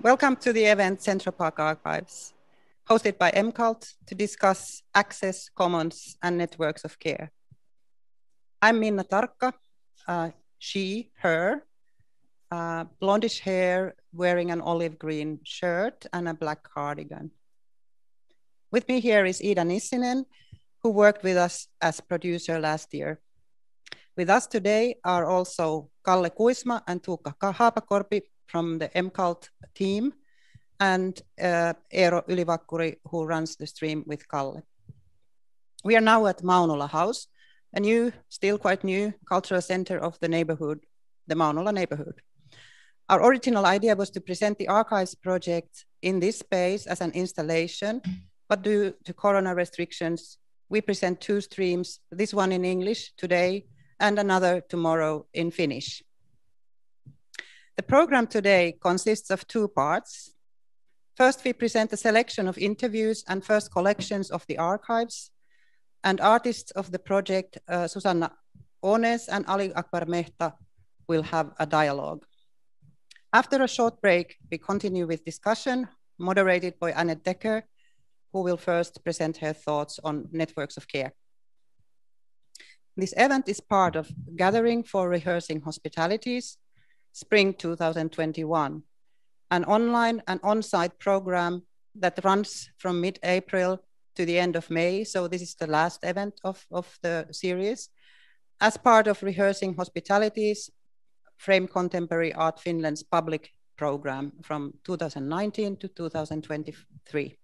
Welcome to the event Central Park Archives, hosted by MCALT to discuss access, commons, and networks of care. I'm Minna Tarkka, she, her, blondish hair, wearing an olive green shirt and a black cardigan. With me here is Iida Nissinen, who worked with us as producer last year. With us today are also Kalle Kuisma and Tuukka Haapakorpi from the MCALT team, and Eero Ylivakkuri, who runs the stream with Kalle. We are now at Maunula House, a new, still quite new, cultural center of the neighborhood, the Maunula neighborhood. Our original idea was to present the archives project in this space as an installation, but due to corona restrictions, we present two streams, this one in English today, and another tomorrow in Finnish. The program today consists of two parts. First, we present a selection of interviews and first collections of the archives, and artists of the project, Susanna Ånäs and Akbar Mehta, will have a dialogue. After a short break, we continue with discussion, moderated by Annet Dekker, who will first present her thoughts on networks of care. This event is part of Gathering for Rehearsing Hospitalities, Spring 2021, an online and on-site program that runs from mid-April to the end of May. So this is the last event of the series. As part of Rehearsing Hospitalities, Frame Contemporary Art Finland's public program from 2019 to 2023.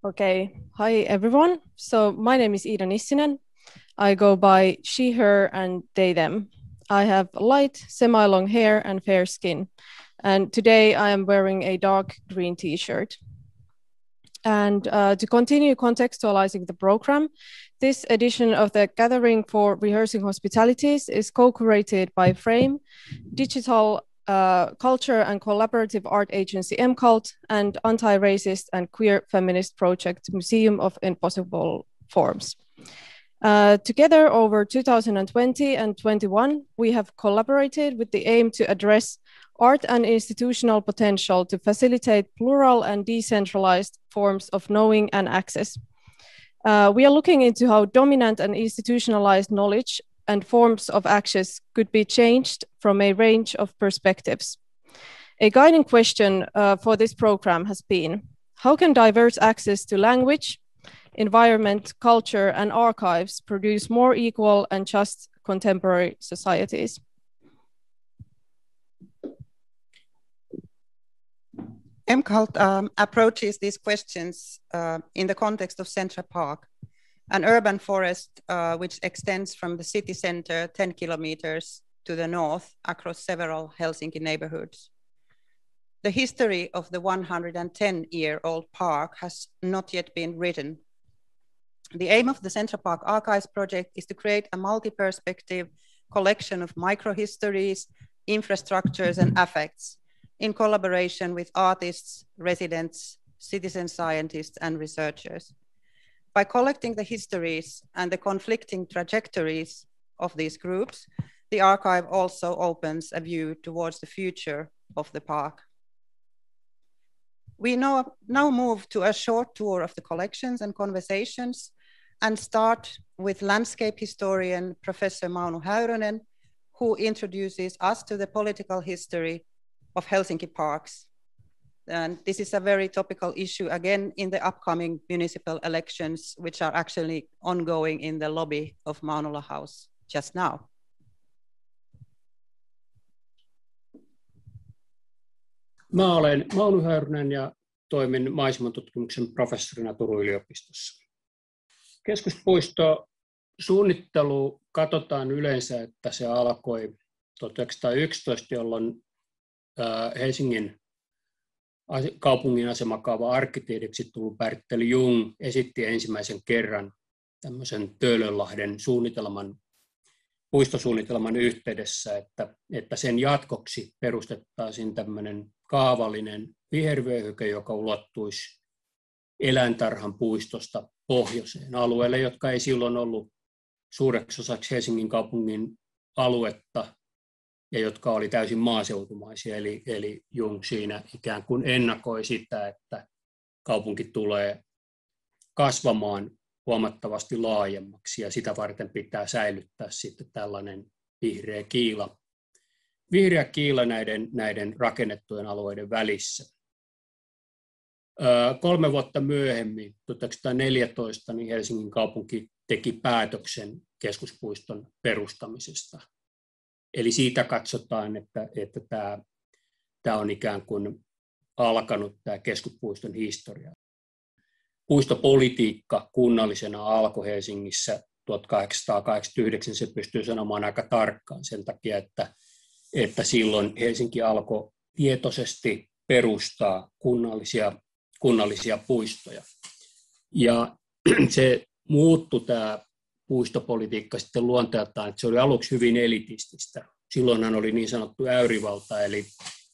Okay, hi everyone. So my name is Iida Nissinen. I go by she, her, and they, them. I have light, semi-long hair and fair skin. And today I am wearing a dark green t-shirt. And to continue contextualizing the program, this edition of the Gathering for Rehearsing Hospitalities is co-curated by Frame, Digital Culture and Collaborative Art Agency MCALT, and anti-racist and queer feminist project Museum of Impossible Forms. Together over 2020 and 21, we have collaborated with the aim to address art and institutional potential to facilitate plural and decentralized forms of knowing and access. We are looking into how dominant and institutionalized knowledge and forms of access could be changed from a range of perspectives. A guiding question for this program has been, how can diverse access to language, environment, culture, and archives produce more equal and just contemporary societies? MCALT approaches these questions in the context of Central Park, an urban forest which extends from the city center 10 kilometers to the north across several Helsinki neighborhoods. The history of the 110-year-old park has not yet been written. The aim of the Central Park Archives project is to create a multi-perspective collection of microhistories, infrastructures, and affects in collaboration with artists, residents, citizen scientists, and researchers. By collecting the histories and the conflicting trajectories of these groups, the archive also opens a view towards the future of the park. We now move to a short tour of the collections and conversations and start with landscape historian Professor Maunu Häyrynen, who introduces us to the political history of Helsinki parks. And this is a very topical issue, again, in the upcoming municipal elections, which are actually ongoing in the lobby of Maunula House just now. Mä olen Maunu Häyrynen ja toimin maisematutkimuksen professorina Turun yliopistossa. Keskuspuistosuunnittelu katsotaan yleensä, että se alkoi 1911, jolloin Helsingin kaupungin asemakaava arkkitehdiksi tullut Bertil Jung esitti ensimmäisen kerran tämmöisen Töölönlahden puistosuunnitelman yhteydessä, että sen jatkoksi perustettaisiin tämmöinen kaavallinen vihervyöhyke, joka ulottuisi eläintarhan puistosta pohjoiseen alueelle, jotka ei silloin ollut suureksi osaksi Helsingin kaupungin aluetta ja jotka oli täysin maaseutumaisia. Eli Jung siinä ikään kuin ennakoi sitä, että kaupunki tulee kasvamaan huomattavasti laajemmaksi ja sitä varten pitää säilyttää sitten tällainen vihreä kiila näiden rakennettujen alueiden välissä. 3 vuotta myöhemmin, 1914, niin Helsingin kaupunki teki päätöksen keskuspuiston perustamisesta. Eli siitä katsotaan, että tämä on ikään kuin alkanut tämä keskuspuiston historia. Puistopolitiikka kunnallisena alkoi Helsingissä 1889, se pystyy sanomaan aika tarkkaan sen takia, että silloin Helsinki alkoi tietoisesti perustaa kunnallisia puistoja. Ja se muuttui tämä puistopolitiikka sitten luonteeltaan, että se oli aluksi hyvin elitististä. Silloinhan oli niin sanottu äyrivalta, eli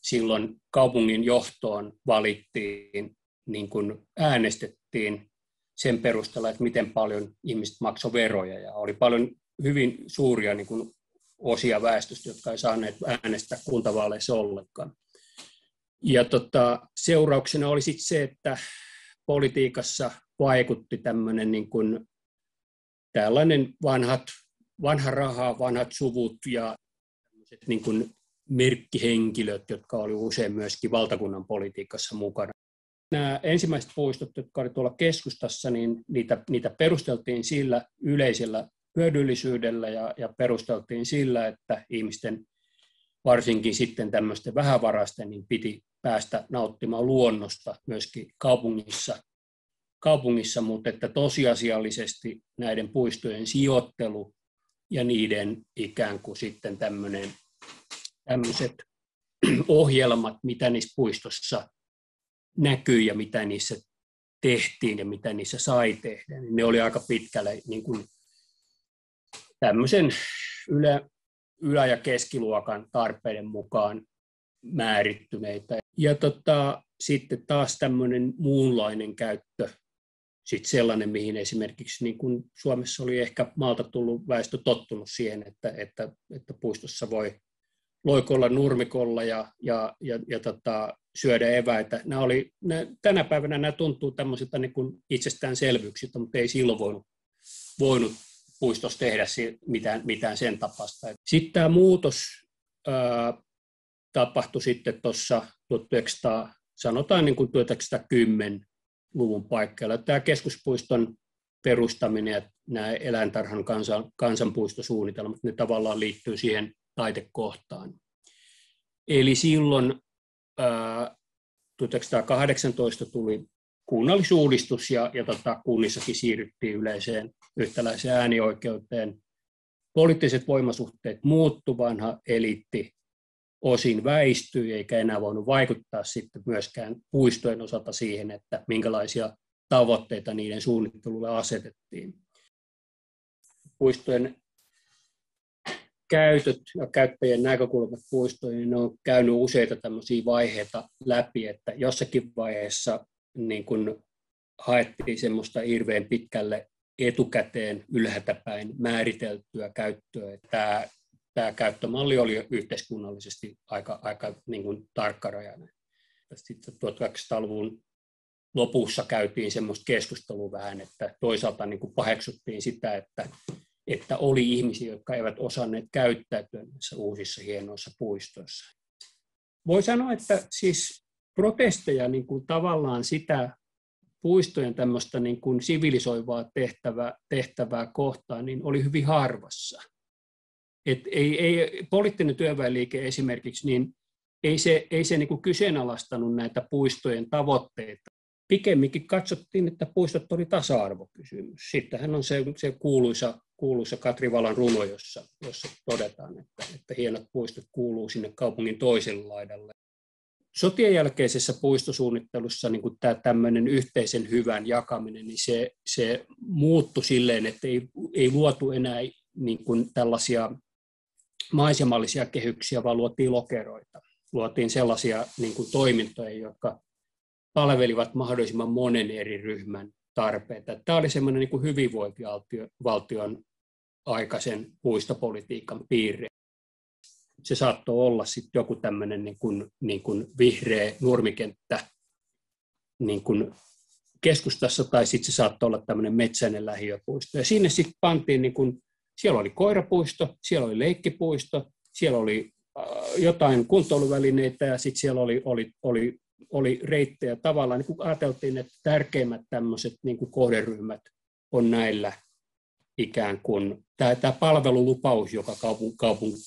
silloin kaupungin johtoon valittiin, niin kuin äänestettiin sen perusteella, että miten paljon ihmiset maksoi veroja. Ja oli paljon hyvin suuria niin kuin osia väestöstä, jotka ei saaneet äänestää kuntavaaleissa ollenkaan. Ja seurauksena oli sitten se, että politiikassa vaikutti tämmöinen niin kuin tällainen vanha raha, vanhat suvut ja niin kuin merkkihenkilöt, jotka oli usein myöskin valtakunnan politiikassa mukana. Nämä ensimmäiset puistot, jotka oli tuolla keskustassa, niin niitä perusteltiin sillä yleisellä hyödyllisyydellä ja perusteltiin sillä, että ihmisten, varsinkin sitten tämmöisten vähävaraisten, niin piti päästä nauttimaan luonnosta myöskin kaupungissa, mutta että tosiasiallisesti näiden puistojen sijoittelu ja niiden ikään kuin sitten tämmöiset ohjelmat, mitä niissä puistossa näkyy ja mitä niissä tehtiin ja mitä niissä sai tehdä, niin ne oli aika pitkälle niin kuin tämmöisen ylä- ja keskiluokan tarpeiden mukaan määrittyneitä. Ja sitten taas tämmöinen muunlainen käyttö, sitten sellainen, mihin esimerkiksi niin kuin Suomessa oli ehkä maalta tullut väestö tottunut siihen, että puistossa voi loikolla nurmikolla ja syödä eväitä. Tänä päivänä nämä tuntuu tämmöisiltä niin kuin itsestäänselvyyksiltä, mutta ei silloin voinut puistossa tehdä mitään sen tapasta. Sitten tämä muutos tapahtui sitten tuossa 1910-luvun paikkeilla. Tämä keskuspuiston perustaminen ja nämä eläintarhan kansanpuistosuunnitelmat, ne tavallaan liittyy siihen taitekohtaan. Eli silloin 1918 tuli kunnallisuudistus ja kunnissakin siirryttiin yleiseen yhtäläiseen äänioikeuteen. Poliittiset voimasuhteet muuttuivat, vanha eliitti osin väistyi eikä enää voinut vaikuttaa sitten myöskään puistojen osalta siihen, että minkälaisia tavoitteita niiden suunnittelulle asetettiin. Puistojen käytöt ja käyttäjien näkökulmat puistoihin, niin ne on käynyt useita tämmöisiä vaiheita läpi, että jossakin vaiheessa niin kun haettiin semmoista hirveän pitkälle etukäteen ylhäältäpäin määriteltyä käyttöä. Tämä käyttömalli oli yhteiskunnallisesti aika niin kuin tarkkarajainen. Sitten 1800-luvun lopussa käytiin semmoista keskustelua vähän, että toisaalta niin kuin paheksuttiin sitä, että oli ihmisiä, jotka eivät osanneet käyttäytyä näissä uusissa hienoissa puistoissa. Voi sanoa, että siis protesteja niin kuin tavallaan sitä puistojen tämmöistä niin kuin sivilisoivaa tehtävää kohtaan niin oli hyvin harvassa. Ei poliittinen työväenliike esimerkiksi, niin ei se niin kuin kyseenalaistanut näitä puistojen tavoitteita. Pikemminkin katsottiin, että puistot oli tasa-arvokysymys. Sittenhän on se kuuluisa Katri Valan runo, jossa todetaan, että hienot puistot kuuluu sinne kaupungin toiselle laidalle. Sotien jälkeisessä puistosuunnittelussa niin kuin tämä tämmöinen yhteisen hyvän jakaminen, niin se muuttui silleen, että ei luotu enää niin kuin tällaisia maisemallisia kehyksiä, vaan luotiin lokeroita. Luotiin sellaisia niin kuin toimintoja, jotka palvelivat mahdollisimman monen eri ryhmän tarpeita. Tämä oli semmoinen niin kuin hyvinvointivaltion aikaisen puistopolitiikan piirre. Se saattoi olla sitten joku tämmöinen niin kuin vihreä nurmikenttä niin kuin keskustassa, tai sitten se saattoi olla tämmöinen metsäinen lähiöpuisto. Ja sinne sitten pantiin, niin kuin, siellä oli koirapuisto, siellä oli leikkipuisto, siellä oli jotain kuntoiluvälineitä ja sitten siellä oli reittejä tavallaan. Niin kuin ajateltiin, että tärkeimmät tämmöiset niin kuin kohderyhmät on näillä ikään kuin, tämä palvelulupaus, joka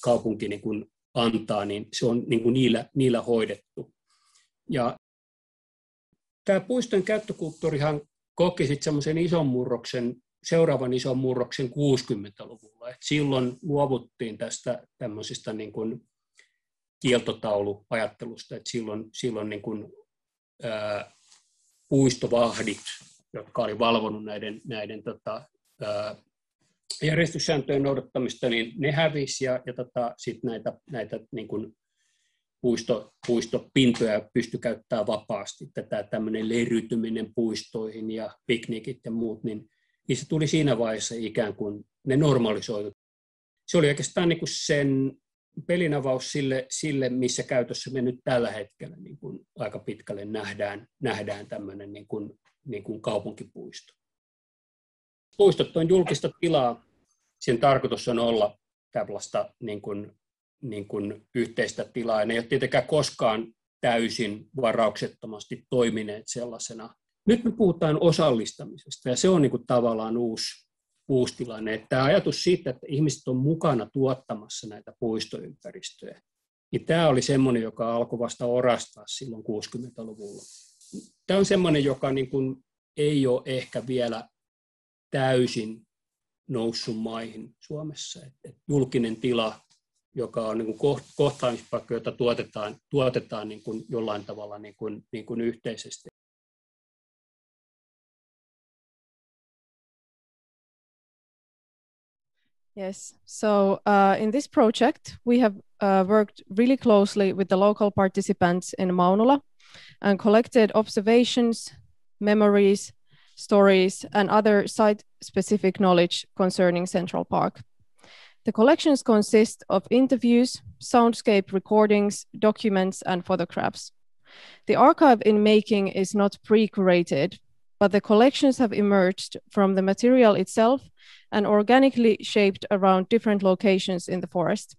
kaupunki niin kuin antaa, niin se on niin kuin niillä hoidettu. Ja tämä puiston käyttökulttuurihan koki sitten semmoisen seuraavan ison murroksen 60-luvulla. Et silloin luovuttiin tästä tämmöisestä niin kuin kieltotauluajattelusta, että silloin niin kuin, puistovahdit, jotka oli valvonut näiden järjestyssääntöjen noudattamista, niin ne hävisi ja sitten näitä niin kuin puistopintoja pystyi käyttämään vapaasti. Tätä tämmöinen leiriytyminen puistoihin ja piknikit ja muut, niin se tuli siinä vaiheessa ikään kuin ne normalisoitu. Se oli oikeastaan niin kuin sen pelinavaus sille, missä käytössä me nyt tällä hetkellä niin kuin aika pitkälle nähdään tämmöinen niin kuin kaupunkipuisto. Puistot on julkista tilaa. Sen tarkoitus on olla tällaista niin kuin yhteistä tilaa. Ne ei ole tietenkään koskaan täysin varauksettomasti toimineet sellaisena. Nyt me puhutaan osallistamisesta ja se on niin kuin tavallaan uusi tilanne. Että tämä ajatus siitä, että ihmiset on mukana tuottamassa näitä puistoympäristöjä, niin tämä oli semmoinen, joka alkoi vasta orastaa silloin 60-luvulla. Tämä on semmoinen, joka niin kuin ei ole ehkä vielä täysin noussut maihin Suomessa. Että julkinen tila, joka on niin kuin kohtaamispaikka, jota tuotetaan niin kuin jollain tavalla niin kuin yhteisesti. Yes, so in this project, we have worked really closely with the local participants in Maunula and collected observations, memories, stories, and other site-specific knowledge concerning Central Park. The collections consist of interviews, soundscape recordings, documents, and photographs. The archive in making is not pre-curated, but the collections have emerged from the material itself and organically shaped around different locations in the forest.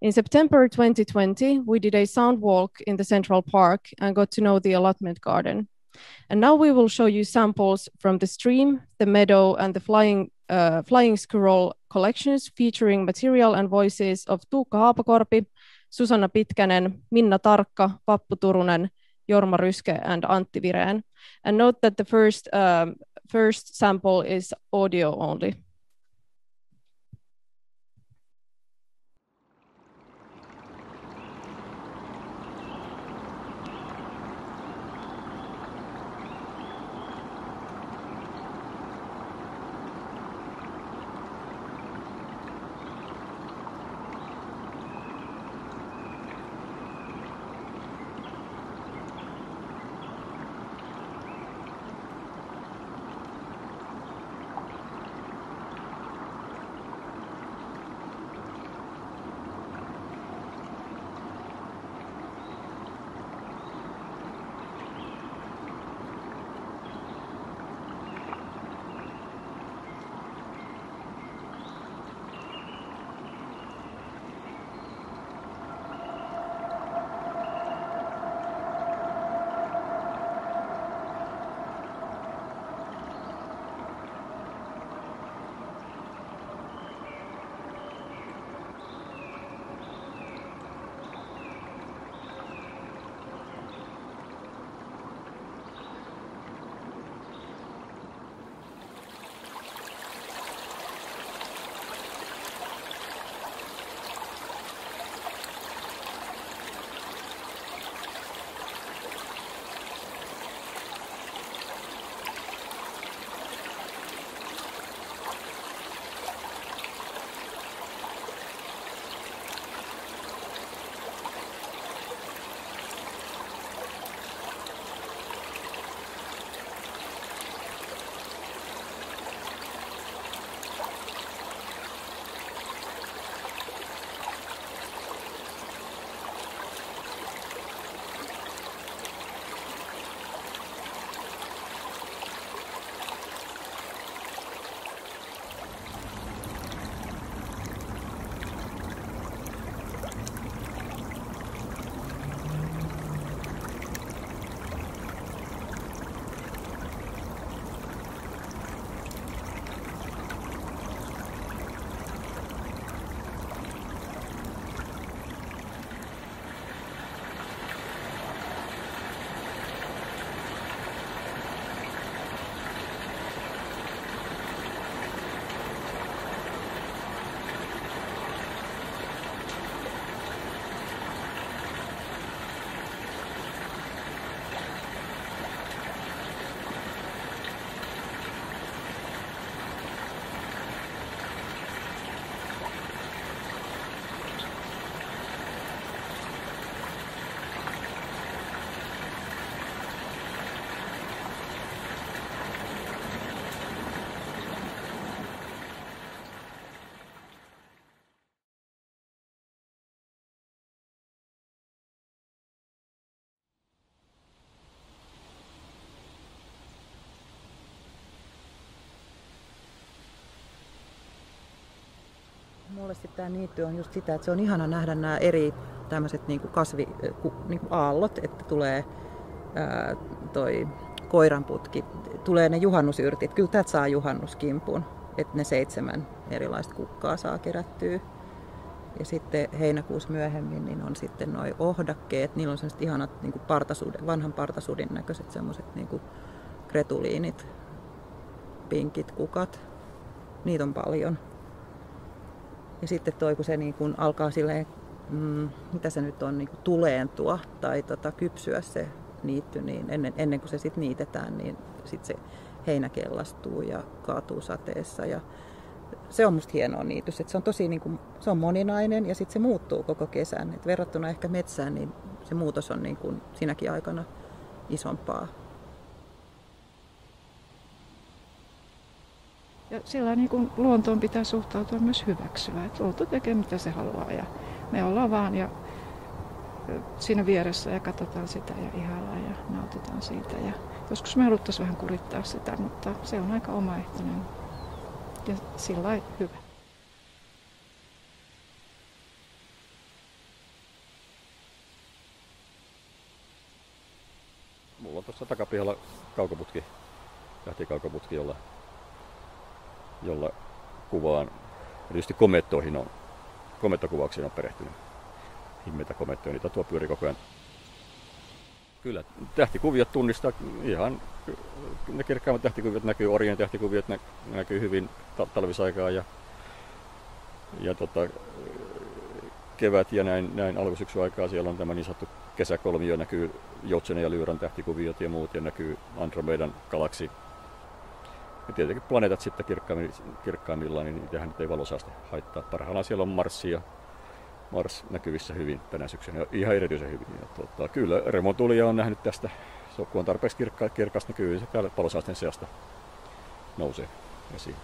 In September 2020, we did a sound walk in the Central Park and got to know the allotment garden. And now we will show you samples from the stream, the meadow, and the flying squirrel collections featuring material and voices of Tuukka Haapakorpi, Susanna Pitkänen, Minna Tarkka, Vappu Turunen, Jorma Ryske, and Antti Viren. And note that the first sample is audio only. Mulle sitten tämä niitty on just sitä, että se on ihana nähdä nämä eri tämmöiset niinku niinku aallot, että tulee toi koiranputki, tulee ne juhannusyrtit. Kyllä täältä saa juhannuskimpun, että ne 7 erilaista kukkaa saa kerättyä. Ja sitten heinäkuussa myöhemmin niin on sitten nuo ohdakkeet. Niillä on sellaiset ihanat niinku vanhan partasudin näköiset semmoiset niinku kretuliinit, pinkit kukat. Niitä on paljon. Ja sitten kun se kun alkaa silleen, mitä se nyt on, tuleentua tai kypsyä se niitty, niin ennen kuin se sitten niitetään, niin sitten se heinä kellastuu ja kaatuu sateessa. Ja se on musta hienoa niitys, että se on tosi se on moninainen ja sitten se muuttuu koko kesän. Et verrattuna ehkä metsään, niin se muutos on siinäkin aikana isompaa. Ja sillä luontoon pitää suhtautua myös hyväksyä, että luonto tekee mitä se haluaa ja me ollaan vaan ja siinä vieressä ja katsotaan sitä ja ihaillaan ja nautitaan siitä. Ja joskus me haluttaisiin vähän kurittaa sitä, mutta se on aika omaehtoinen ja sillä lailla hyvä. Mulla on tuossa takapihalla kaukoputki, tähtikaukoputki, jolla kuvaan. Tietysti komettokuvauksiin on perehtynyt. Himmeitä komettoja, niitä tuo pyörii koko ajan. Kyllä, tähtikuviot tunnistaa ihan, ne kirkkaimmat tähtikuviot näkyy, Orien tähtikuviot näkyy hyvin talvisaikaa ja kevät ja näin alkusyksy-aikaa. Siellä on tämä niin sanottu kesäkolmio, näkyy Joutsenen ja Lyyrän tähtikuviot ja muut ja näkyy Andromedan galaksi. Ja tietenkin planeetat sitten kirkkaimmillaan, niin niitähän nyt ei valosaaste haittaa. Parhaillaan siellä on Mars näkyvissä hyvin tänä syksynä, ja ihan erityisen hyvin. Ja kyllä remontulija on nähnyt tästä, kun on tarpeeksi kirkas, niin kyllä se täällä valosaasteen seasta nousee esiin.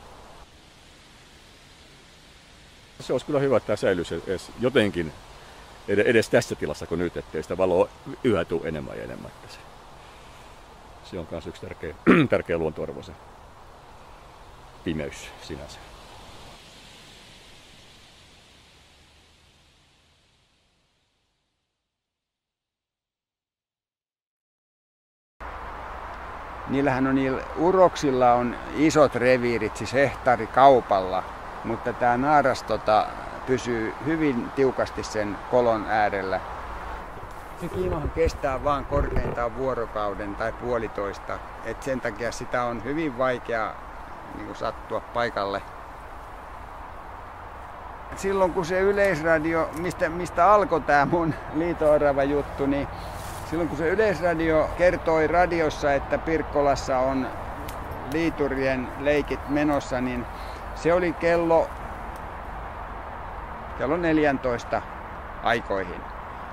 Se olisi kyllä hyvä, että tämä säilyisi jotenkin edes tässä tilassa kuin nyt, ettei sitä valoa yhä tule enemmän ja enemmän. Se on myös yksi tärkeä luontoarvo, se pimeys sinänsä. Niillä uroksilla on isot reviirit, siis hehtaarikaupalla, mutta tämä naaras pysyy hyvin tiukasti sen kolon äärellä. Se kiimahan kestää vain korkeintaan vuorokauden tai puolitoista, et sen takia sitä on hyvin vaikea sattua paikalle. Silloin kun se Yleisradio, mistä alkoi tämä mun liito-orava juttu, niin silloin kun se Yleisradio kertoi radiossa, että Pirkkolassa on liiturien leikit menossa, niin se oli kello 14 aikoihin.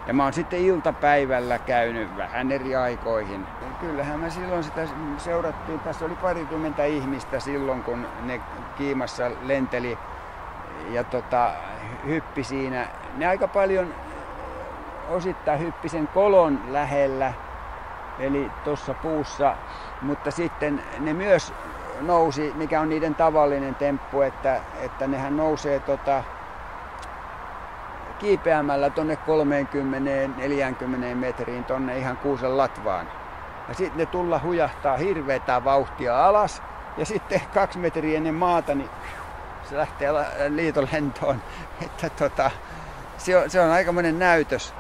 Ja mä oon sitten iltapäivällä käynyt vähän eri aikoihin. Kyllähän me silloin sitä seurattiin. Tässä oli 20 ihmistä silloin, kun ne kiimassa lenteli ja hyppi siinä. Ne aika paljon osittain hyppi sen kolon lähellä, eli tuossa puussa, mutta sitten ne myös nousi, mikä on niiden tavallinen temppu, että nehän nousee kiipeämällä tuonne 30-40 metriin tuonne ihan kuusen latvaan. Ja sitten ne tulla hujahtaa hirveätä vauhtia alas ja sitten 2 metriä ennen maata, niin se lähtee liitolentoon. Että se on aikamoinen näytös.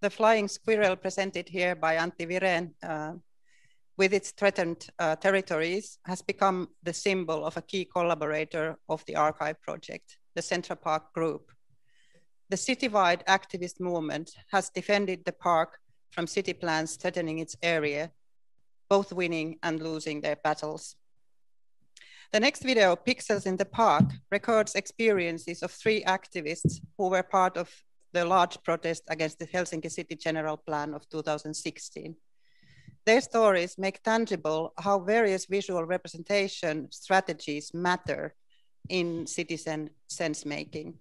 The flying squirrel presented here by Antti Viren with its threatened territories has become the symbol of a key collaborator of the archive project, the Central Park Group. The citywide activist movement has defended the park from city plans threatening its area, both winning and losing their battles. The next video, Pixels in the Park, records experiences of 3 activists who were part of the large protest against the Helsinki City General Plan of 2016. Their stories make tangible how various visual representation strategies matter in citizen sense-making.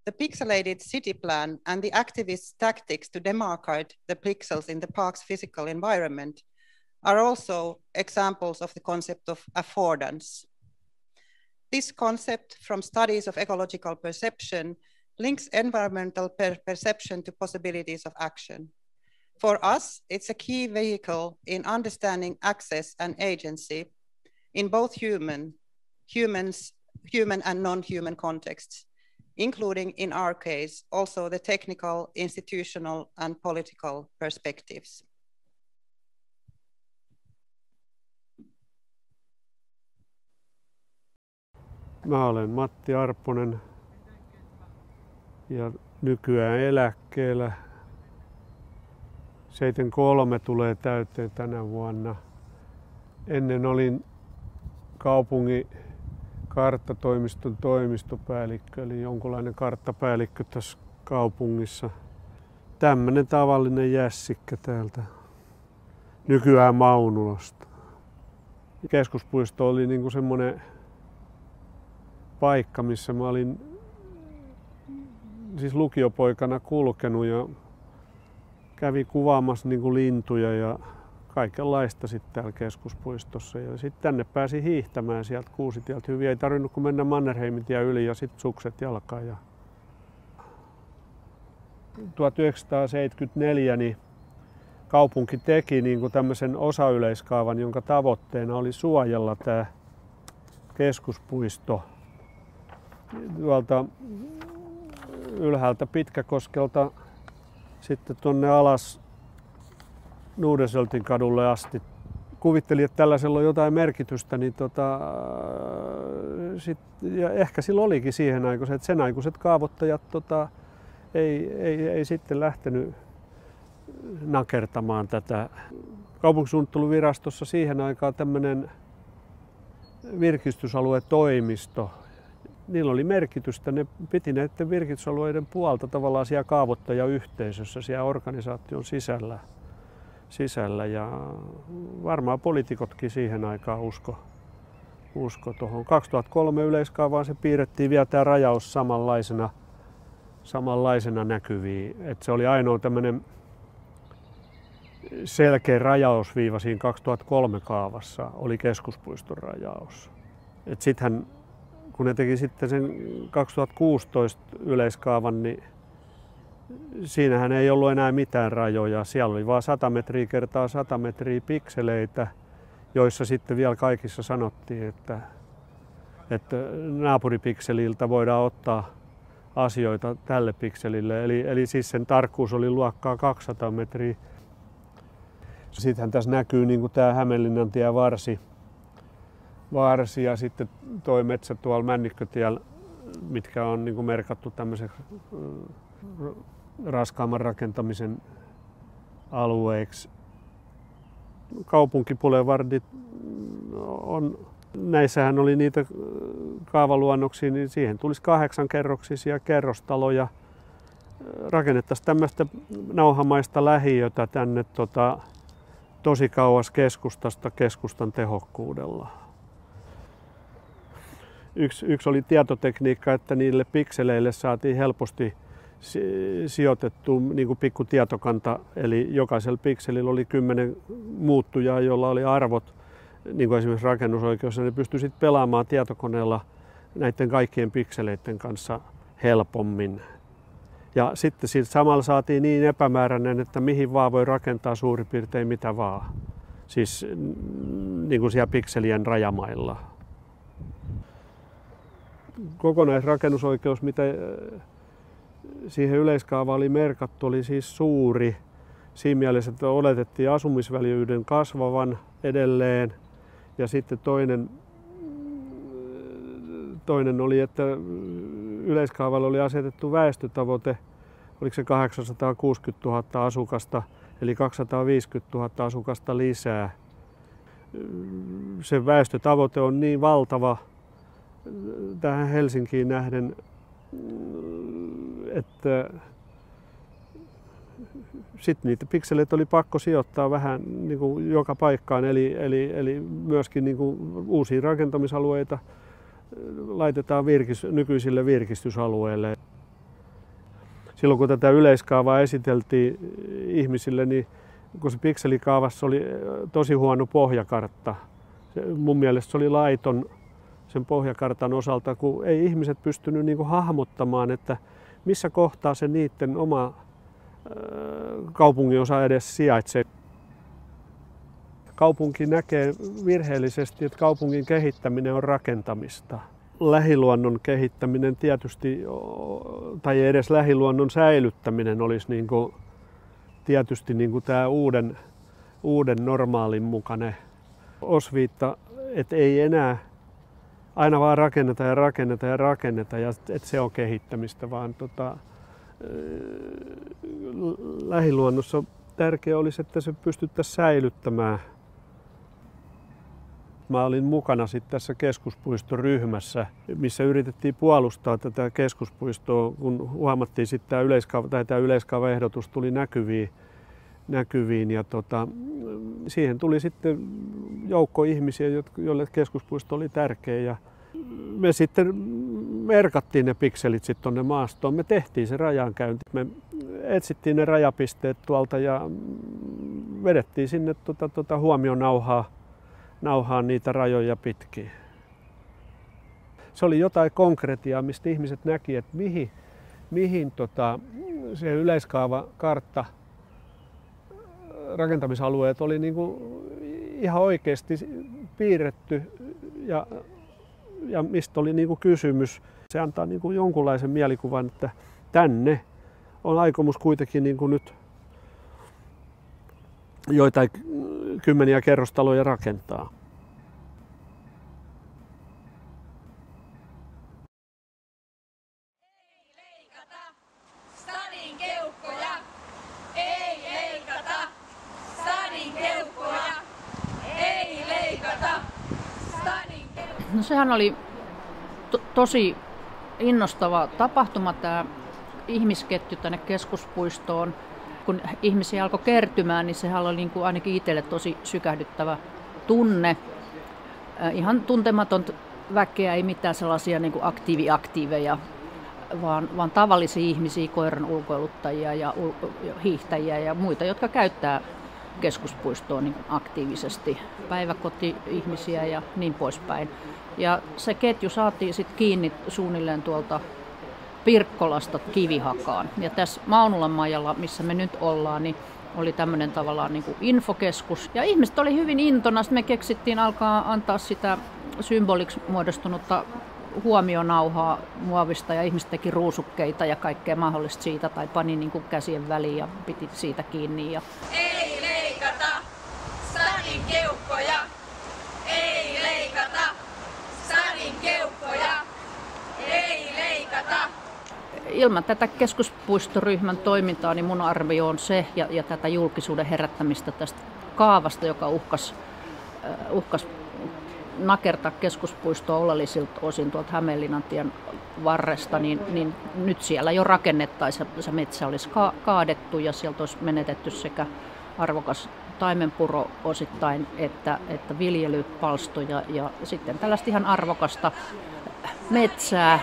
The pixelated city plan and the activists' tactics to demarcate the pixels in the park's physical environment are also examples of the concept of affordance. This concept from studies of ecological perception links environmental perception to possibilities of action. For us, it's a key vehicle in understanding access and agency in both human and non-human contexts, including, in our case, also the technical, institutional, and political perspectives. Mä olen Matti Arponen ja nykyään eläkkeellä. 73 tulee täyteen tänä vuonna. Ennen olin kaupungin karttatoimiston toimistopäällikkö, eli jonkunlainen karttapäällikkö tässä kaupungissa. Tämmönen tavallinen jässikkä täältä, nykyään Maunulasta. Keskuspuisto oli niinku semmoinen paikka, missä mä olin siis lukiopoikana kulkenut ja kävi kuvaamassa niinku lintuja ja kaikenlaista sitten täällä keskuspuistossa. Ja sitten tänne pääsi hiihtämään sieltä Kuusitieltä hyvin. Ei tarvinnut kuin mennä Mannerheimintie yli ja sitten sukset jalkaan. Ja 1974 niin kaupunki teki niinku tämmöisen osayleiskaavan, jonka tavoitteena oli suojella tämä keskuspuisto tuolta ylhäältä Pitkäkoskelta sitten tuonne alas Nuudesöltin kadulle asti. Kuvittelin, että tällaisella on jotain merkitystä, niin ja ehkä sillä olikin siihen aikuiset, että sen aikuiset kaavoittajat ei sitten lähtenyt nakertamaan tätä. Kaupunkisuunnitteluvirastossa siihen aikaan tämmöinen virkistysaluetoimisto, niillä oli merkitystä, ne piti näiden virkistysalueiden puolta tavallaan siellä kaavoittajayhteisössä, siellä organisaation sisällä ja varmaan poliitikotkin siihen aikaan usko tuohon. 2003 yleiskaavaan se piirrettiin vielä tämä rajaus samanlaisena näkyviin. Et se oli ainoa tämmöinen selkeä rajausviiva siinä 2003 kaavassa, oli keskuspuiston rajaus. Et sittenhän, kun ne teki sitten sen 2016 yleiskaavan, niin siinähän ei ollut enää mitään rajoja. Siellä oli vain 100 metriä kertaa 100 metriä pikseleitä, joissa sitten vielä kaikissa sanottiin, että naapuripikseliltä voidaan ottaa asioita tälle pikselille. Eli siis sen tarkkuus oli luokkaa 200 metriä. Sittenhän tässä näkyy niin kuin tämä Hämeenlinnantie varsi ja sitten tuo metsä tuolla Männikkötiellä, mitkä on niin kuin merkattu tämmöiseksi raskaamman rakentamisen alueiksi. Kaupunkipulevardit on, näissähän oli niitä kaavaluonnoksia, niin siihen tulisi 8-kerroksisia kerrostaloja. Rakennettaisiin tämmöistä nauhamaista lähiötä tänne tosi kauas keskustasta keskustan tehokkuudella. Yksi oli tietotekniikka, että niille pikseleille saatiin helposti sijoitettu niin kuin pikku tietokanta, eli jokaisella pikselillä oli 10 muuttujaa, jolla oli arvot, niin kuin esimerkiksi rakennusoikeus, ja ne pystyi sitten pelaamaan tietokoneella näiden kaikkien pikseleiden kanssa helpommin. Ja sitten siitä samalla saatiin niin epämääräinen, että mihin vaan voi rakentaa suurin piirtein mitä vaan. Siis niin kuin siellä pikselien rajamailla. Kokonaisrakennusoikeus, mitä siihen yleiskaavaan oli merkattu, oli siis suuri. Siinä mielessä, että oletettiin asumisväljyyden kasvavan edelleen. Ja sitten toinen oli, että yleiskaavalla oli asetettu väestötavoite, oliko se 860 000 asukasta, eli 250 000 asukasta lisää. Se väestötavoite on niin valtava tähän Helsinkiin nähden, että sitten niitä pikseleitä oli pakko sijoittaa vähän niin kuin joka paikkaan, eli myöskin niin kuin uusia rakentamisalueita laitetaan nykyisille virkistysalueille. Silloin kun tätä yleiskaavaa esiteltiin ihmisille, niin kun se pikselikaavassa oli tosi huono pohjakartta. Mun mielestä se oli laiton sen pohjakartan osalta, kun ei ihmiset pystynyt niin kuin hahmottamaan, että missä kohtaa se niiden oma kaupunginosa edes sijaitsee. Kaupunki näkee virheellisesti, että kaupungin kehittäminen on rakentamista. Lähiluonnon kehittäminen tietysti, tai edes lähiluonnon säilyttäminen olisi niin kuin, tietysti niin kuin tämä uuden normaalin mukainen osviitta, että ei enää aina vaan rakenneta ja että se on kehittämistä, vaan lähiluonnossa tärkeää olisi, että se pystyttäisiin säilyttämään. Mä olin mukana sitten tässä keskuspuistoryhmässä, missä yritettiin puolustaa tätä keskuspuistoa, kun huomattiin sitten tämä yleiskaavaehdotus tuli näkyviin ja siihen tuli sitten joukko ihmisiä, joille keskuspuisto oli tärkeä. Ja me sitten merkattiin ne pikselit sitten tuonne maastoon. Me tehtiin se rajankäynti. Me etsittiin ne rajapisteet tuolta ja vedettiin sinne huomionauhaan niitä rajoja pitkin. Se oli jotain konkretiaa, mistä ihmiset näki, että mihin se yleiskaavakartta, rakentamisalueet oli niinku ihan oikeasti piirretty ja mistä oli niinku kysymys. Se antaa niinku jonkunlaisen mielikuvan, että tänne on aikomus kuitenkin niinku nyt joitain kymmeniä kerrostaloja rakentaa. No sehän oli tosi innostava tapahtuma, tämä ihmisketju tänne keskuspuistoon. Kun ihmisiä alkoi kertymään, niin sehän oli niin kuin ainakin itselle tosi sykähdyttävä tunne. Ihan tuntematon väkeä, ei mitään sellaisia niin kuin aktiiveja, vaan tavallisia ihmisiä, koiran ulkoiluttajia ja hiihtäjiä ja muita, jotka käyttää keskuspuistoa niin aktiivisesti, päiväkoti-ihmisiä ja niin poispäin. Ja se ketju saatiin sitten kiinni suunnilleen tuolta Pirkkolasta Kivihakaan. Ja tässä Maunulan majalla, missä me nyt ollaan, niin oli tämmöinen tavallaan niin kuin infokeskus. Ja ihmiset oli hyvin intona, sitten me keksittiin alkaa antaa sitä symboliksi muodostunutta huomionauhaa muovista ja ihmiset teki ruusukkeita ja kaikkea mahdollista siitä tai pani niin kuin käsien väliin ja piti siitä kiinni. Ja ei leikata Sannin keuhkoja, ei leikata Sannin keuhkoja, ei leikata. Ilman tätä keskuspuistoryhmän toimintaa niin mun arvio on se ja tätä julkisuuden herättämistä tästä kaavasta, joka uhkas nakertaa keskuspuistoa oleellisilta osin tuolta Hämeenlinnantien varresta, niin nyt siellä jo rakennettaisiin, se metsä olisi kaadettu ja sieltä olisi menetetty sekä arvokas taimenpuro osittain että viljelypalstoja ja sitten tällaista ihan arvokasta metsää.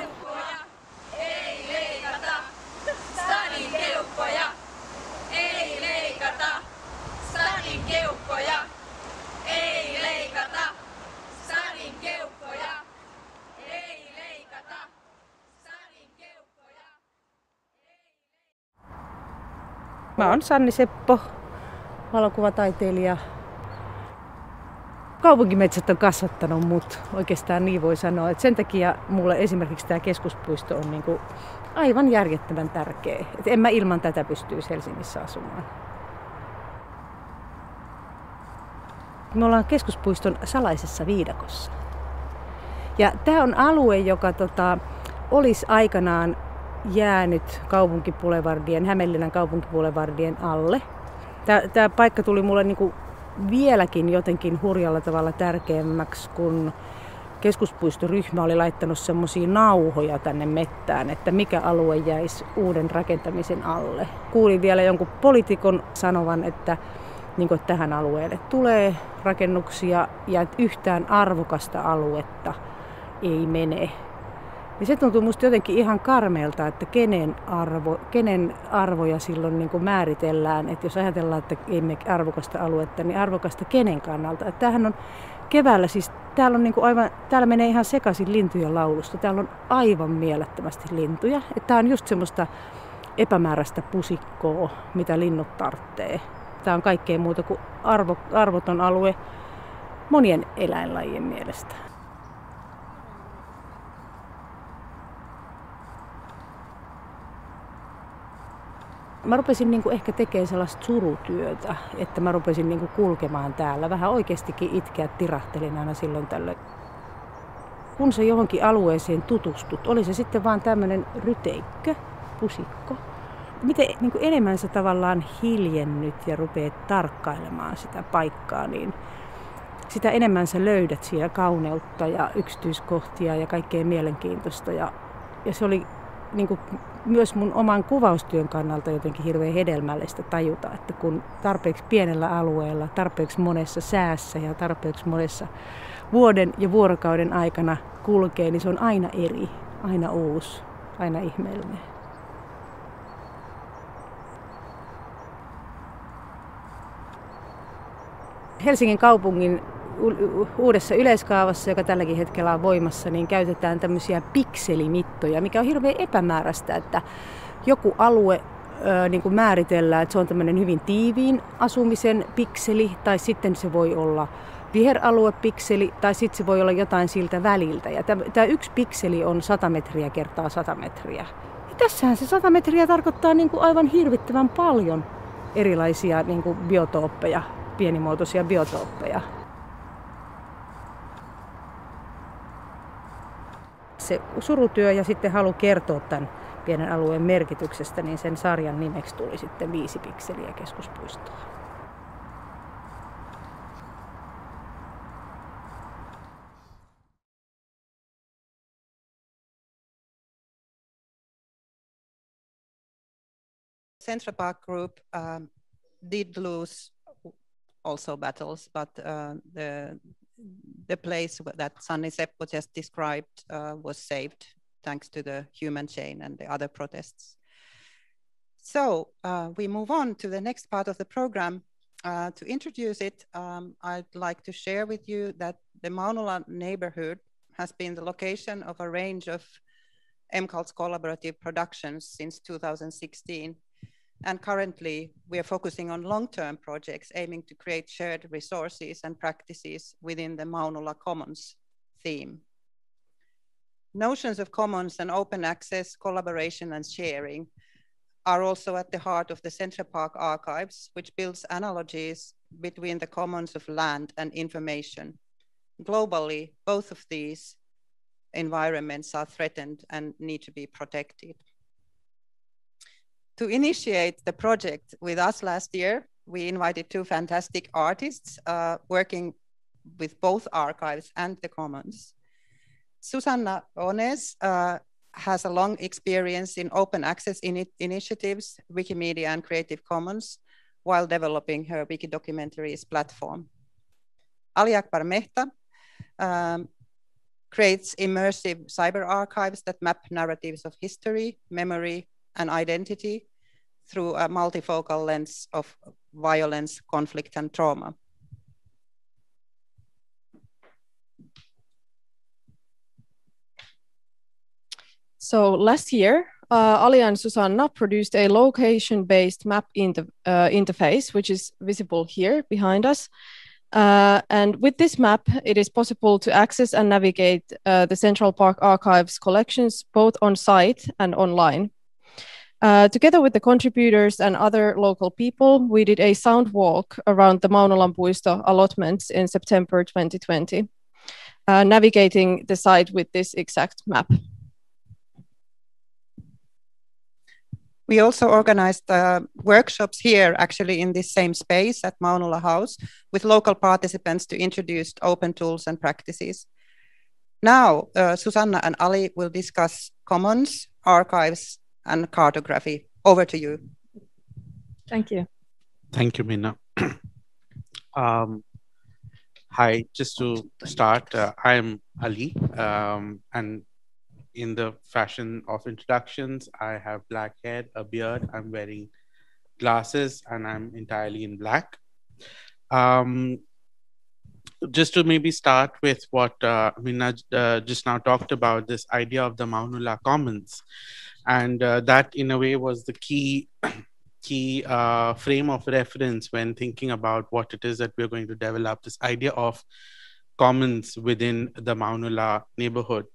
Mä oon Sanni Seppo, valokuvataiteilija. Kaupunkimetsät on kasvattanut mut, oikeastaan niin voi sanoa. Et sen takia mulle esimerkiksi tämä keskuspuisto on niinku aivan järjettömän tärkeä. Et en mä ilman tätä pystyisi Helsingissä asumaan. Me ollaan keskuspuiston salaisessa viidakossa. Ja tää on alue, joka olisi aikanaan jäänyt Hämeenlinnan kaupunkipulevardien alle. Tämä paikka tuli mulle niinku vieläkin jotenkin hurjalla tavalla tärkeämmäksi, kun keskuspuistoryhmä oli laittanut semmoisia nauhoja tänne mettään, että mikä alue jäisi uuden rakentamisen alle. Kuulin vielä jonkun poliitikon sanovan, että tähän alueelle tulee rakennuksia ja että yhtään arvokasta aluetta ei mene. Ja se tuntuu musta jotenkin ihan karmeelta, että kenen arvoja silloin niin kuin määritellään. Että jos ajatellaan, että emme arvokasta aluetta, niin arvokasta kenen kannalta. Että tämähän on keväällä, siis täällä, on niin kuin aivan, täällä menee ihan sekaisin lintujen laulusta. Täällä on aivan mielettömästi lintuja. Että tämä on just semmoista epämääräistä pusikkoa, mitä linnut tarvitsee. Tämä on kaikkea muuta kuin arvoton alue monien eläinlajien mielestä. Mä rupesin niin kuin ehkä tekemään sellaista surutyötä, että mä rupesin niin kuin kulkemaan täällä. Vähän oikeastikin itkeä, tirahtelin aina silloin tällöin. Kun sä johonkin alueeseen tutustut, oli se sitten vaan tämmöinen ryteikkö, pusikko. Miten niin kuin enemmän sä tavallaan hiljennyt ja rupeat tarkkailemaan sitä paikkaa, niin sitä enemmän sä löydät siellä kauneutta ja yksityiskohtia ja kaikkea mielenkiintoista. Ja se oli niin kuin myös mun oman kuvaustyön kannalta jotenkin hirveän hedelmällistä tajuta, että kun tarpeeksi pienellä alueella, tarpeeksi monessa säässä ja tarpeeksi monessa vuoden ja vuorokauden aikana kulkee, niin se on aina eri, aina uusi, aina ihmeellinen. Helsingin kaupungin uudessa yleiskaavassa, joka tälläkin hetkellä on voimassa, niin käytetään tämmöisiä pikselimittoja, mikä on hirveän epämääräistä, että joku alue niin kuin määritellään, että se on tämmöinen hyvin tiiviin asumisen pikseli, tai sitten se voi olla viheraluepikseli, tai sitten se voi olla jotain siltä väliltä. Ja tämä yksi pikseli on 100 metriä kertaa 100 metriä. Ja tässähän se 100 metriä tarkoittaa niin kuin aivan hirvittävän paljon erilaisia niin kuin biotooppeja, pienimuotoisia biotooppeja. Se surutyö ja sitten halu kertoa tämän pienen alueen merkityksestä, niin sen sarjan nimeksi tuli sitten 5 pikseliä keskuspuistoa. Central Park Group did lose also battles, but the place that Sanni Seppo just described was saved thanks to the human chain and the other protests. So we move on to the next part of the program. To introduce it, I'd like to share with you that the Maunula neighborhood has been the location of a range of MCALT's collaborative productions since 2016. And currently, we are focusing on long-term projects aiming to create shared resources and practices within the Maunula Commons theme. Notions of commons and open access, collaboration and sharing are also at the heart of the Central Park archives, which builds analogies between the commons of land and information. Globally, both of these environments are threatened and need to be protected. To initiate the project with us last year, we invited 2 fantastic artists working with both archives and the commons. Susanna Ånäs has a long experience in open access initiatives, Wikimedia and Creative Commons, while developing her Wikidocumentaries platform. Akbar Mehta creates immersive cyber archives that map narratives of history, memory, and identity through a multifocal lens of violence, conflict, and trauma. So last year, Ali and Susanna produced a location-based map interface, which is visible here behind us. And with this map, it is possible to access and navigate the Central Park Archives collections both on site and online. Together with the contributors and other local people, we did a sound walk around the Maunulan Puisto allotments in September 2020, navigating the site with this exact map. We also organized workshops here, actually in this same space at Maunula House, with local participants to introduce open tools and practices. Now, Susanna and Ali will discuss commons, archives, and cartography. Over to you. Thank you. Thank you, Minna. Hi, just to start, I'm Ali, and in the fashion of introductions. I have black hair, a beard, I'm wearing glasses, and I'm entirely in black. Just to maybe start with what Minna just now talked about, this idea of the Maunula Commons. And that in a way was the key frame of reference when thinking about what it is that we're going to develop, this idea of commons within the Maunula neighborhood.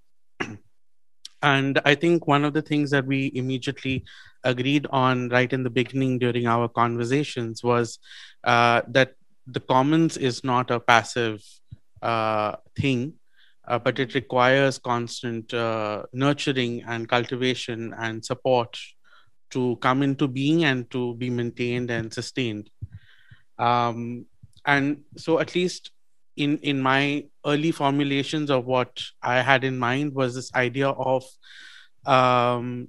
And I think one of the things that we immediately agreed on right in the beginning during our conversations was that the commons is not a passive thing, but it requires constant nurturing and cultivation and support to come into being and to be maintained and sustained. And so at least in my early formulations of what I had in mind was this idea of and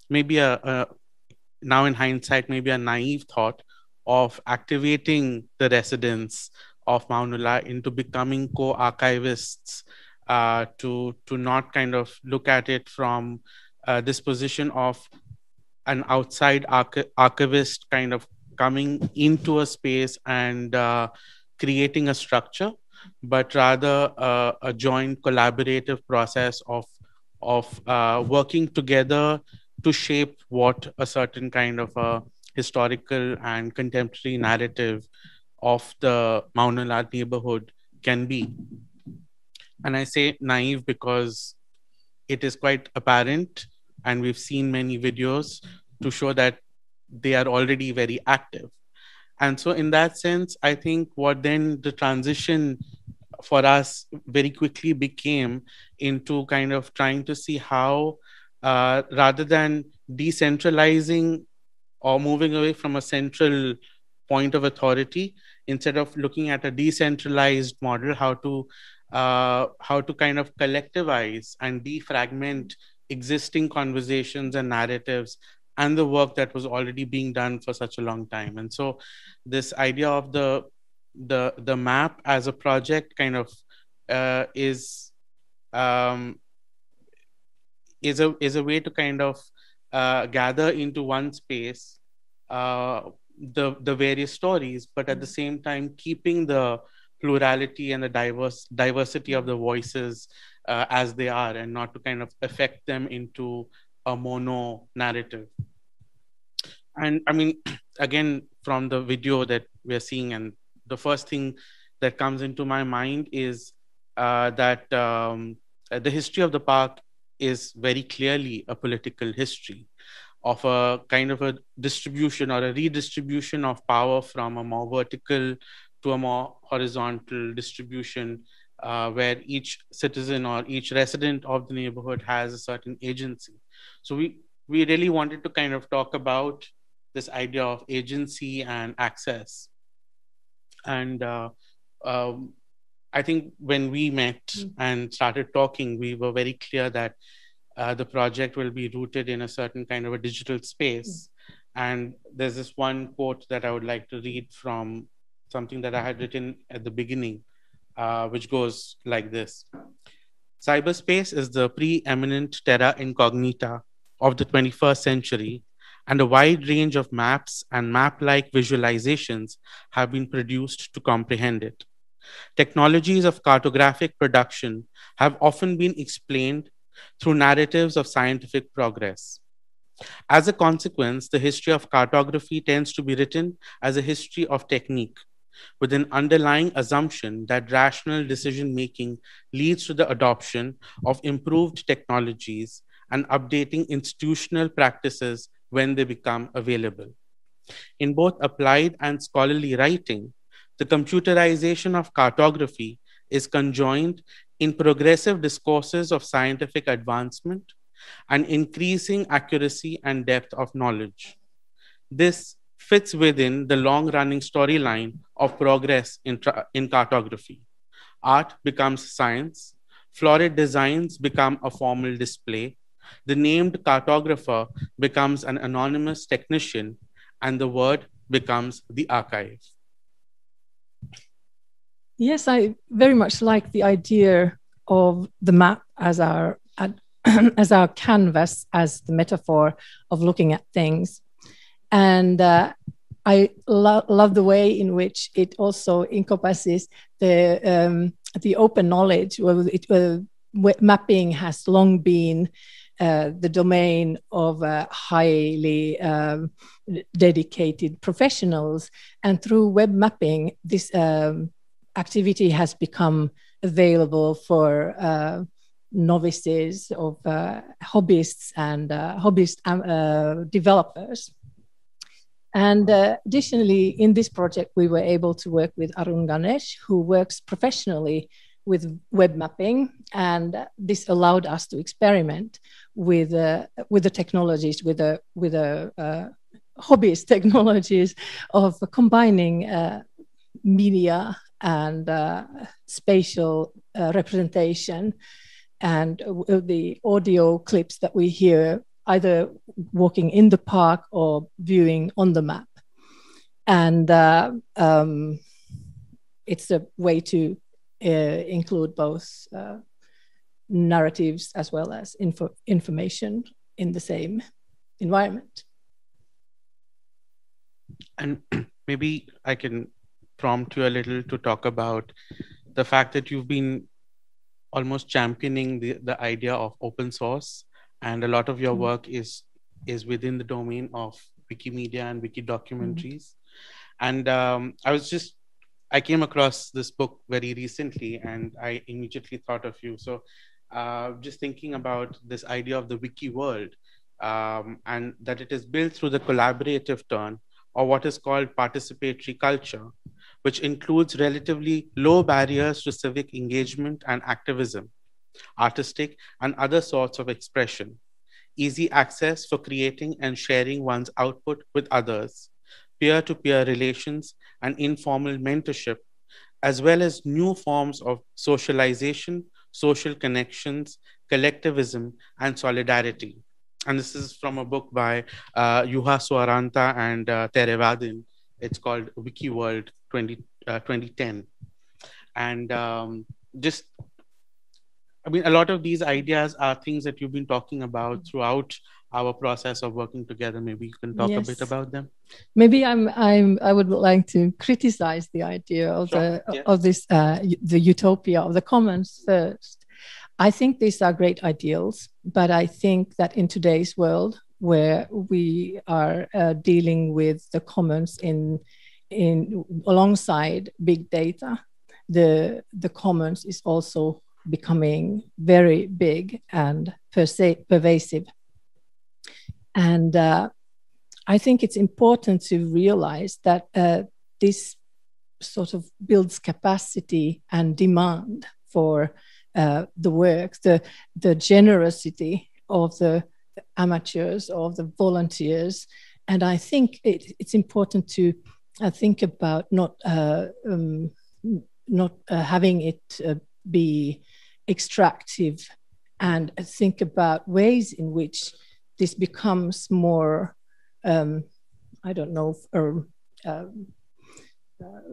maybe now in hindsight, maybe a naive thought of activating the residents of Maunula into becoming co-archivists, to not kind of look at it from this position of an outside archivist kind of coming into a space and creating a structure, but rather a joint collaborative process of working together to shape what a certain kind of a historical and contemporary narrative of the Maunula neighborhood can be. And I say naive because it is quite apparent, and we've seen many videos to show that they are already very active. And so in that sense, I think what then the transition for us very quickly became into kind of trying to see how, rather than decentralizing or moving away from a central point of authority, instead of looking at a decentralized model, how to kind of collectivize and defragment existing conversations and narratives and the work that was already being done for such a long time. And so this idea of the map as a project kind of is a way to kind of gather into one space the various stories, but at the same time keeping the plurality and the diversity of the voices as they are, and not to kind of affect them into a mono narrative. And I mean, again, from the video that we're seeing, and the first thing that comes into my mind is that the history of the park is very clearly a political history of a kind of a distribution or a redistribution of power from a more vertical to a more horizontal distribution, where each citizen or each resident of the neighborhood has a certain agency. So we really wanted to kind of talk about this idea of agency and access. And I think when we met and started talking, we were very clear that the project will be rooted in a certain kind of a digital space. And there's this one quote that I would like to read from something that I had written at the beginning, which goes like this. Cyberspace is the preeminent terra incognita of the 21st century, and a wide range of maps and map-like visualizations have been produced to comprehend it. Technologies of cartographic production have often been explained through narratives of scientific progress. As a consequence, the history of cartography tends to be written as a history of technique, with an underlying assumption that rational decision-making leads to the adoption of improved technologies and updating institutional practices when they become available. In both applied and scholarly writing, the computerization of cartography is conjoined in progressive discourses of scientific advancement and increasing accuracy and depth of knowledge. This fits within the long-running storyline of progress in cartography. Art becomes science, florid designs become a formal display, the named cartographer becomes an anonymous technician, and the word becomes the archive. Yes, I very much like the idea of the map as our as our canvas, as the metaphor of looking at things. And I love the way in which it also encompasses the open knowledge. Mapping has long been the domain of highly dedicated professionals, and through web mapping, this activity has become available for novices, of hobbyists and hobbyist developers. And additionally, in this project, we were able to work with Arun Ganesh, who works professionally with web mapping, and this allowed us to experiment with the technologies, with the hobbyist technologies of combining media and spatial representation, and the audio clips that we hear either walking in the park or viewing on the map. And it's a way to include both narratives as well as information in the same environment. And maybe I can prompt you a little to talk about the fact that you've been almost championing the idea of open source, and a lot of your work is within the domain of Wikimedia and wiki documentaries. And I came across this book very recently, and I immediately thought of you. So just thinking about this idea of the wiki world, and that it is built through the collaborative turn, or what is called participatory culture, which includes relatively low barriers to civic engagement and activism, artistic and other sorts of expression, easy access for creating and sharing one's output with others, peer-to-peer relations and informal mentorship, as well as new forms of socialization, social connections, collectivism, and solidarity. And this is from a book by Juha Suoranta and Tere Vadin. It's called Wiki World 2010. And a lot of these ideas are things that you've been talking about throughout our process of working together. Maybe you can talk a bit about them. Maybe I would like to criticize the idea of the utopia of the commons first. I think these are great ideals, but I think that in today's world, where we are dealing with the commons in alongside big data, the commons is also becoming very big and pervasive. And I think it's important to realize that this sort of builds capacity and demand for the work, the generosity of the amateurs, of the volunteers. And I think it's important to think about not having it be extractive, and think about ways in which this becomes more,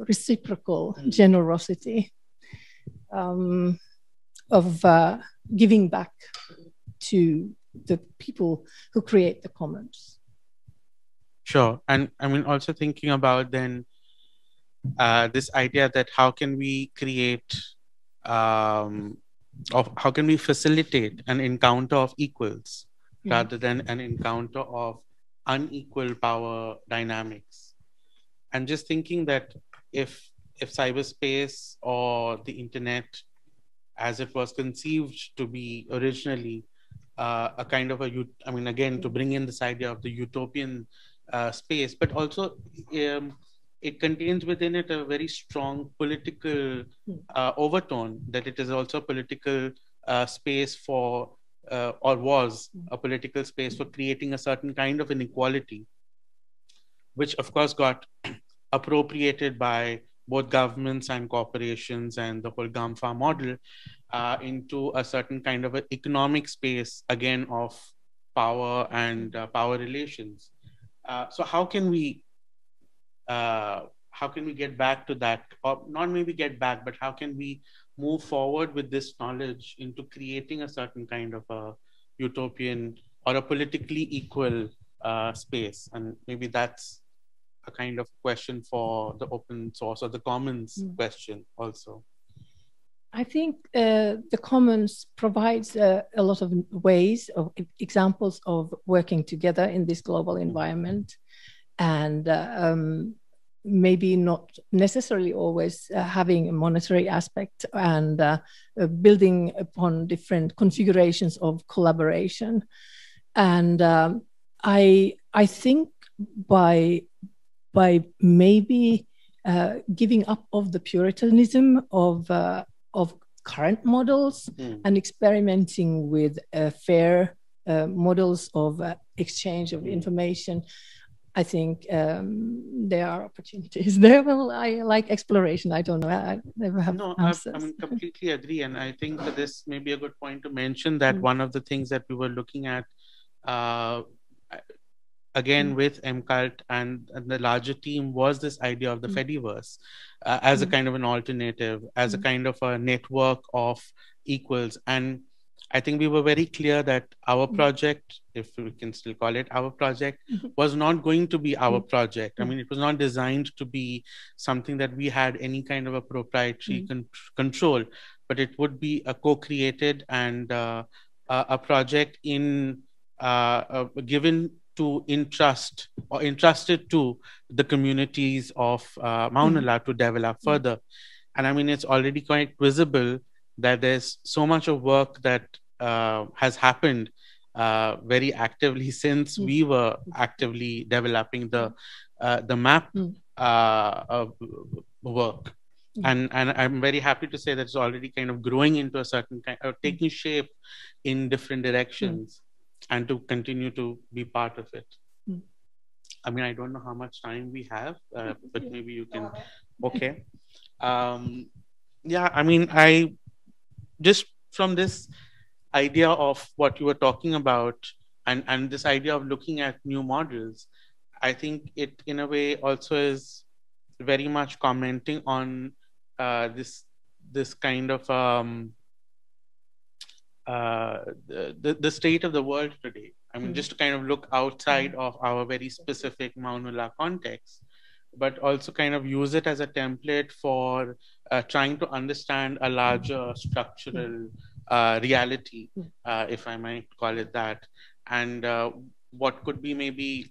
reciprocal generosity of giving back to the people who create the commons. Sure. And also thinking about then this idea that how can we create, how can we facilitate an encounter of equals rather than an encounter of unequal power dynamics. And just thinking that if cyberspace or the internet, as it was conceived to be originally a kind of again, to bring in this idea of the utopian space, but also it contains within it a very strong political overtone, that it is also a political space for, or was a political space for creating a certain kind of inequality, which of course got appropriated by both governments and corporations and the whole GAMFA model into a certain kind of an economic space, again, of power and power relations. So how can we get back to that, or not maybe get back, but how can we move forward with this knowledge into creating a certain kind of a utopian or a politically equal space. And maybe that's a kind of question for the open source or the commons question also. I think the commons provides a lot of ways of examples of working together in this global environment, and maybe not necessarily always having a monetary aspect, and building upon different configurations of collaboration. And I think by maybe giving up of the puritanism of current models and experimenting with fair models of exchange of information, I think there are opportunities there. Well, I like exploration. I don't know. I never have answers. I completely agree. And I think that this may be a good point to mention that one of the things that we were looking at, again, with MCult and the larger team, was this idea of the Fediverse as a kind of an alternative, as a kind of a network of equals. And I think we were very clear that our project, if we can still call it our project, was not going to be our project. I mean, it was not designed to be something that we had any kind of a proprietary control, but it would be a co-created and a project given to entrusted to the communities of Maunula to develop further. And I mean, it's already quite visible that there's so much of work that has happened very actively since we were actively developing the map work. And I'm very happy to say that it's already kind of growing into a certain kind of taking shape in different directions, and to continue to be part of it. I mean, I don't know how much time we have, but maybe you can. Okay. Yeah, I mean, I just from this idea of what you were talking about, and this idea of looking at new models, I think it in a way also is very much commenting on this kind of the state of the world today. I mean, just to kind of look outside of our very specific Maunula context, but also kind of use it as a template for trying to understand a larger structural reality, if I might call it that, and what could be maybe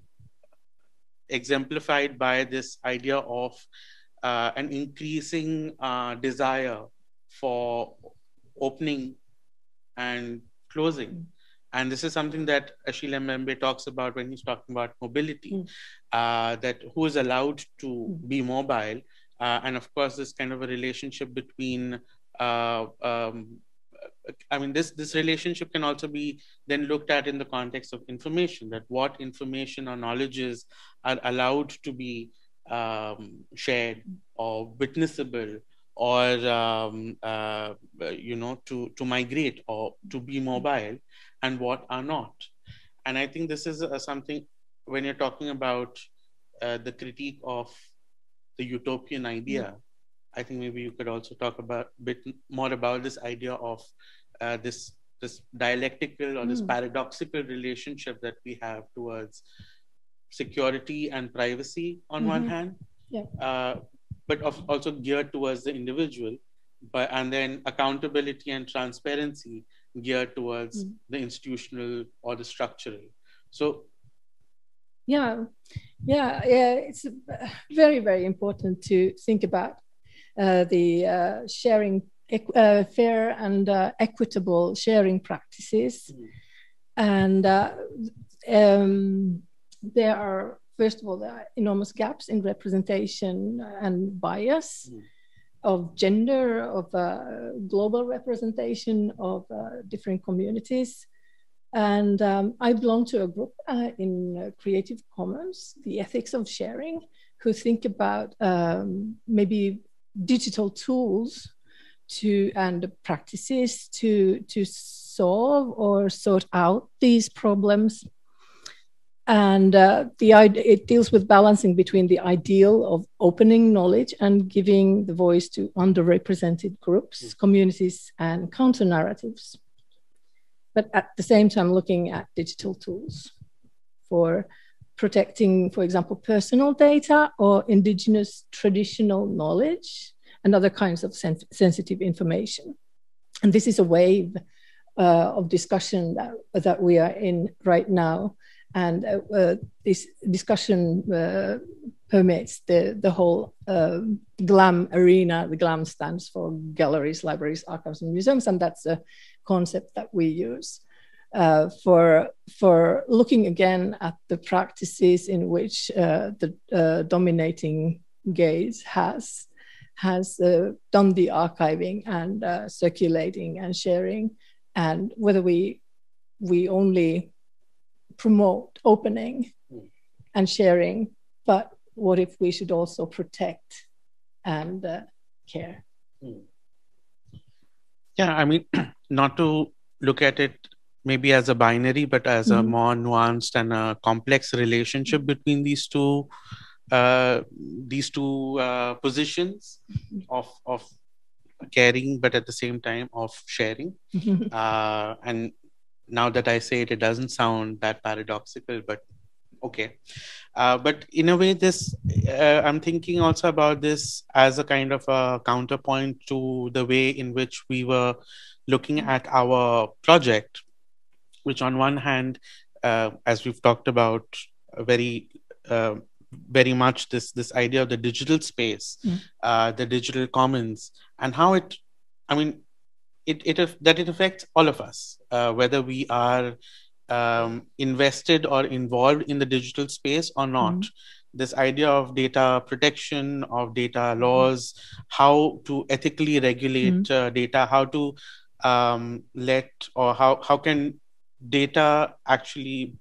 exemplified by this idea of an increasing desire for opening and closing. And this is something that Achille Mbembe talks about when he's talking about mobility, that who is allowed to be mobile. And of course, this kind of a relationship between, I mean, this relationship can also be then looked at in the context of information, that what information or knowledges are allowed to be shared or witnessable, or to migrate or to be mobile, and what are not. And I think this is something when you're talking about the critique of the utopian idea. I think maybe you could also talk about a bit more about this idea of this dialectical or this paradoxical relationship that we have towards security and privacy on one hand, but also geared towards the individual, and then accountability and transparency geared towards the institutional or the structural. So it's very, very important to think about the sharing, fair and equitable sharing practices. And there are, first of all, there are enormous gaps in representation and bias of gender, of global representation of different communities. And I belong to a group in Creative Commons, the ethics of sharing, who think about maybe digital tools and practices to solve or sort out these problems. And it deals with balancing between the ideal of opening knowledge and giving the voice to underrepresented groups, communities, and counter narratives. But at the same time, looking at digital tools for protecting, for example, personal data or indigenous traditional knowledge and other kinds of sensitive information. And this is a wave of discussion that we are in right now. And this discussion permeates the whole GLAM arena. The GLAM stands for galleries, libraries, archives, and museums, and that's a concept that we use for looking again at the practices in which the dominating gaze has done the archiving and circulating and sharing, and whether we only promote opening and sharing, but what if we should also protect and care? Yeah, I mean, not to look at it maybe as a binary, but as a more nuanced and a complex relationship between these two positions of caring, but at the same time of sharing. And now that I say it, it doesn't sound that paradoxical, but okay. But in a way, this I'm thinking also about this as a kind of a counterpoint to the way in which we were looking at our project, which on one hand, as we've talked about, very much this idea of the digital space, the digital commons, and how it affects all of us, whether we are invested or involved in the digital space or not. This idea of data protection, of data laws, how to ethically regulate data, how to how can data actually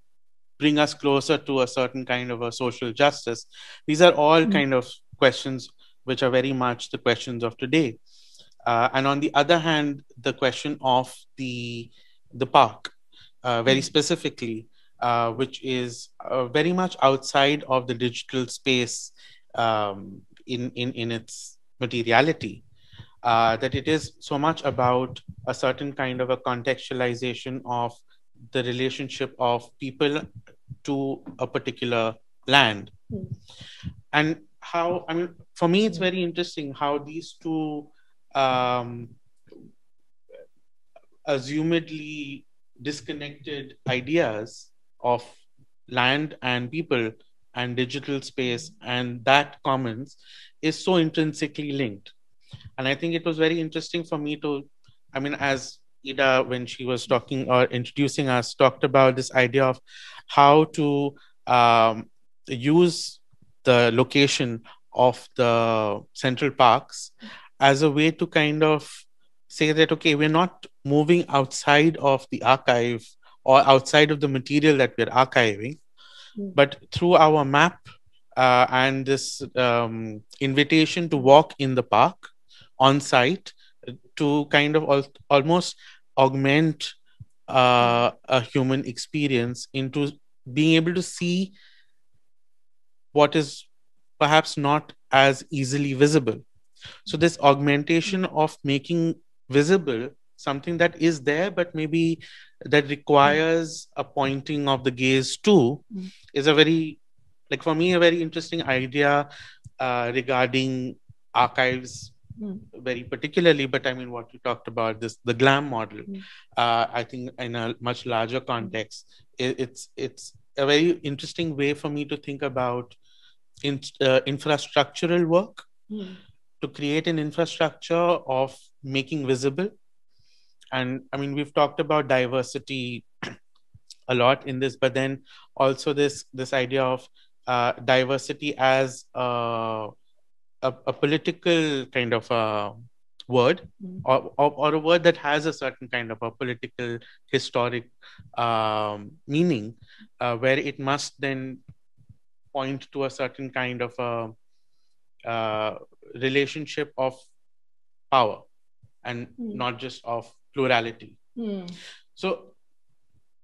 bring us closer to a certain kind of a social justice. These are all kind of questions which are very much the questions of today. And on the other hand, the question of the park, very specifically, which is very much outside of the digital space in its materiality, that it is so much about a certain kind of a contextualization of the relationship of people to a particular land. And how, for me, it's very interesting how these two assumedly disconnected ideas of land and people and digital space and that commons is so intrinsically linked. And I think it was very interesting for me to, as Iida, when she was talking or introducing us, talked about this idea of how to use the location of the central parks as a way to kind of say that, okay, we're not moving outside of the archive or outside of the material that we're archiving, but through our map and this invitation to walk in the park on site to kind of almost augment a human experience into being able to see what is perhaps not as easily visible. So this augmentation of making visible something that is there, but maybe that requires a pointing of the gaze to, is a very, for me, a very interesting idea regarding archives very particularly, but what you talked about, the GLAM model, I think in a much larger context, it's a very interesting way for me to think about infrastructural work, to create an infrastructure of making visible. And we've talked about diversity a lot in this, but then also this idea of diversity as a political kind of a word, or a word that has a certain kind of a political historic meaning, where it must then point to a certain kind of a relationship of power and not just of plurality. So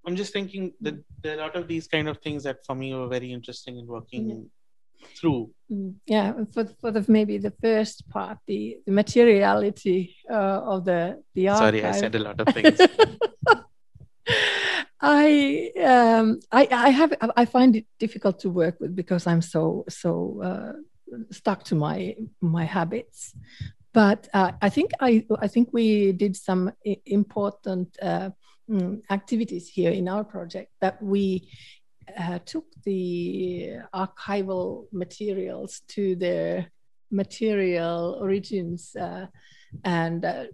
I'm just thinking that there are a lot of these kind of things that for me were very interesting in working through. Yeah, for maybe the first part, the materiality of the archive. Sorry, I said a lot of things. I find it difficult to work with because I'm so stuck to my habits. But I think we did some important activities here in our project, that we took the archival materials to their material origins, and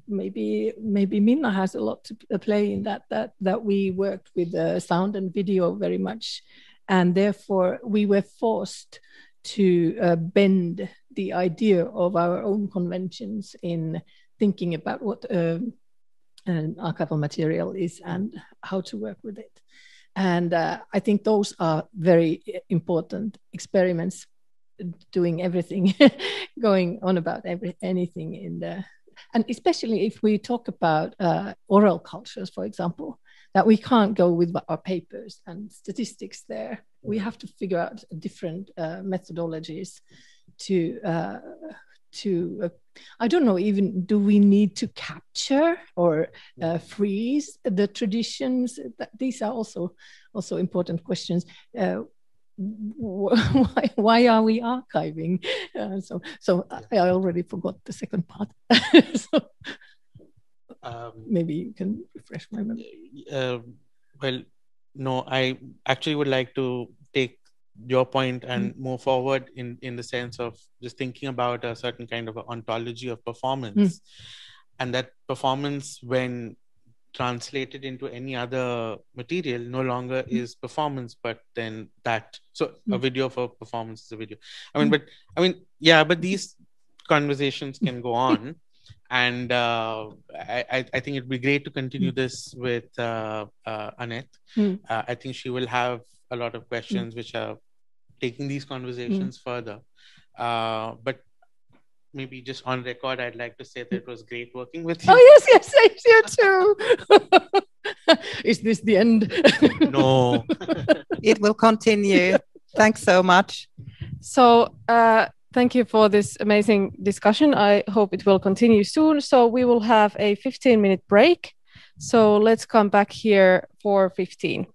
maybe Minna has a lot to play in that we worked with sound and video very much, and therefore we were forced to bend the idea of our own conventions in thinking about what an archival material is and how to work with it. And I think those are very important experiments, doing everything, going on about anything in the, and especially if we talk about oral cultures, for example, that we can't go with our papers and statistics there. We have to figure out different methodologies to I don't know, even do we need to capture or freeze the traditions? These are also important questions. Why are we archiving? So I already forgot the second part. Maybe you can refresh my memory. Well, no, I actually would like to take your point and move forward in the sense of just thinking about a certain kind of ontology of performance, and that performance, when translated into any other material, no longer is performance, but then that. So a video for performance is a video. But these conversations can go on. And I think it'd be great to continue this with Annet. I think she will have a lot of questions which are taking these conversations further. But maybe just on record, I'd like to say that it was great working with you. Oh, yes, you too. Is this the end? No. It will continue. Thanks so much. So thank you for this amazing discussion. I hope it will continue soon. So we will have a 15-minute break. So let's come back here for 15.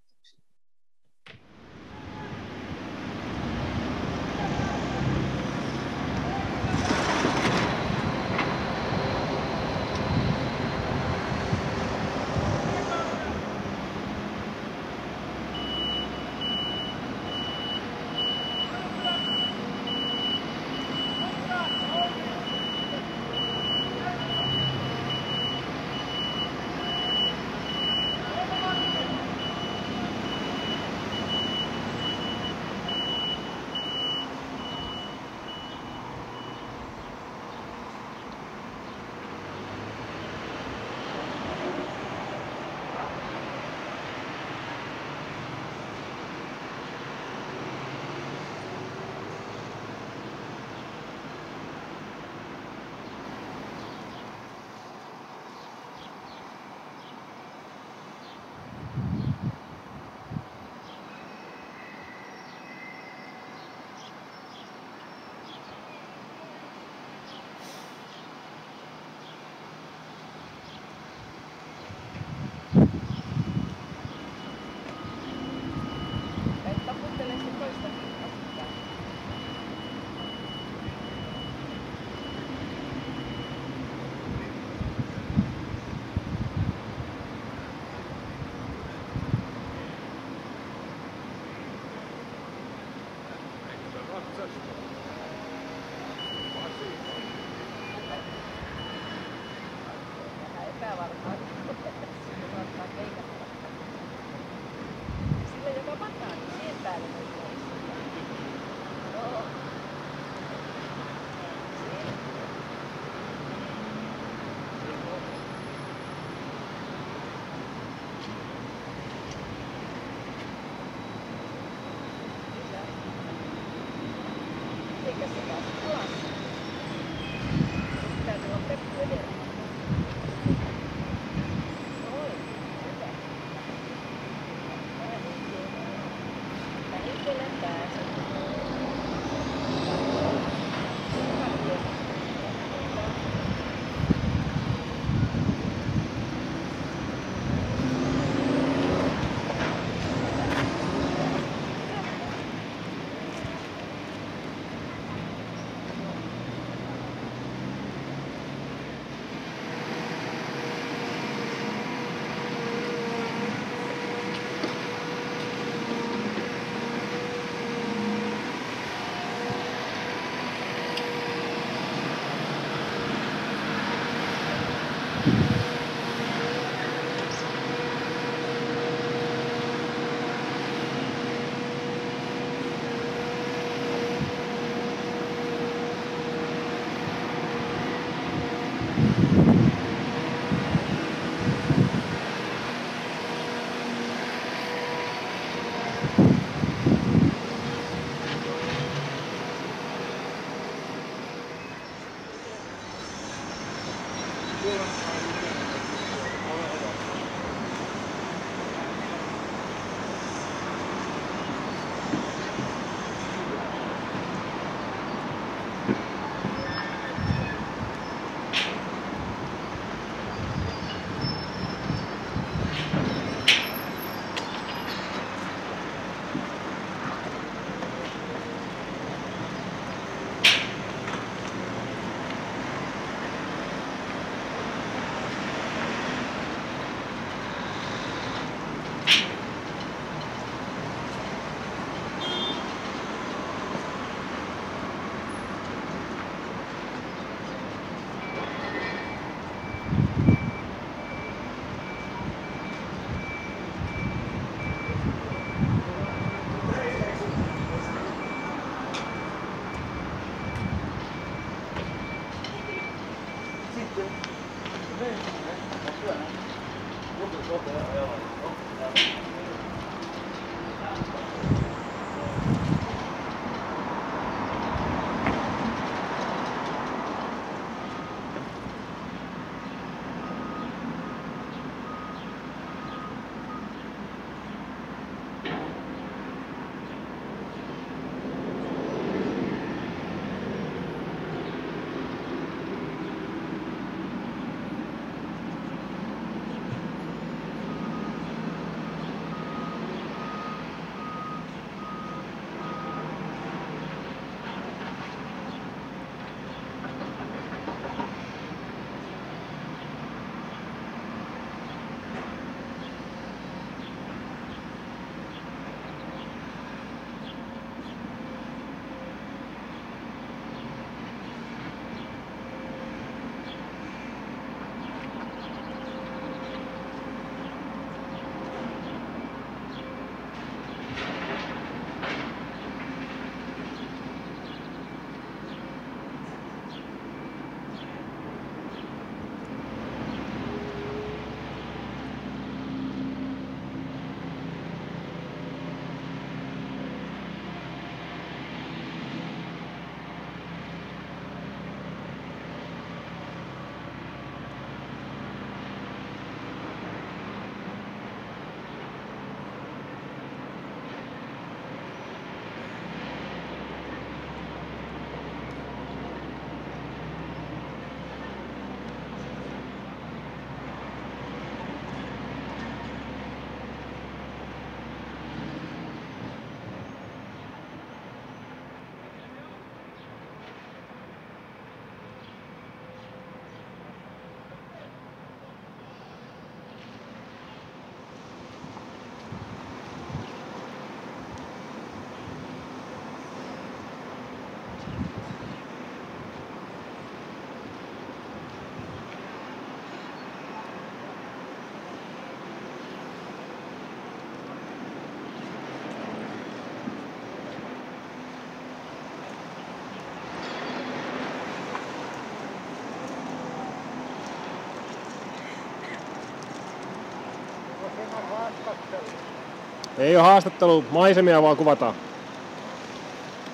Ei ole haastattelu, maisemia vaan kuvataan.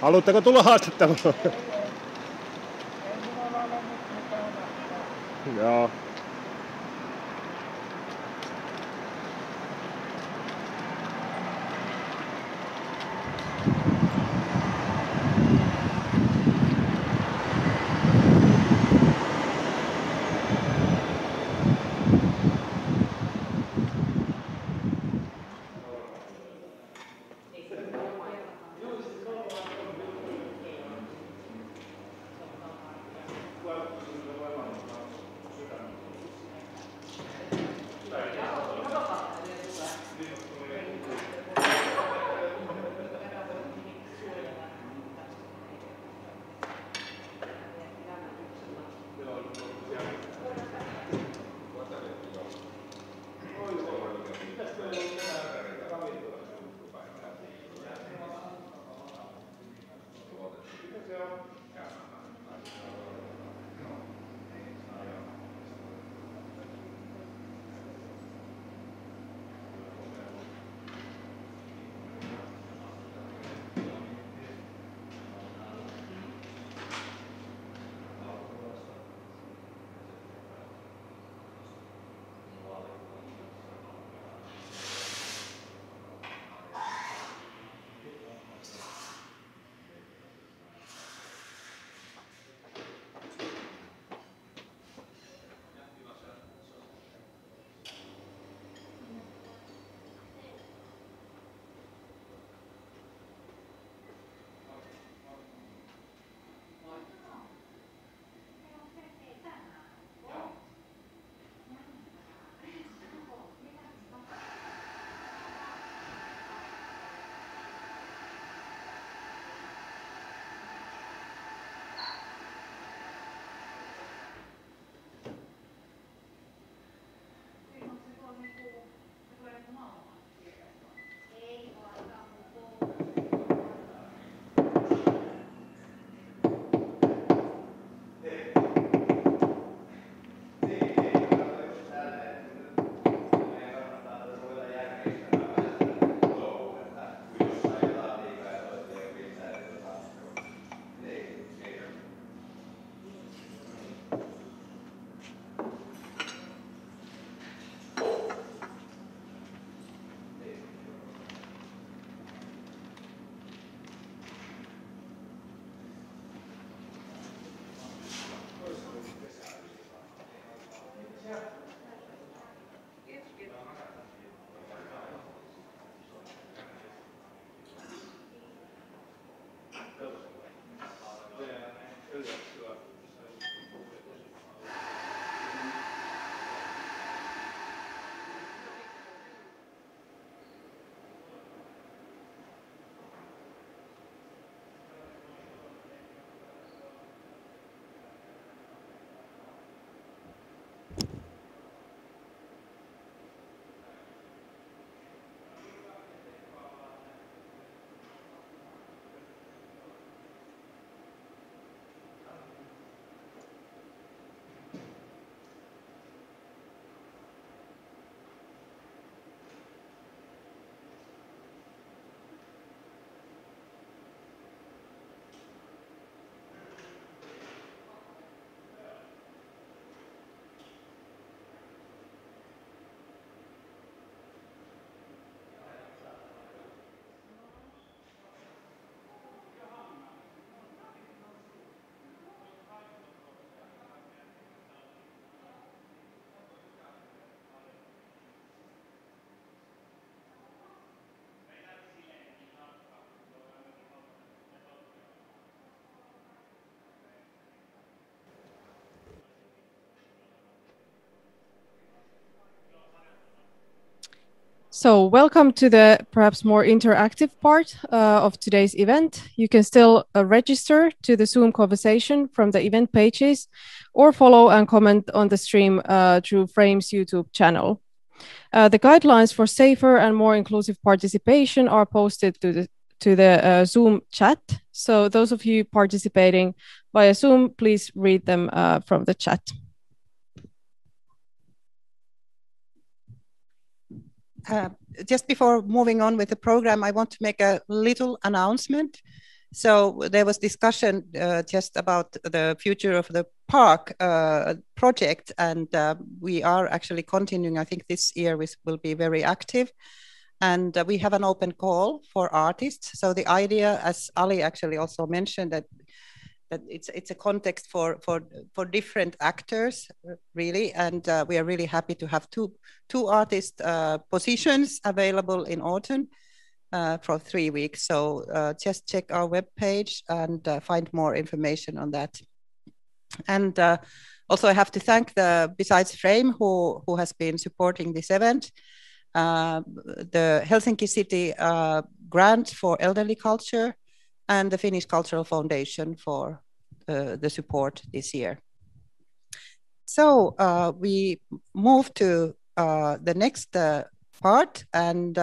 Haluatteko tulla haastatteluun? Joo. So welcome to the perhaps more interactive part of today's event. You can still register to the Zoom conversation from the event pages or follow and comment on the stream through Frame's YouTube channel. The guidelines for safer and more inclusive participation are posted to the Zoom chat. So those of you participating via Zoom, please read them from the chat. Just before moving on with the program, I want to make a little announcement. So there was discussion just about the future of the park project, and we are actually continuing. I think this year will be very active, and we have an open call for artists. So the idea, as Ali actually also mentioned, that it's a context for different actors, really, and we are really happy to have two artist positions available in autumn for 3 weeks. So just check our webpage and find more information on that. And also I have to thank besides Frame, who has been supporting this event, the Helsinki City grant for elderly culture, and the Finnish Cultural Foundation for the support this year. So we move to the next part, and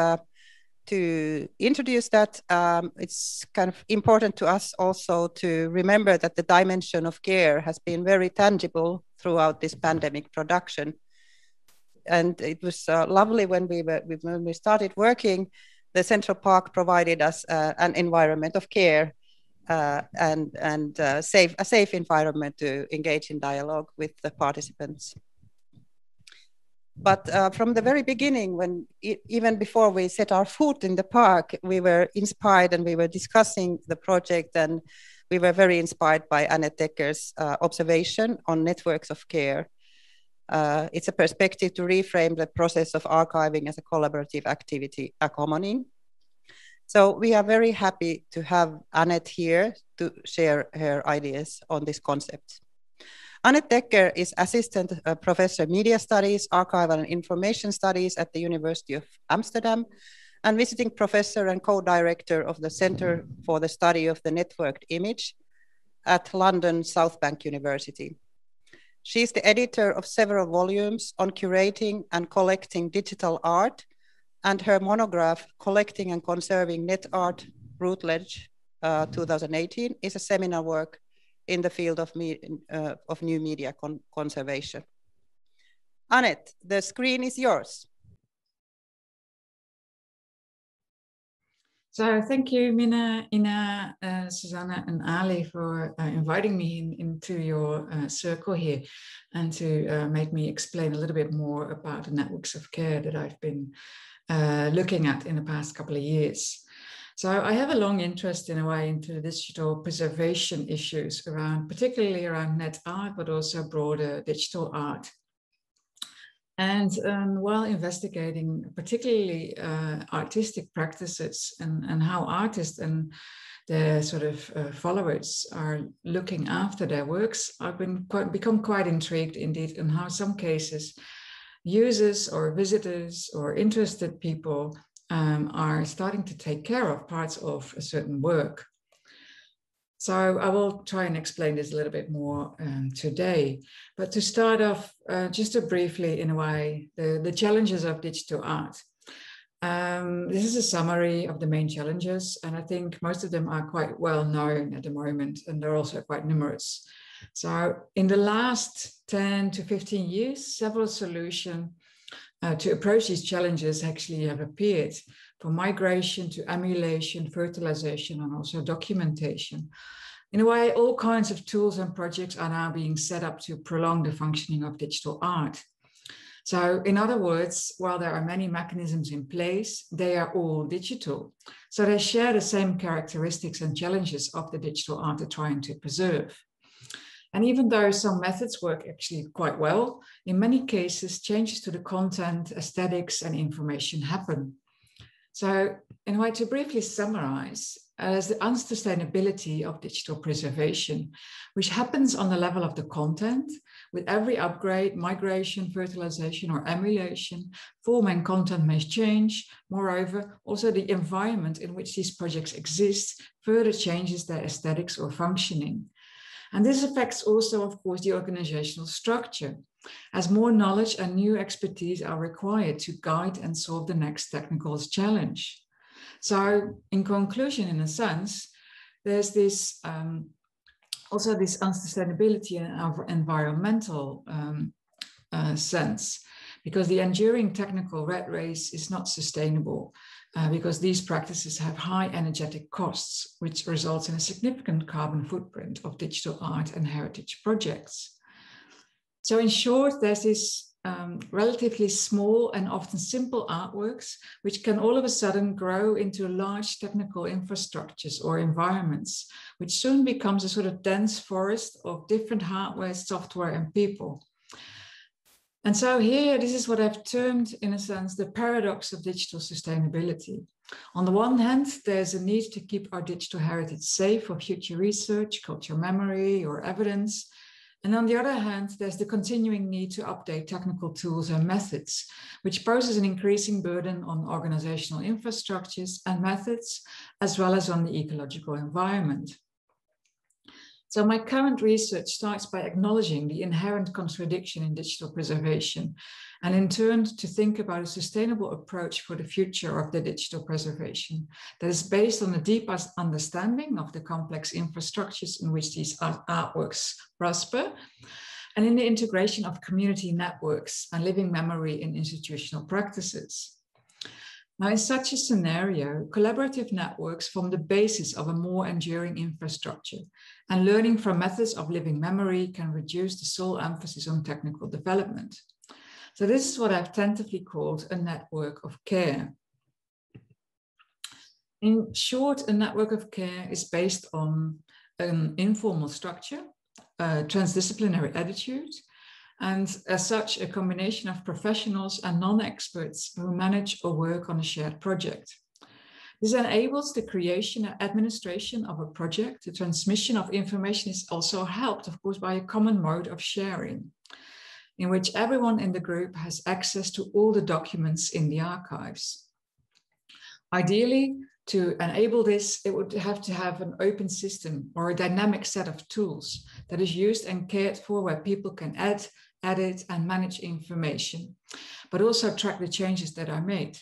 to introduce that, it's kind of important to us also to remember that the dimension of care has been very tangible throughout this pandemic production. And it was lovely when we started working. The Central Park provided us an environment of care and a safe environment to engage in dialogue with the participants. But from the very beginning, even before we set our foot in the park, we were inspired and we were discussing the project, and we were very inspired by Annet Dekker's observation on networks of care. It's a perspective to reframe the process of archiving as a collaborative activity, accompanying. So we are very happy to have Annet here to share her ideas on this concept. Annet Dekker is Assistant Professor Media Studies, Archival and Information Studies at the University of Amsterdam, and Visiting Professor and Co-Director of the Center for the Study of the Networked Image at London South Bank University. She is the editor of several volumes on curating and collecting digital art, and her monograph, Collecting and Conserving Net Art, Routledge 2018, is a seminal work in the field of new media conservation. Annet, the screen is yours. So thank you, Minna, Ina, Susanna, and Ali for inviting me into your circle here and to make me explain a little bit more about the networks of care that I've been looking at in the past couple of years. So I have a long interest in a way into digital preservation issues particularly around net art, but also broader digital art. And while investigating particularly artistic practices and how artists and their sort of followers are looking after their works, I've become quite intrigued indeed in how some cases users or visitors or interested people are starting to take care of parts of a certain work. So I will try and explain this a little bit more today. But to start off, just briefly in a way, the challenges of digital art. This is a summary of the main challenges, and I think most of them are quite well known at the moment, and they're also quite numerous. So in the last 10 to 15 years, several solutions to approach these challenges actually have appeared, from migration to emulation, fertilization, and also documentation. In a way, all kinds of tools and projects are now being set up to prolong the functioning of digital art. So in other words, while there are many mechanisms in place, they are all digital. So they share the same characteristics and challenges of the digital art they're trying to preserve. And even though some methods work actually quite well, in many cases, changes to the content, aesthetics, and information happen. So in a way, to briefly summarize, as the unsustainability of digital preservation, which happens on the level of the content. With every upgrade, migration, fertilization, or emulation, form and content may change. Moreover, also the environment in which these projects exist further changes their aesthetics or functioning. And this affects also, of course, the organizational structure, as more knowledge and new expertise are required to guide and solve the next technical challenge. So in conclusion, in a sense, there's this also this unsustainability in our environmental sense, because the enduring technical rat race is not sustainable because these practices have high energetic costs, which results in a significant carbon footprint of digital art and heritage projects. So in short, there's this relatively small and often simple artworks, which can all of a sudden grow into large technical infrastructures or environments, which soon becomes a sort of dense forest of different hardware, software, and people. And so here, this is what I've termed, in a sense, the paradox of digital sustainability. On the one hand, there's a need to keep our digital heritage safe for future research, cultural memory, or evidence. And on the other hand, there's the continuing need to update technical tools and methods, which poses an increasing burden on organizational infrastructures and methods, as well as on the ecological environment. So my current research starts by acknowledging the inherent contradiction in digital preservation, and in turn to think about a sustainable approach for the future of the digital preservation that is based on a deep understanding of the complex infrastructures in which these artworks prosper, and in the integration of community networks and living memory in institutional practices. Now, in such a scenario, collaborative networks form the basis of a more enduring infrastructure, and learning from methods of living memory can reduce the sole emphasis on technical development. So this is what I've tentatively called a network of care. In short, a network of care is based on an informal structure, a transdisciplinary attitude, and as such, a combination of professionals and non-experts who manage or work on a shared project. This enables the creation and administration of a project. The transmission of information is also helped, of course, by a common mode of sharing, in which everyone in the group has access to all the documents in the archives. Ideally, to enable this, it would have to have an open system or a dynamic set of tools that is used and cared for, where people can add, edit, and manage information, but also track the changes that are made.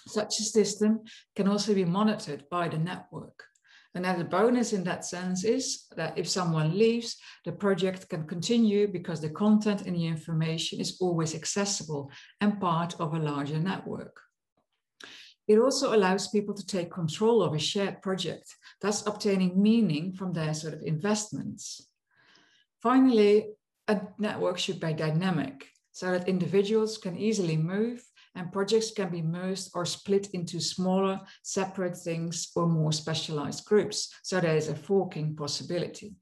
Such a system can also be monitored by the network. Another bonus in that sense is that if someone leaves, the project can continue because the content and the information is always accessible and part of a larger network. It also allows people to take control of a shared project, thus obtaining meaning from their sort of investments. Finally, a network should be dynamic so that individuals can easily move and projects can be merged or split into smaller, separate things or more specialized groups. So there is a forking possibility.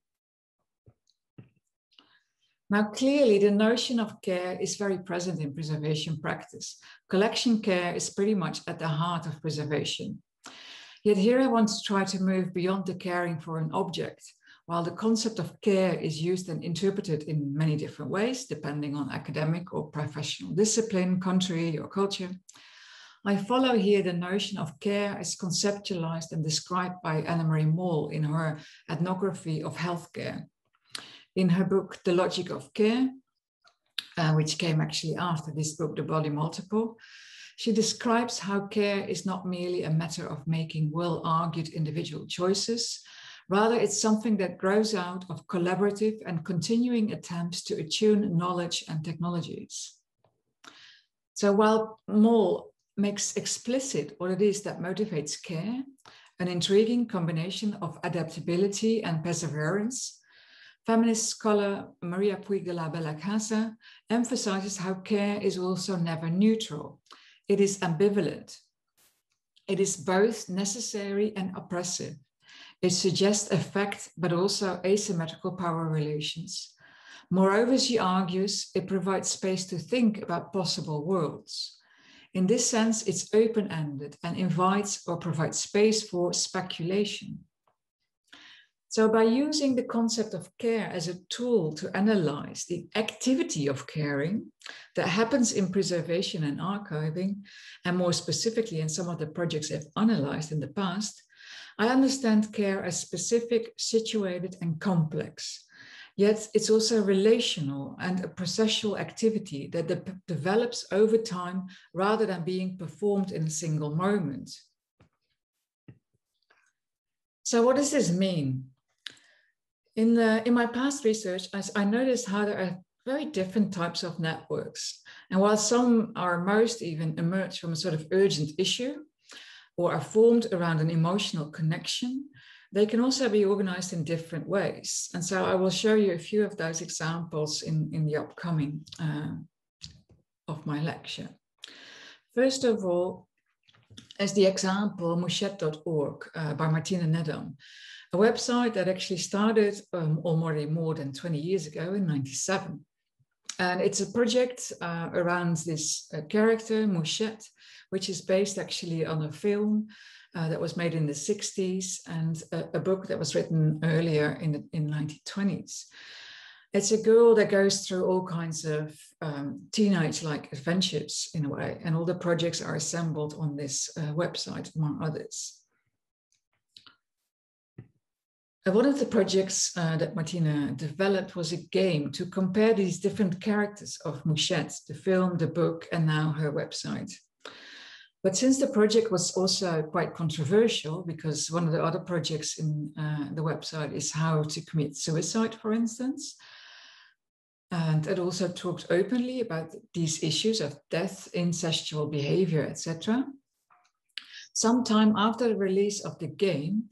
Now, clearly, the notion of care is very present in preservation practice. Collection care is pretty much at the heart of preservation. Yet here I want to try to move beyond the caring for an object. While the concept of care is used and interpreted in many different ways, depending on academic or professional discipline, country, or culture, I follow here the notion of care as conceptualized and described by Anne-Marie Moll in her ethnography of healthcare. In her book, The Logic of Care, which came actually after this book, The Body Multiple, she describes how care is not merely a matter of making well-argued individual choices. Rather, it's something that grows out of collaborative and continuing attempts to attune knowledge and technologies. So while Moll makes explicit what it is that motivates care, an intriguing combination of adaptability and perseverance, feminist scholar Maria Puig de la Bellacasa emphasizes how care is also never neutral. It is ambivalent. It is both necessary and oppressive. It suggests effect, but also asymmetrical power relations. Moreover, she argues, it provides space to think about possible worlds. In this sense, it's open-ended and invites or provides space for speculation. So by using the concept of care as a tool to analyze the activity of caring that happens in preservation and archiving, and more specifically in some of the projects I've analyzed in the past, I understand care as specific, situated, and complex. Yet it's also relational and a processual activity that develops over time rather than being performed in a single moment. So what does this mean? In my past research, I noticed how there are very different types of networks. And while some are most even emerge from a sort of urgent issue or are formed around an emotional connection, they can also be organized in different ways. And so I will show you a few of those examples in the upcoming of my lecture. First of all, as the example, mouchette.org by Martina Nedam, a website that actually started already more than 20 years ago in '97. And it's a project around this character, Mouchette, which is based actually on a film that was made in the 60s and a book that was written earlier in the 1920s. It's a girl that goes through all kinds of teenage-like adventures in a way, and all the projects are assembled on this website, among others. One of the projects that Martina developed was a game to compare these different characters of Mouchette, the film, the book, and now her website. But since the project was also quite controversial, because one of the other projects in the website is how to commit suicide, for instance, and it also talked openly about these issues of death, incestual behavior, etc. Sometime after the release of the game,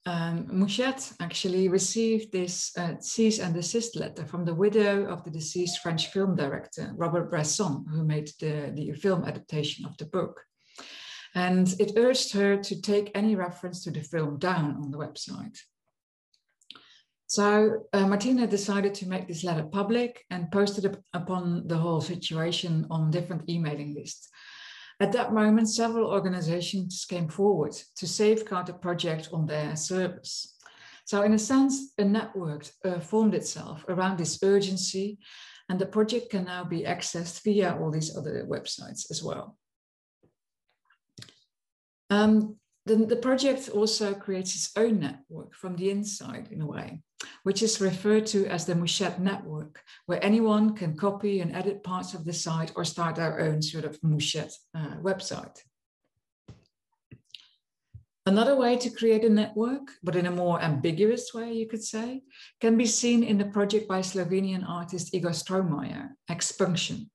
Mouchette actually received this cease and desist letter from the widow of the deceased French film director, Robert Bresson, who made the film adaptation of the book. And it urged her to take any reference to the film down on the website. So Martina decided to make this letter public and posted it upon the whole situation on different emailing lists. At that moment, several organizations came forward to safeguard the project on their servers. So in a sense, a network formed itself around this urgency, and the project can now be accessed via all these other websites as well. The project also creates its own network from the inside, in a way, which is referred to as the Mouchette network, where anyone can copy and edit parts of the site or start their own sort of Mouchette website. Another way to create a network, but in a more ambiguous way, you could say, can be seen in the project by Slovenian artist Igor Strohmeyer, Expunction.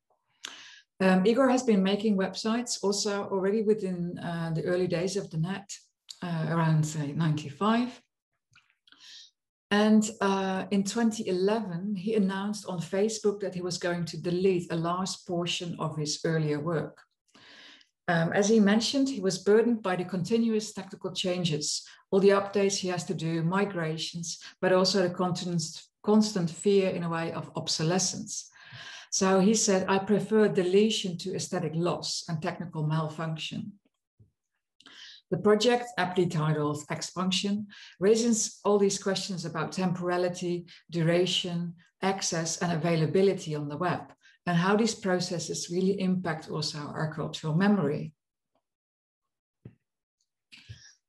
Igor has been making websites also already within the early days of the net, around say 95. And in 2011, he announced on Facebook that he was going to delete a large portion of his earlier work. As he mentioned, he was burdened by the continuous technical changes, all the updates he has to do, migrations, but also the constant fear in a way of obsolescence. So he said, I prefer deletion to aesthetic loss and technical malfunction. The project, aptly titled Expunction, raises all these questions about temporality, duration, access, and availability on the web, and how these processes really impact also our cultural memory.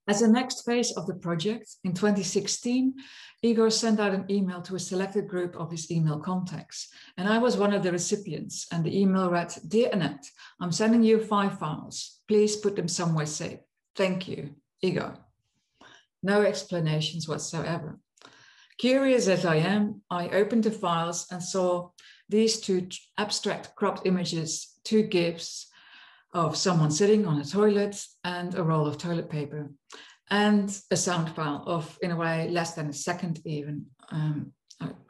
As the next phase of the project, in 2016, Igor sent out an email to a selected group of his email contacts, and I was one of the recipients, and the email read, Dear Annet, I'm sending you 5 files. Please put them somewhere safe. Thank you, Igor. No explanations whatsoever. Curious as I am, I opened the files and saw these 2 abstract cropped images, 2 GIFs of someone sitting on a toilet and a roll of toilet paper, and a sound file of, in a way, less than a second even.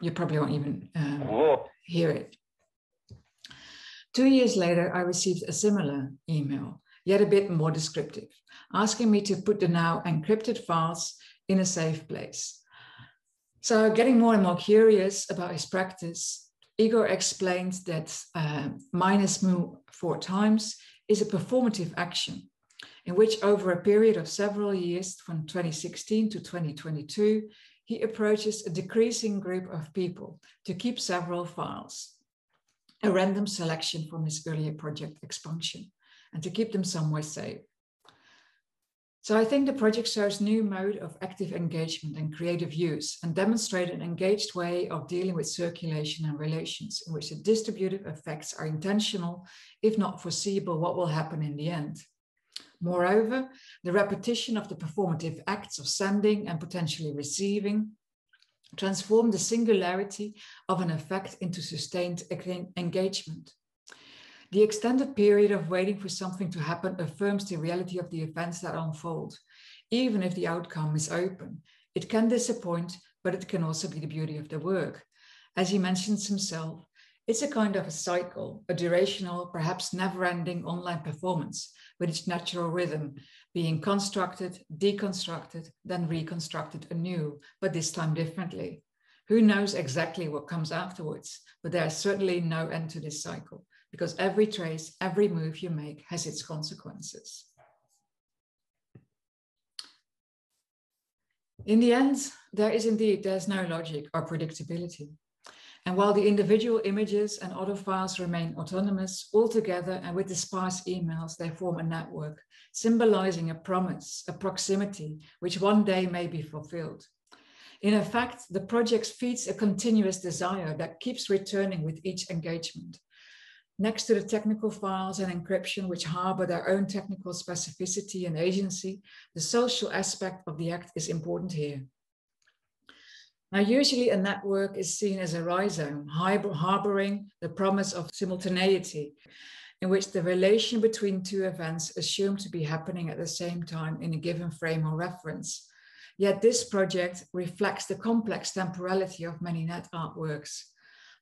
You probably won't even hear it. 2 years later, I received a similar email, yet a bit more descriptive, asking me to put the now encrypted files in a safe place. So getting more and more curious about his practice, Igor explained that minus mu 4 times is a performative action in which over a period of several years from 2016 to 2022, he approaches a decreasing group of people to keep several files, a random selection from his earlier project expansion, and to keep them somewhere safe. So I think the project shows new mode of active engagement and creative use and demonstrate an engaged way of dealing with circulation and relations in which the distributive effects are intentional, if not foreseeable what will happen in the end. Moreover, the repetition of the performative acts of sending and potentially receiving transform the singularity of an effect into sustained engagement. The extended period of waiting for something to happen affirms the reality of the events that unfold. Even if the outcome is open, it can disappoint, but it can also be the beauty of the work. As he mentions himself, it's a kind of a cycle, a durational, perhaps never-ending online performance with its natural rhythm, being constructed, deconstructed, then reconstructed anew, but this time differently. Who knows exactly what comes afterwards, but there is certainly no end to this cycle, because every trace, every move you make has its consequences. In the end, there's no logic or predictability. And while the individual images and audio files remain autonomous, altogether and with the sparse emails, they form a network, symbolizing a promise, a proximity, which one day may be fulfilled. In effect, the project feeds a continuous desire that keeps returning with each engagement. Next to the technical files and encryption, which harbor their own technical specificity and agency, the social aspect of the act is important here. Now, usually a network is seen as a rhizome, harboring the promise of simultaneity, in which the relation between two events assumed to be happening at the same time in a given frame or reference. Yet this project reflects the complex temporality of many net artworks.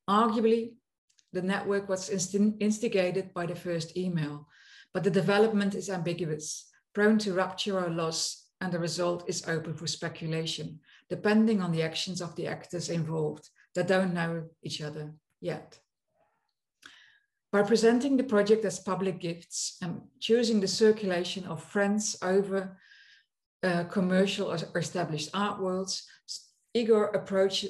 Arguably, the network was instigated by the first email, but the development is ambiguous, prone to rupture or loss, and the result is open for speculation, depending on the actions of the actors involved that don't know each other yet. By presenting the project as public gifts and choosing the circulation of friends over commercial or established art worlds, Igor approach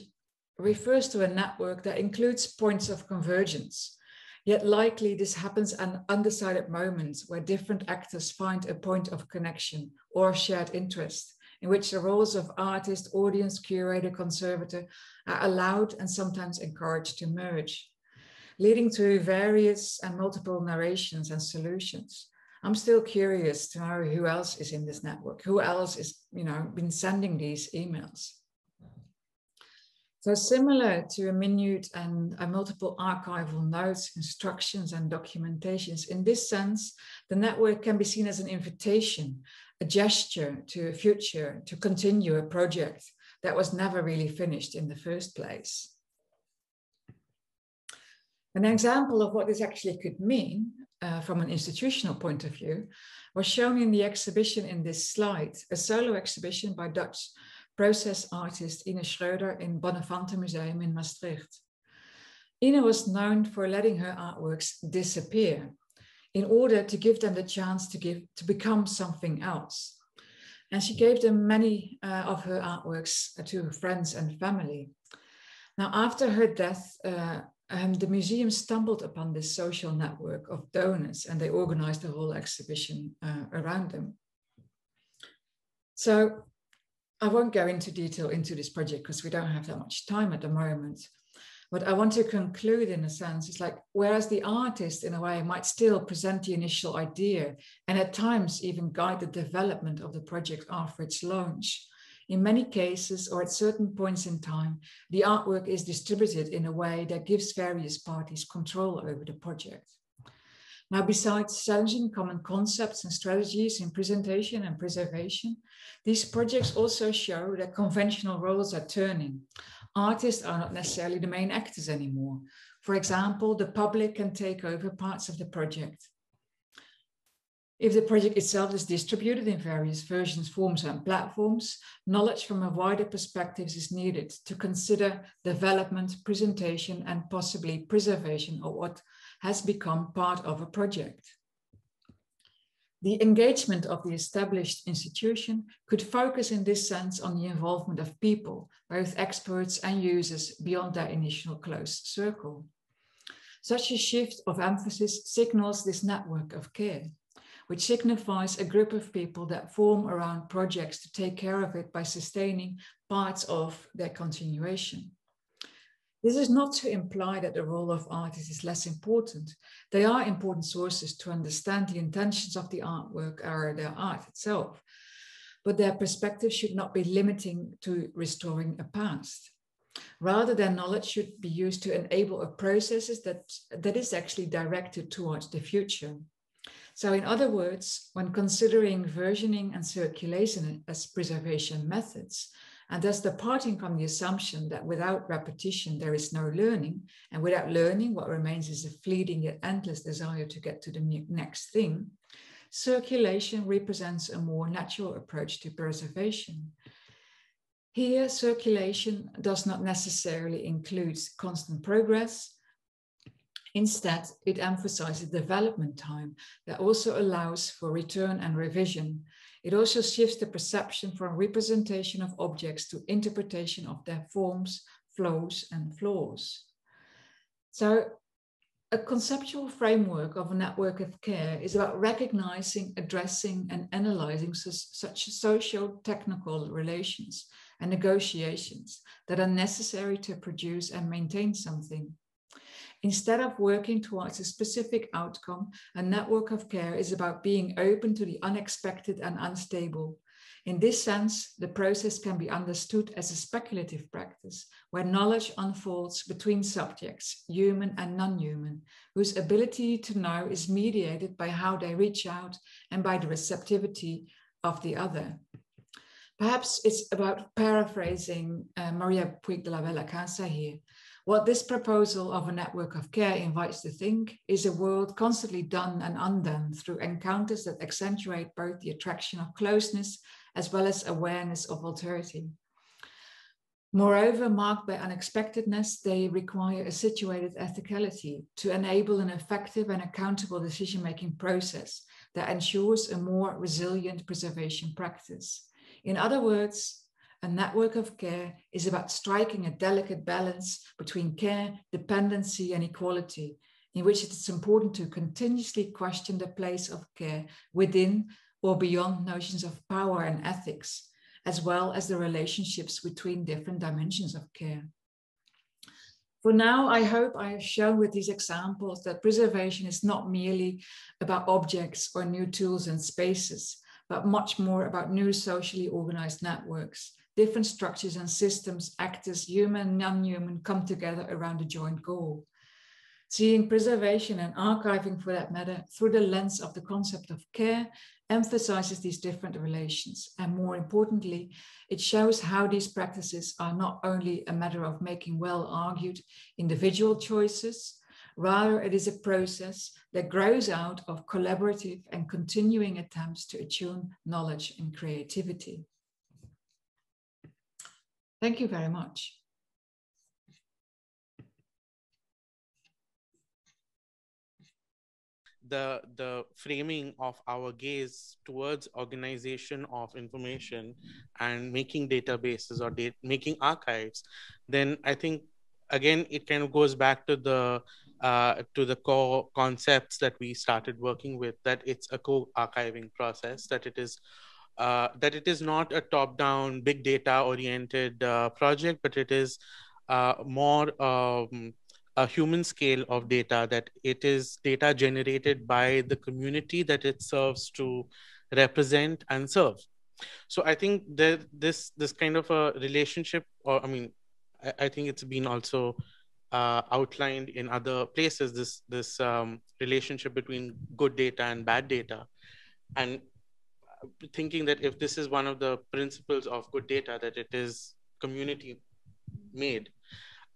refers to a network that includes points of convergence. Yet likely this happens at undecided moments where different actors find a point of connection or shared interest, in which the roles of artist, audience, curator, conservator are allowed and sometimes encouraged to merge, leading to various and multiple narrations and solutions. I'm still curious to know who else is in this network, who else is, been sending these emails. So similar to a minute and multiple archival notes, instructions, and documentations, in this sense, the network can be seen as an invitation, a gesture to a future, to continue a project that was never really finished in the first place. An example of what this actually could mean from an institutional point of view was shown in the exhibition in this slide, a solo exhibition by Dutch process artist Ine Schreuder in Bonnefante Museum in Maastricht. Ine was known for letting her artworks disappear in order to give them the chance to become something else. And she gave them many of her artworks to friends and family. Now, after her death, the museum stumbled upon this social network of donors, and they organized a whole exhibition around them. So I won't go into detail into this project because we don't have that much time at the moment. What I want to conclude in a sense is like, whereas the artist in a way might still present the initial idea and at times even guide the development of the project after its launch, in many cases or at certain points in time, the artwork is distributed in a way that gives various parties control over the project. Now, besides challenging common concepts and strategies in presentation and preservation, these projects also show that conventional roles are turning. Artists are not necessarily the main actors anymore. For example, the public can take over parts of the project. If the project itself is distributed in various versions, forms, and platforms, knowledge from a wider perspective is needed to consider development, presentation, and possibly preservation of what has become part of a project. The engagement of the established institution could focus in this sense on the involvement of people, both experts and users, beyond their initial close circle. Such a shift of emphasis signals this network of care, which signifies a group of people that form around projects to take care of it by sustaining parts of their continuation. This is not to imply that the role of artists is less important. They are important sources to understand the intentions of the artwork or their art itself, but their perspective should not be limiting to restoring a past. Rather, their knowledge should be used to enable a process that is actually directed towards the future. So in other words, when considering versioning and circulation as preservation methods, and thus departing from the assumption that without repetition there is no learning, and without learning what remains is a fleeting yet endless desire to get to the next thing, circulation represents a more natural approach to preservation. Here, circulation does not necessarily include constant progress. Instead, it emphasizes development time that also allows for return and revision. It also shifts the perception from representation of objects to interpretation of their forms, flows, and flaws. So, a conceptual framework of a network of care is about recognizing, addressing, and analyzing such socio-technical relations and negotiations that are necessary to produce and maintain something. Instead of working towards a specific outcome, a network of care is about being open to the unexpected and unstable. In this sense, the process can be understood as a speculative practice, where knowledge unfolds between subjects, human and non-human, whose ability to know is mediated by how they reach out and by the receptivity of the other. Perhaps it's about paraphrasing Maria Puig de la Bella Casa here. What this proposal of a network of care invites to think is a world constantly done and undone through encounters that accentuate both the attraction of closeness as well as awareness of alterity. Moreover, marked by unexpectedness, they require a situated ethicality to enable an effective and accountable decision-making process that ensures a more resilient preservation practice. In other words, a network of care is about striking a delicate balance between care, dependency, and equality, in which it is important to continuously question the place of care within or beyond notions of power and ethics, as well as the relationships between different dimensions of care. For now, I hope I have shown with these examples that preservation is not merely about objects or new tools and spaces, but much more about new socially organized networks. Different structures and systems, actors, human and non-human, come together around a joint goal. Seeing preservation and archiving, for that matter, through the lens of the concept of care emphasizes these different relations. And more importantly, it shows how these practices are not only a matter of making well-argued individual choices, rather it is a process that grows out of collaborative and continuing attempts to attune knowledge and creativity. Thank you very much. The framing of our gaze towards organization of information and making databases or making archives, then I think, again, it kind of goes back to the core concepts that we started working with, that it's a co-archiving process, that it is not a top-down, big data-oriented project, but it is more a human scale of data, that it is data generated by the community that it serves to represent and serve. So I think that this kind of a relationship, or I think it's been also outlined in other places, this relationship between good data and bad data, and thinking that if this is one of the principles of good data, that it is community made,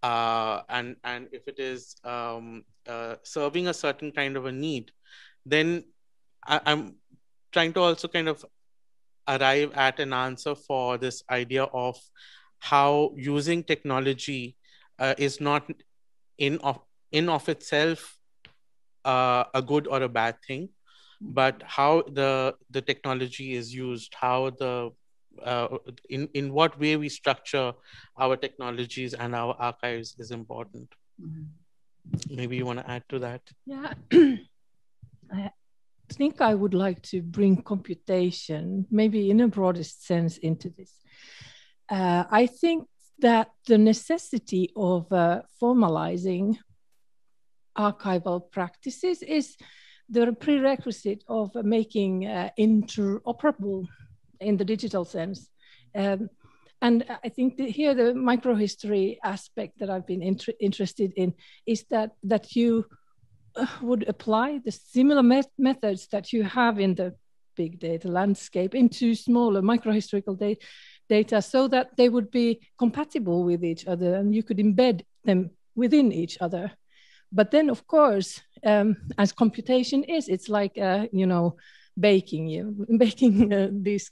and if it is serving a certain kind of a need, then I'm trying to also kind of arrive at an answer for this idea of how using technology is not in of itself a good or a bad thing, but how the technology is used, how the in what way we structure our technologies and our archives is important. Maybe you want to add to that? Yeah, I think I would like to bring computation, maybe in a broadest sense, into this. I think that the necessity of formalizing archival practices is the prerequisite of making interoperable in the digital sense. And I think here the microhistory aspect that I've been interested in is that you would apply the similar methods that you have in the big data landscape into smaller microhistorical data so that they would be compatible with each other and you could embed them within each other. But then, of course, as computation is, it's like, baking these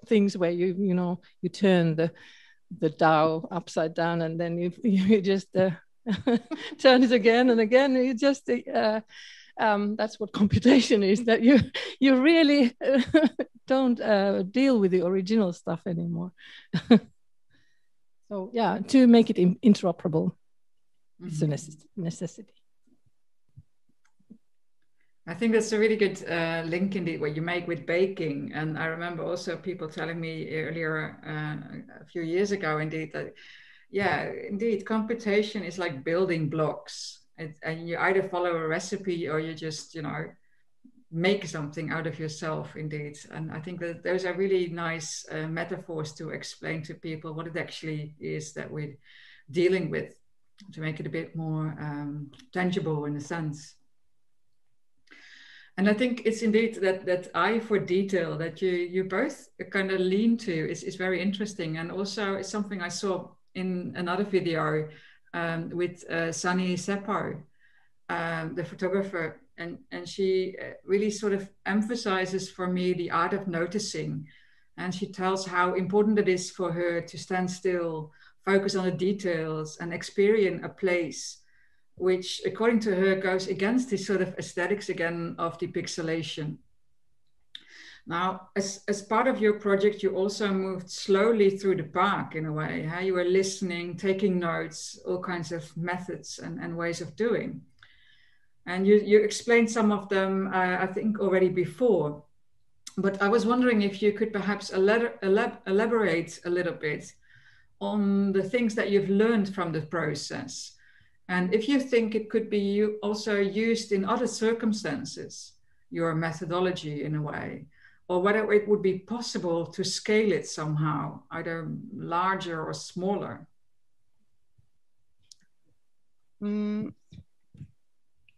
things where you turn the dough upside down and then you just turn it again and again. You just that's what computation is, that you really don't deal with the original stuff anymore. So yeah, to make it interoperable, it's a necessity. I think that's a really good link indeed, what you make with baking. And I remember also people telling me earlier, a few years ago, indeed, that, yeah, indeed, computation is like building blocks. And you either follow a recipe or you just, make something out of yourself, indeed. And I think that those are really nice metaphors to explain to people what it actually is that we're dealing with, to make it a bit more tangible in a sense. And I think it's indeed that eye for detail that you both kind of lean to is very interesting. And also it's something I saw in another video with Sanni Seppo, the photographer. And she really sort of emphasizes for me the art of noticing. And she tells how important it is for her to stand still, focus on the details and experience a place, which according to her goes against this sort of aesthetics again of depixelation. Now, as part of your project, you also moved slowly through the park in a way. How you were listening, taking notes, all kinds of methods and ways of doing. And you explained some of them, I think, already before. But I was wondering if you could perhaps elaborate a little bit on the things that you've learned from the process. And if you think it could be also used in other circumstances, your methodology in a way, or whether it would be possible to scale it somehow, either larger or smaller.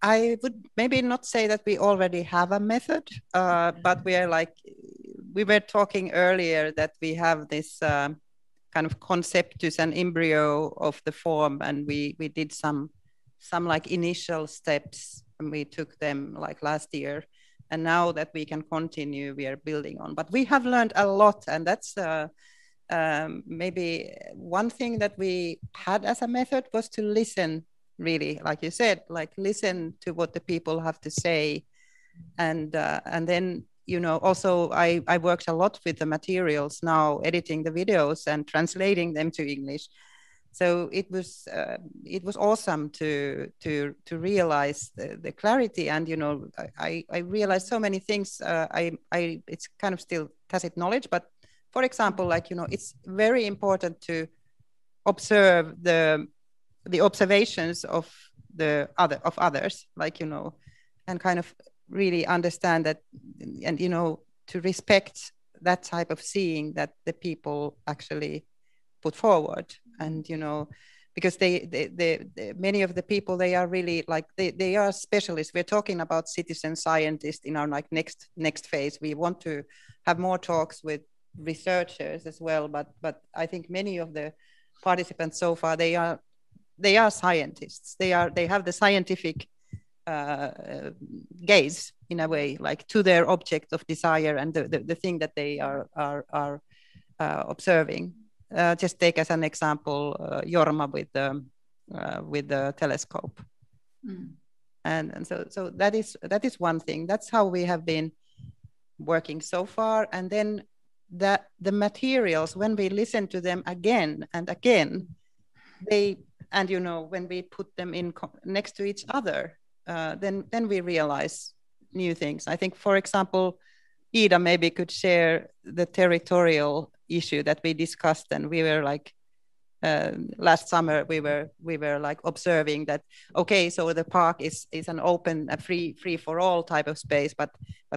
I would maybe not say that we already have a method, but we were talking earlier that we have this kind of conceptus and embryo of the form, and we did some like initial steps, and we took them like last year, and now that we can continue, we are building on. But we have learned a lot, and that's maybe one thing that we had as a method was to listen, really, like you said, like listen to what the people have to say, and then also I worked a lot with the materials now, editing the videos and translating them to English. So it was awesome to realize the clarity, and I realized so many things. It's kind of still tacit knowledge, but for example, it's very important to observe the observations of others, and kind of really understand that, and to respect that type of seeing that the people actually put forward. And because they many of the people, they are really they are specialists. We're talking about citizen scientists in our next phase. We want to have more talks with researchers as well, but I think many of the participants so far, they are scientists. They have the scientific gaze in a way, like to their object of desire and the thing that they are observing. Just take as an example Jorma with the telescope. Mm. And so that is one thing. That's how we have been working so far. And then the materials, when we listen to them again and again, and you know, when we put them in next to each other, then we realize new things. I think, for example, Iida maybe could share the territorial issue that we discussed, and we were like, last summer we were like observing that, okay, so the park is an open, a free for all type of space, but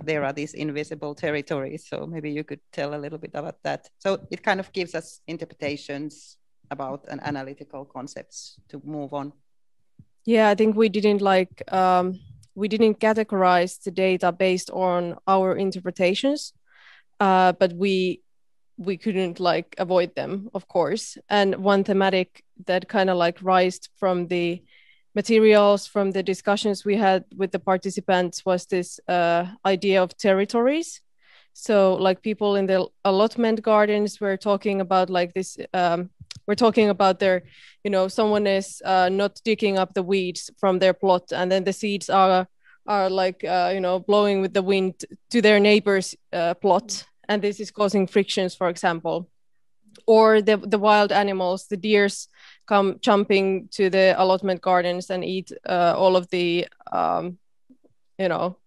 there are these invisible territories. So maybe you could tell a little bit about that. So it kind of gives us interpretations about an analytical concepts to move on. Yeah, I think we didn't categorize the data based on our interpretations, but we couldn't like avoid them, of course. And one thematic that kind of like rised from the materials, from the discussions we had with the participants, was this idea of territories. So like people in the allotment gardens were talking about like this, we're talking about their, you know, someone is not digging up the weeds from their plot, and then the seeds are like, you know, blowing with the wind to their neighbor's plot. And this is causing frictions, for example. Or the wild animals, the deers come jumping to the allotment gardens and eat all of the, you know,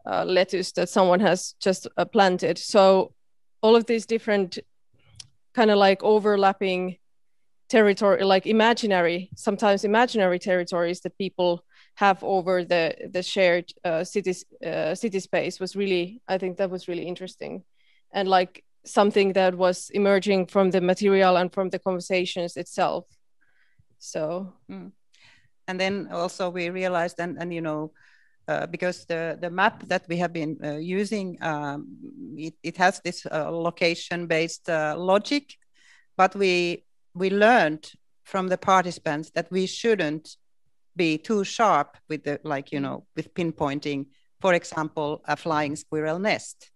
lettuce that someone has just planted. So all of these different kind of like overlapping territory, like sometimes imaginary territories that people have over the shared city space was really, I think that was really interesting. And like something that was emerging from the material and from the conversations itself. So. And then also we realized, and you know, because the map that we have been using, it has this location-based logic, but we learned from the participants that we shouldn't be too sharp with the, like, you know, with pinpointing, for example, a flying squirrel nest.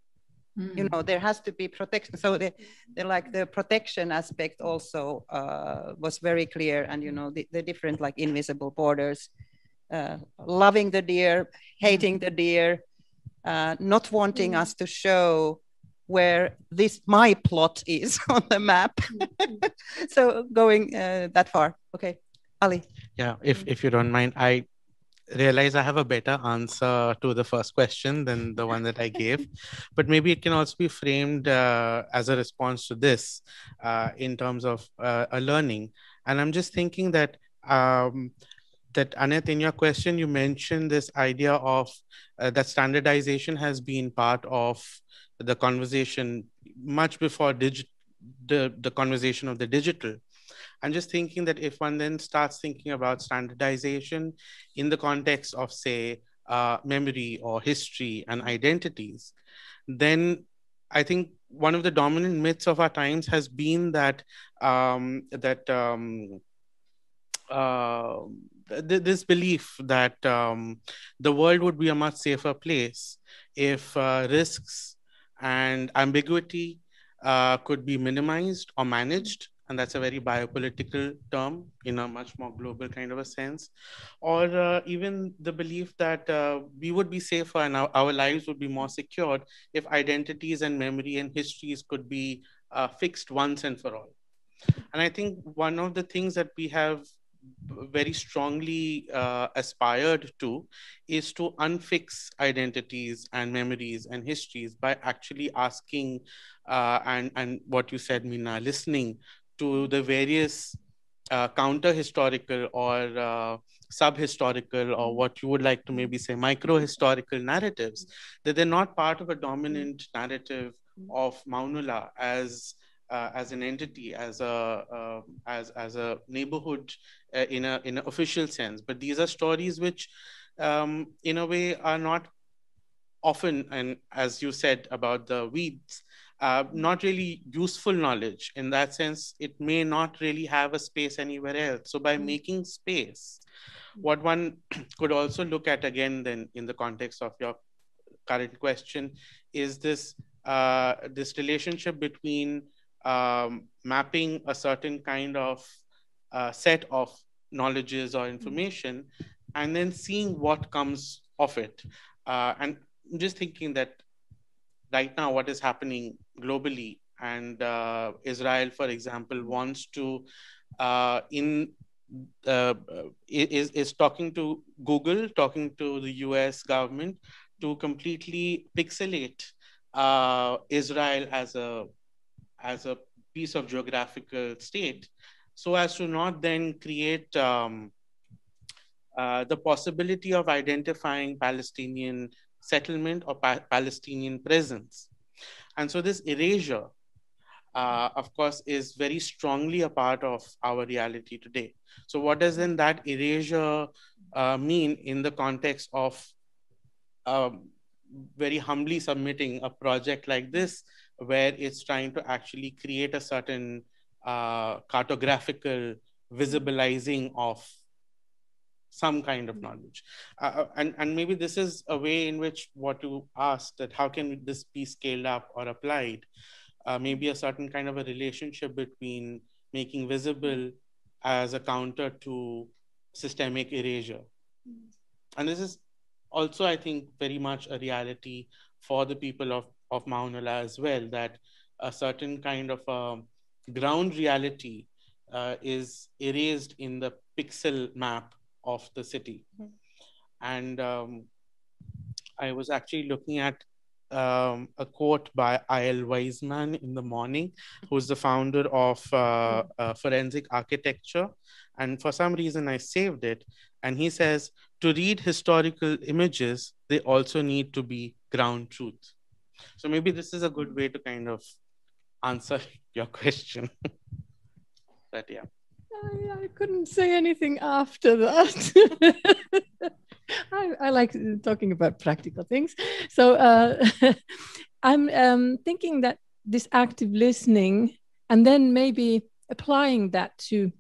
You know, there has to be protection. So the protection aspect also was very clear, and you know, the different like invisible borders, loving the deer, hating the deer, not wanting us to show where my plot is on the map. So going that far. Okay, Ali. Yeah, if you don't mind, I realize I have a better answer to the first question than the one that I gave, but maybe it can also be framed as a response to this in terms of a learning. And I'm just thinking that that Annet, in your question, you mentioned this idea of that standardization has been part of the conversation much before the conversation of the digital. I'm just thinking that if one then starts thinking about standardization in the context of, say, memory or history and identities, then I think one of the dominant myths of our times has been that this belief that the world would be a much safer place if risks and ambiguity could be minimized or managed. And that's a very biopolitical term in a much more global kind of a sense. Or even the belief that we would be safer and our lives would be more secured if identities and memory and histories could be fixed once and for all. And I think one of the things that we have very strongly aspired to is to unfix identities and memories and histories by actually asking and what you said, Minna, listening to the various counter-historical or sub-historical, or what you would like to maybe say micro-historical narratives, that they're not part of a dominant narrative of Maunula as an entity, as a neighborhood in an official sense. But these are stories which, in a way, are not often, and as you said about the weeds, not really useful knowledge. In that sense, it may not really have a space anywhere else. So by making space, what one could also look at again then in the context of your current question is this, this relationship between mapping a certain kind of set of knowledges or information and then seeing what comes of it. And I'm just thinking that right now what is happening globally, and Israel, for example, wants to is talking to Google, talking to the US government to completely pixelate Israel as a piece of geographical state, so as to not then create the possibility of identifying Palestinian settlement or Palestinian presence. And so this erasure, of course, is very strongly a part of our reality today. So what does then that erasure mean in the context of very humbly submitting a project like this, where it's trying to actually create a certain cartographical visualizing of some kind of knowledge. And maybe this is a way in which what you asked, that how can this be scaled up or applied? Maybe a certain kind of a relationship between making visible as a counter to systemic erasure. And this is also, I think, very much a reality for the people of Maunula as well, that a certain kind of ground reality is erased in the pixel map of the city. And I was actually looking at a quote by I.L. Weisman in the morning, who's the founder of forensic architecture. And for some reason, I saved it. And he says, to read historical images, they also need to be ground truth. So maybe this is a good way to kind of answer your question. But yeah. I couldn't say anything after that. I like talking about practical things. So I'm thinking that this active listening and then maybe applying that to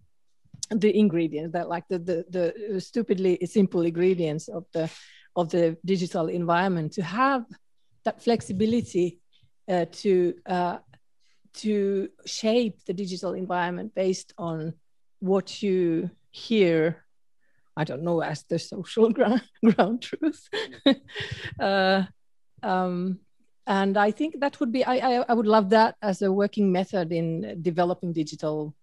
the ingredients, that like the stupidly simple ingredients of the digital environment, to have that flexibility to shape the digital environment based on what you hear, I don't know, as the social ground truth. And I think that would be, I would love that as a working method in developing digital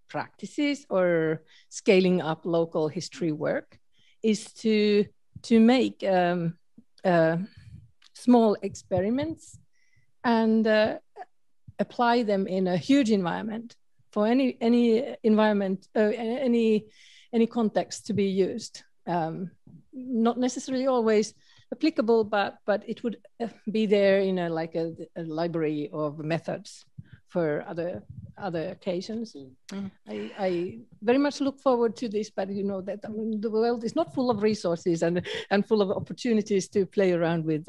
practices or scaling up local history work, is to make small experiments and apply them in a huge environment, for any environment, any context to be used. Not necessarily always applicable, but it would be there in a library of methods for other occasions. I very much look forward to this, but you know that the world is not full of resources and full of opportunities to play around with.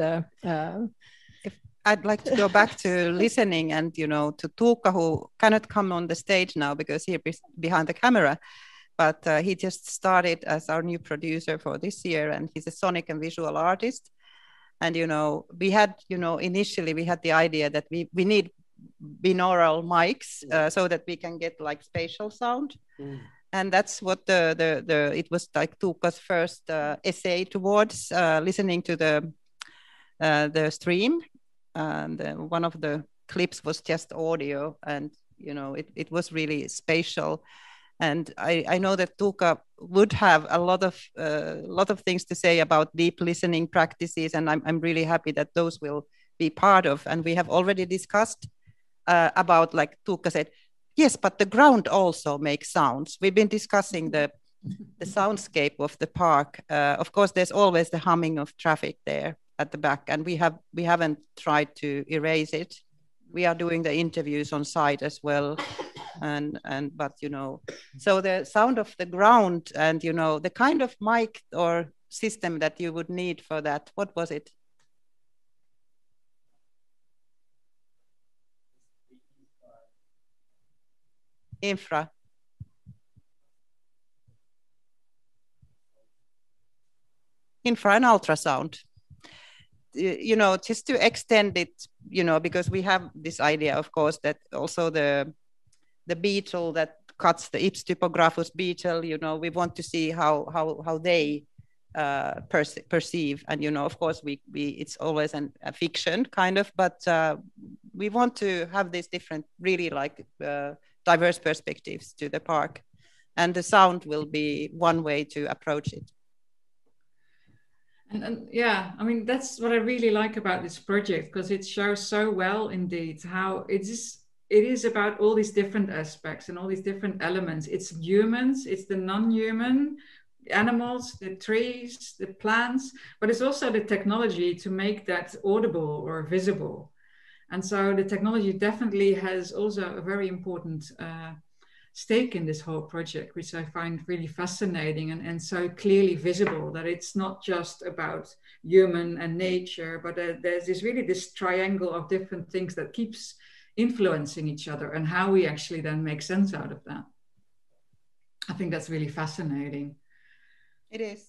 I'd like to go back to listening and, to Tuukka, who cannot come on the stage now because he's behind the camera, but he just started as our new producer for this year, and he's a sonic and visual artist. And, we had, initially we had the idea that we need binaural mics so that we can get like spatial sound. And that's what it was like Tuukka's first essay towards listening to the stream. And one of the clips was just audio, and it was really spatial. And I know that Tuukka would have a lot of things to say about deep listening practices, and I'm really happy that those will be part of. And we have already discussed about, like Tuukka said, yes, but the ground also makes sounds. We've been discussing the soundscape of the park. Of course, there's always the humming of traffic there at the back, and we haven't tried to erase it. We are doing the interviews on site as well, but so the sound of the ground and the kind of mic or system that you would need for that. What was it? Infra. Infra and ultrasound. You know, just to extend it, you know, because we have this idea, of course, that also the beetle that cuts the Ips typographus beetle, you know, we want to see how they perceive. And, you know, of course, we it's always a fiction kind of, but we want to have these different, really like diverse perspectives to the park. And the sound will be one way to approach it. And yeah, I mean, that's what I really like about this project, because it shows so well indeed how it is about all these different aspects and all these different elements. It's humans, it's the non-human, animals, the trees, the plants, but it's also the technology to make that audible or visible. And so the technology definitely has also a very important stake in this whole project, which I find really fascinating and so clearly visible, that it's not just about human and nature, but there's this triangle of different things that keeps influencing each other, and how we actually then make sense out of that. I think that's really fascinating. It is.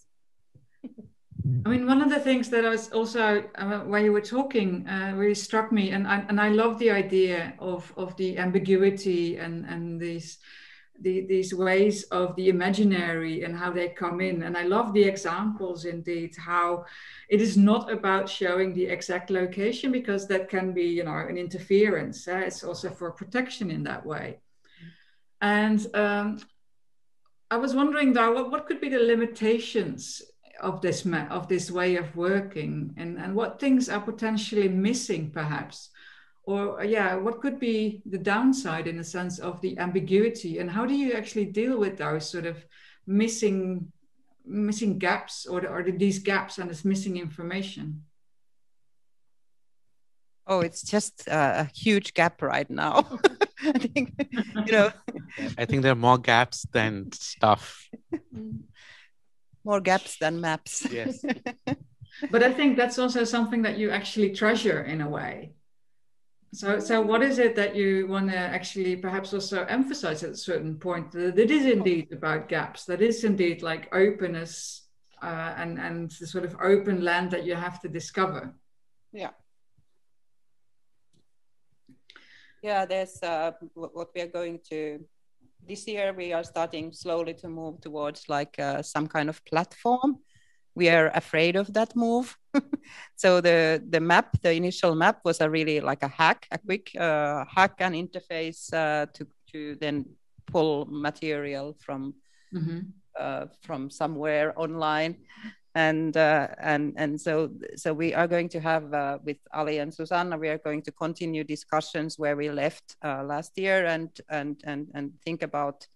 I mean, one of the things that I was also, while you were talking, really struck me, and I love the idea of the ambiguity and these ways of the imaginary and how they come in. And I love the examples indeed, how it is not about showing the exact location, because that can be, you know, an interference. It's also for protection in that way. And I was wondering though, what could be the limitations of this way of working, and what things are potentially missing perhaps, or what could be the downside in the sense of the ambiguity, and how do you actually deal with those sort of missing gaps, or these gaps and this missing information? Oh, it's just a huge gap right now. I think, you know. I think there are more gaps than stuff. More gaps than maps. Yes. But I think that's also something that you actually treasure in a way. So what is it that you want to actually perhaps also emphasize at a certain point, that it is indeed about gaps, that is indeed like openness and the sort of open land that you have to discover? Yeah. Yeah, there's what we are going to, this year we are starting slowly to move towards like some kind of platform. We are afraid of that move. So the map, the initial map was a really like a quick hack and interface to then pull material from somewhere online. And so we are going to have with Ali and Susanna, we are going to continue discussions where we left last year, and think about,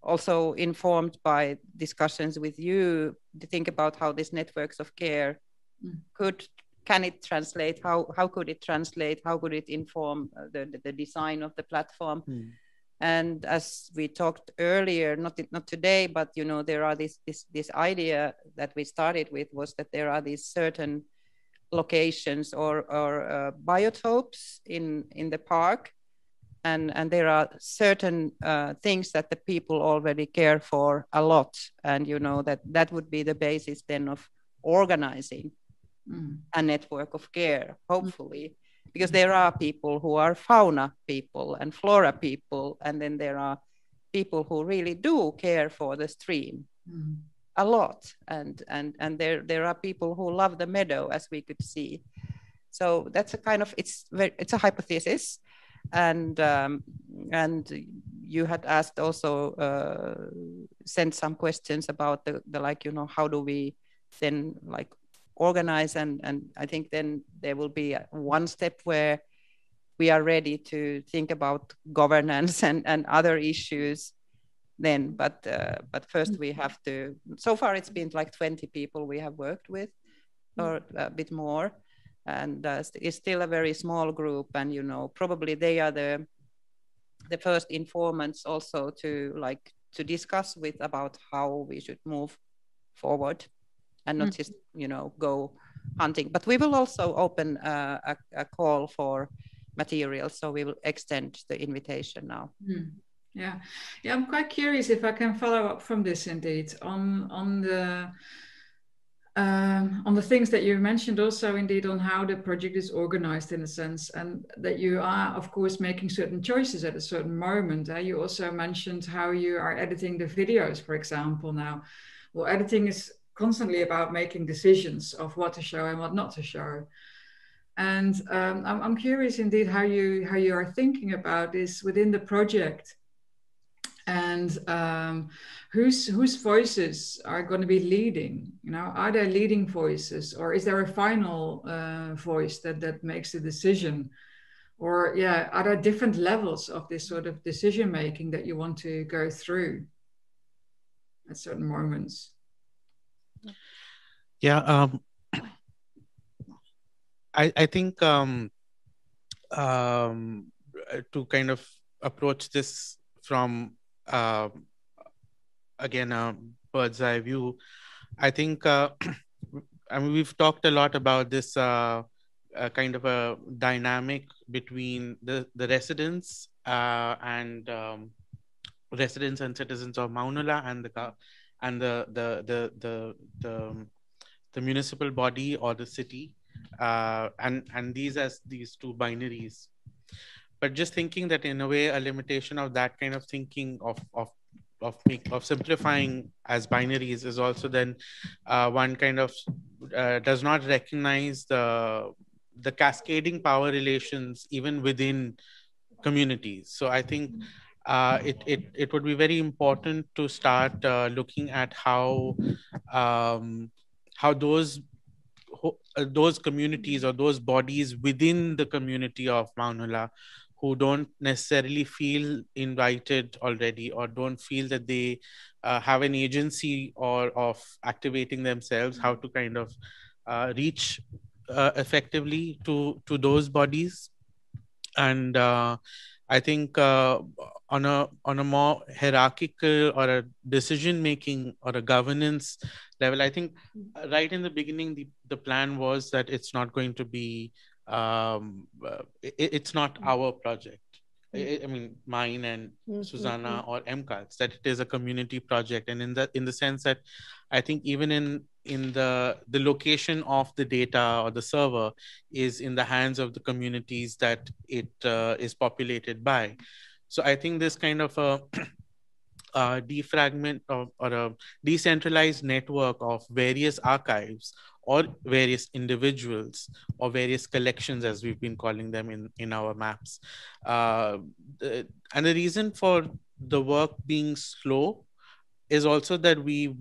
also informed by discussions with you, to think about how these networks of care can it translate, how could it translate, how could it inform the design of the platform. And as we talked earlier, not today, but you know, there are this idea that we started with, was that there are these certain locations or biotopes in the park, and there are certain things that the people already care for a lot, and you know that would be the basis then of organizing a network of care, hopefully. Because there are people who are fauna people and flora people, and then there are people who really do care for the stream a lot, and there are people who love the meadow, as we could see. So that's a kind of, it's a hypothesis, and you had asked also sent some questions about the like, you know, how do we then like organize, and I think then there will be one step where we are ready to think about governance and other issues then, but first we have to, so far it's been like 20 people we have worked with, or a bit more, and it's still a very small group, and you know, probably they are the first informants also to discuss with about how we should move forward, and not just, you know, go hunting. But we will also open a call for materials, so we will extend the invitation now. Yeah, I'm quite curious if I can follow up from this indeed on the things that you mentioned also indeed on how the project is organized in a sense, and that you are of course making certain choices at a certain moment. You also mentioned how you are editing the videos, for example. Now, well, editing is constantly about making decisions of what to show and what not to show. And I'm curious indeed how you are thinking about this within the project, and whose voices are going to be leading. You know, are there leading voices, or is there a final voice that makes the decision? Or are there different levels of this sort of decision making that you want to go through at certain moments? Yeah, I think to kind of approach this from again a bird's eye view, I think I mean, we've talked a lot about this kind of a dynamic between the residents and residents and citizens of Maunula and the municipal body or the city, and these as these two binaries. But just thinking that in a way, a limitation of that kind of thinking of simplifying as binaries is also then one kind of does not recognize the cascading power relations even within communities. So I think it would be very important to start looking at how those communities or those bodies within the community of Maunula who don't necessarily feel invited already or don't feel that they have an agency or of activating themselves, how to kind of reach effectively to those bodies. And I think on a more hierarchical or a decision making or a governance level, I think right in the beginning the plan was that it's not going to be it's not our project. I mean, mine and Susanna or MCAL's, that it is a community project, and in the sense that I think even in the location of the data or the server is in the hands of the communities that it is populated by. So I think this kind of a defragment or a decentralized network of various archives or various individuals or various collections, as we've been calling them in our maps. And the reason for the work being slow is also that we've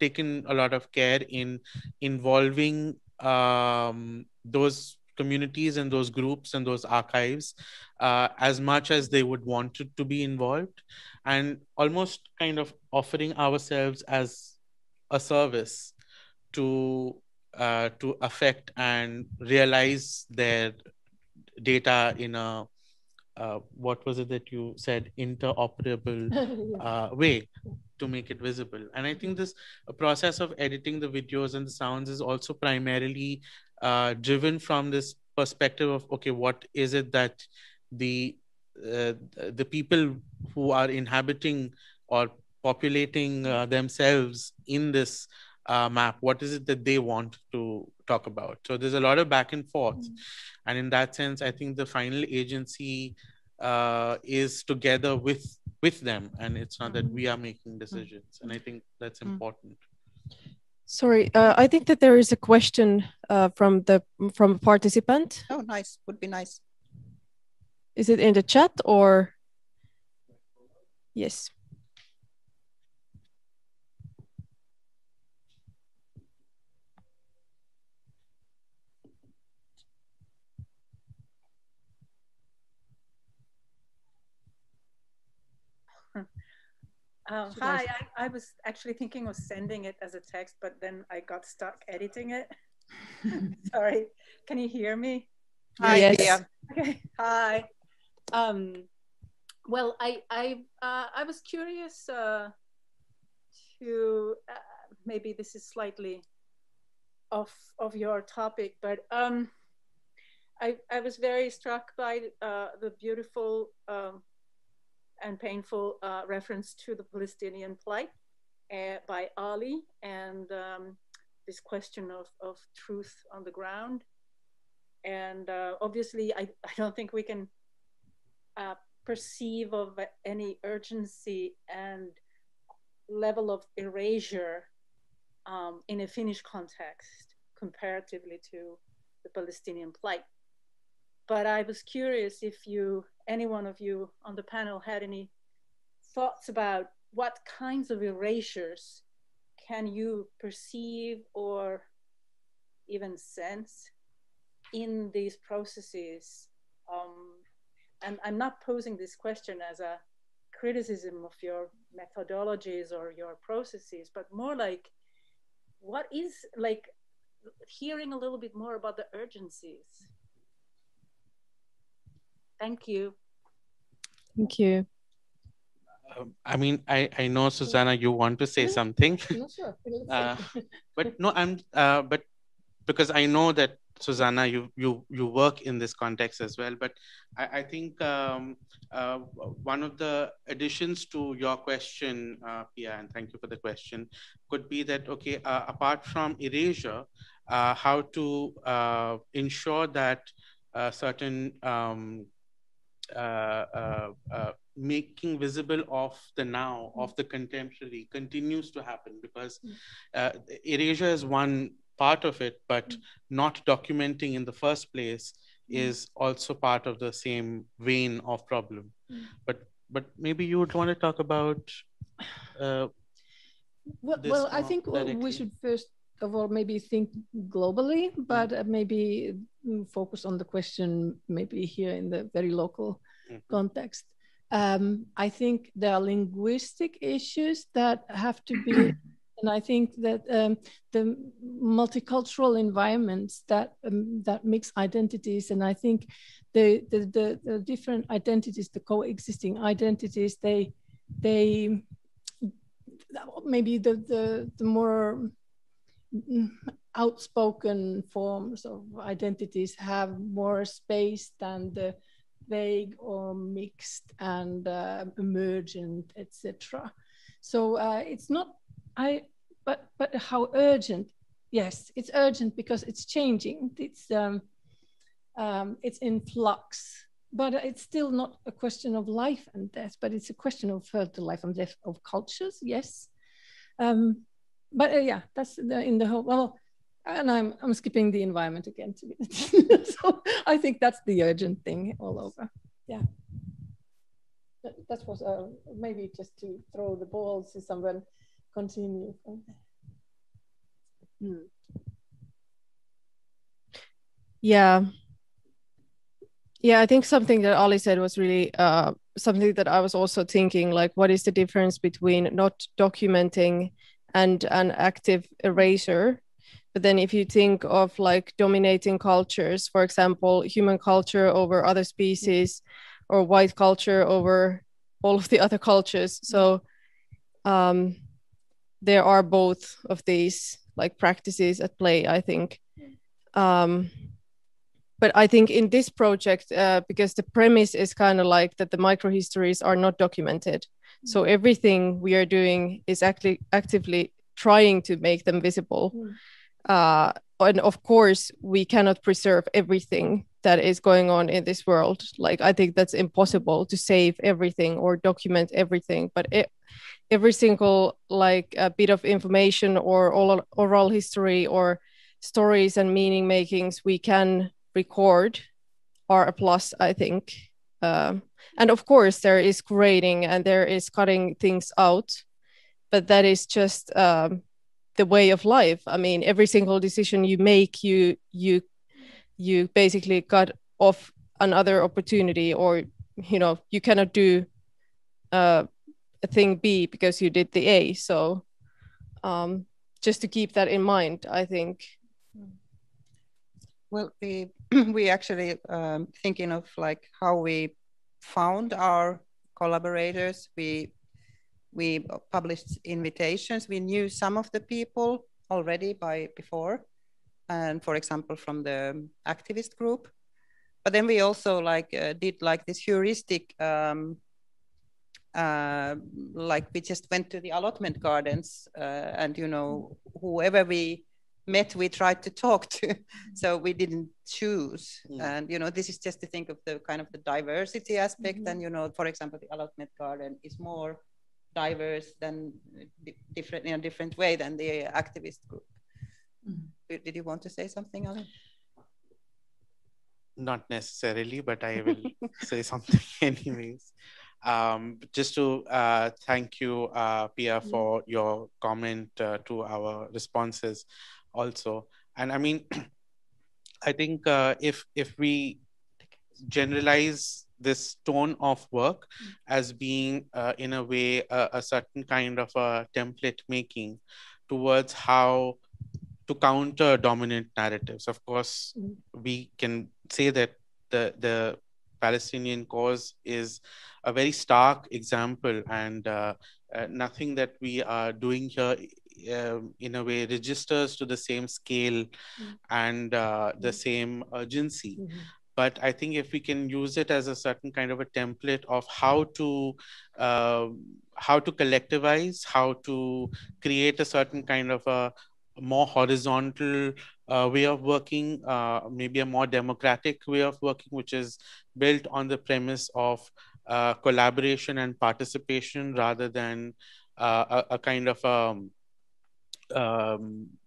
taken a lot of care in involving those communities and those groups and those archives as much as they would want to be involved, and almost kind of offering ourselves as a service to affect and realize their data in a what was it that you said, interoperable way to make it visible. And I think this process of editing the videos and the sounds is also primarily driven from this perspective of, okay, what is it that the people who are inhabiting or populating themselves in this map, what is it that they want to talk about? So there's a lot of back and forth. And in that sense, I think the final agency is together with them, and it's not that we are making decisions. And I think that's important. Sorry, I think that there is a question from a participant. Oh, nice. Would be nice. Is it in the chat or? Yes. Hi, I was actually thinking of sending it as a text, but then I got stuck editing it. Sorry, can you hear me? Hi, yes. Yeah. Okay, hi. Well, I was curious to maybe this is slightly off of your topic, but I was very struck by the beautiful and painful reference to the Palestinian plight by Ali, and this question of truth on the ground. And obviously, I don't think we can perceive of any urgency and level of erasure in a Finnish context comparatively to the Palestinian plight. But I was curious if any one of you on the panel had any thoughts about what kinds of erasures can you perceive or even sense in these processes. And I'm not posing this question as a criticism of your methodologies or your processes, but more like, what is, like, hearing a little bit more about the urgencies. Thank you. Thank you. I mean, I know, Susanna, you want to say something. No, sure. But no, but because I know that, Susanna, you work in this context as well. But I think one of the additions to your question, Pia, and thank you for the question, could be that, okay, apart from erasure, how to ensure that certain making visible of the now, of the contemporary, continues to happen, because erasure is one part of it, but not documenting in the first place is also part of the same vein of problem. But maybe you would want to talk about well, I think we should first of all maybe think globally, but maybe focus on the question maybe here in the very local context. I think there are linguistic issues that have to be, and I think that the multicultural environments that that mix identities, and I think the different identities, the coexisting identities, they maybe the more outspoken forms of identities have more space than the vague or mixed and emergent, etc. So it's not but how urgent? Yes, it's urgent because it's changing. It's in flux, but it's still not a question of life and death. But it's a question of the life and death of cultures. Yes, but yeah, that's in the whole. Well, and I'm skipping the environment again. So I think that's the urgent thing all over. Yeah, that was maybe just to throw the ball to someone. Continue. Yeah, I think something that Ali said was really something that I was also thinking, like, what is the difference between not documenting and an active erasure? But then if you think of like dominating cultures, for example, human culture over other species, or white culture over all of the other cultures. So there are both of these like practices at play, I think. But I think in this project, because the premise is kind of like that the microhistories are not documented. So everything we are doing is actually actively trying to make them visible. And of course, we cannot preserve everything that is going on in this world. Like, I think that's impossible to save everything or document everything, but every single like a bit of information or oral history or stories and meaning makings we can record are a plus, I think. And of course there is grading and there is cutting things out, but that is just the way of life. I mean, every single decision you make, you basically cut off another opportunity, or you cannot do a thing B because you did the A. So just to keep that in mind, I think. Well, we actually thinking of like how we found our collaborators. We published invitations. We knew some of the people already before, and for example from the activist group. But then we also like did like this heuristic like we just went to the allotment gardens and, you know, whoever we met, we tried to talk to. So we didn't choose. And, you know, this is just to think of the kind of the diversity aspect. And, you know, for example, the allotment garden is more diverse than different in a different way than the activist group. Did you want to say something, Ali? Not necessarily, but I will say something anyways. Just to thank you, Pia, for your comment to our responses also. And I mean, I think if we generalize this tone of work as being in a way a certain kind of a template making towards how to counter dominant narratives. Of course, we can say that the Palestinian cause is a very stark example, and nothing that we are doing here in a way registers to the same scale and the same urgency. But I think if we can use it as a certain kind of a template of how to collectivize, how to create a certain kind of a more horizontal way of working, maybe a more democratic way of working, which is built on the premise of collaboration and participation rather than a kind of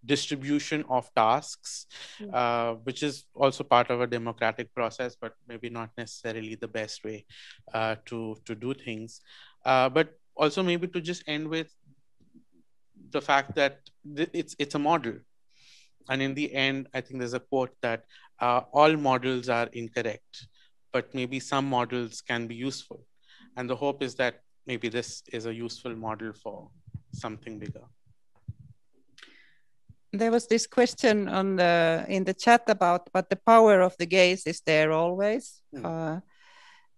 distribution of tasks, which is also part of a democratic process, but maybe not necessarily the best way to do things. But also maybe to just end with the fact that it's a model. And in the end, I think there's a quote that all models are incorrect, but maybe some models can be useful. And the hope is that maybe this is a useful model for something bigger. There was this question in the chat about, but the power of the gaze is there always.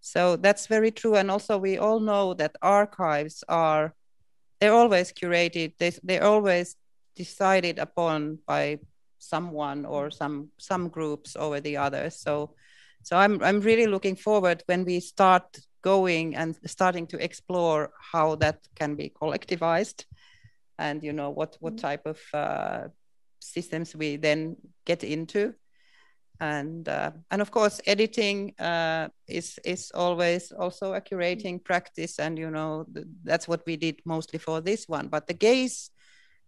So that's very true. And also we all know that archives they're always curated. They're always decided upon by someone or some groups over the others. So I'm really looking forward when we start going and starting to explore how that can be collectivized, and you know what type of systems we then get into, and of course editing is always also a curating practice, and you know that's what we did mostly for this one. But the gaze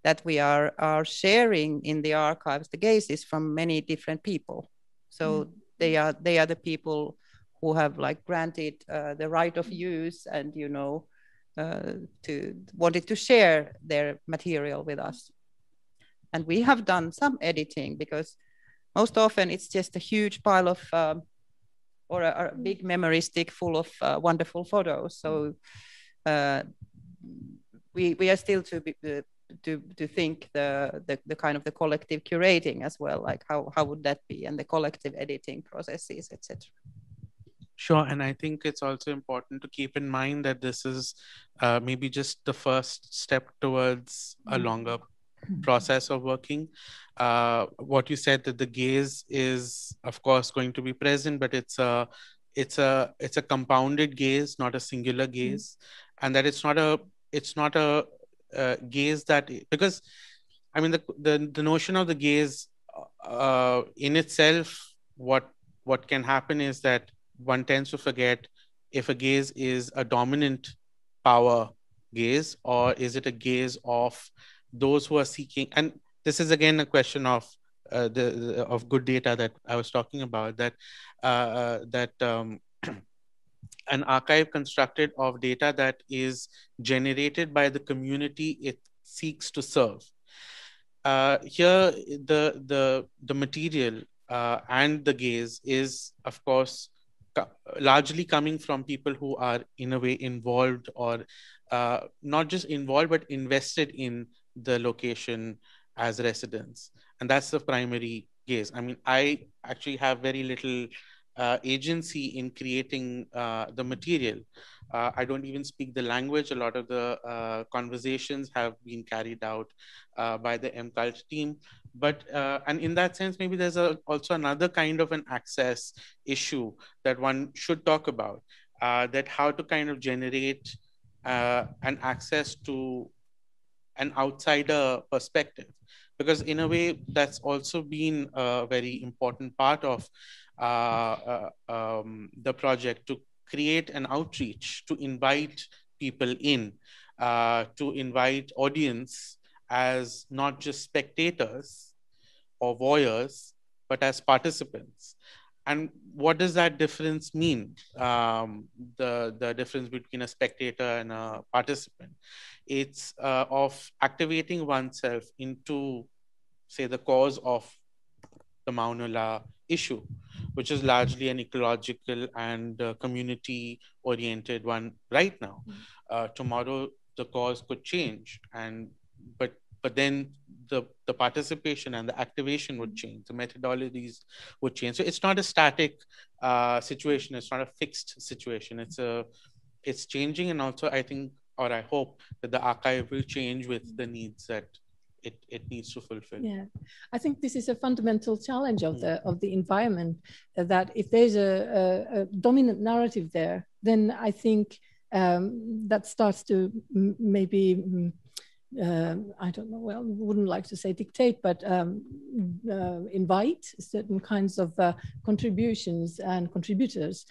that we are sharing in the archives, the gaze is from many different people. So they are the people who have like granted the right of use, and you know wanted to share their material with us. And we have done some editing, because most often it's just a huge pile of or a big memory stick full of wonderful photos. So we are still to think the kind of the collective curating as well, like how would that be, and the collective editing processes, etc. Sure, and I think it's also important to keep in mind that this is maybe just the first step towards a longer process of working. What you said, that the gaze is of course going to be present, but it's a compounded gaze, not a singular gaze, and that it's not a gaze that, because I mean the notion of the gaze in itself, what can happen is that one tends to forget if a gaze is a dominant power gaze, or is it a gaze of those who are seeking. And this is again a question of of good data that I was talking about, that an archive constructed of data that is generated by the community it seeks to serve. Here, the material and the gaze is, of course, largely coming from people who are in a way involved, or not just involved, but invested in the location as residents. And that's the primary gaze. I mean, I actually have very little agency in creating the material. I don't even speak the language. A lot of the conversations have been carried out by the MCult team. But, and in that sense, maybe there's also another kind of an access issue that one should talk about, that how to kind of generate and access to an outsider perspective. Because in a way, that's also been a very important part of the project, to create an outreach, to invite people in, to invite audience as not just spectators or voyeurs, but as participants. And what does that difference mean? The difference between a spectator and a participant. It's of activating oneself into, say, the cause of the Maunula issue, which is largely an ecological and community-oriented one right now. Tomorrow, the cause could change, but then the participation and the activation would change, the methodologies would change. So it's not a static situation, it's not a fixed situation. It's changing, and also I think, or I hope, that the archive will change with the needs that it needs to fulfill. Yeah, I think this is a fundamental challenge of the environment, that if there's a dominant narrative there, then I think that starts to maybe I don't know, well, wouldn't like to say dictate, but invite certain kinds of contributions and contributors.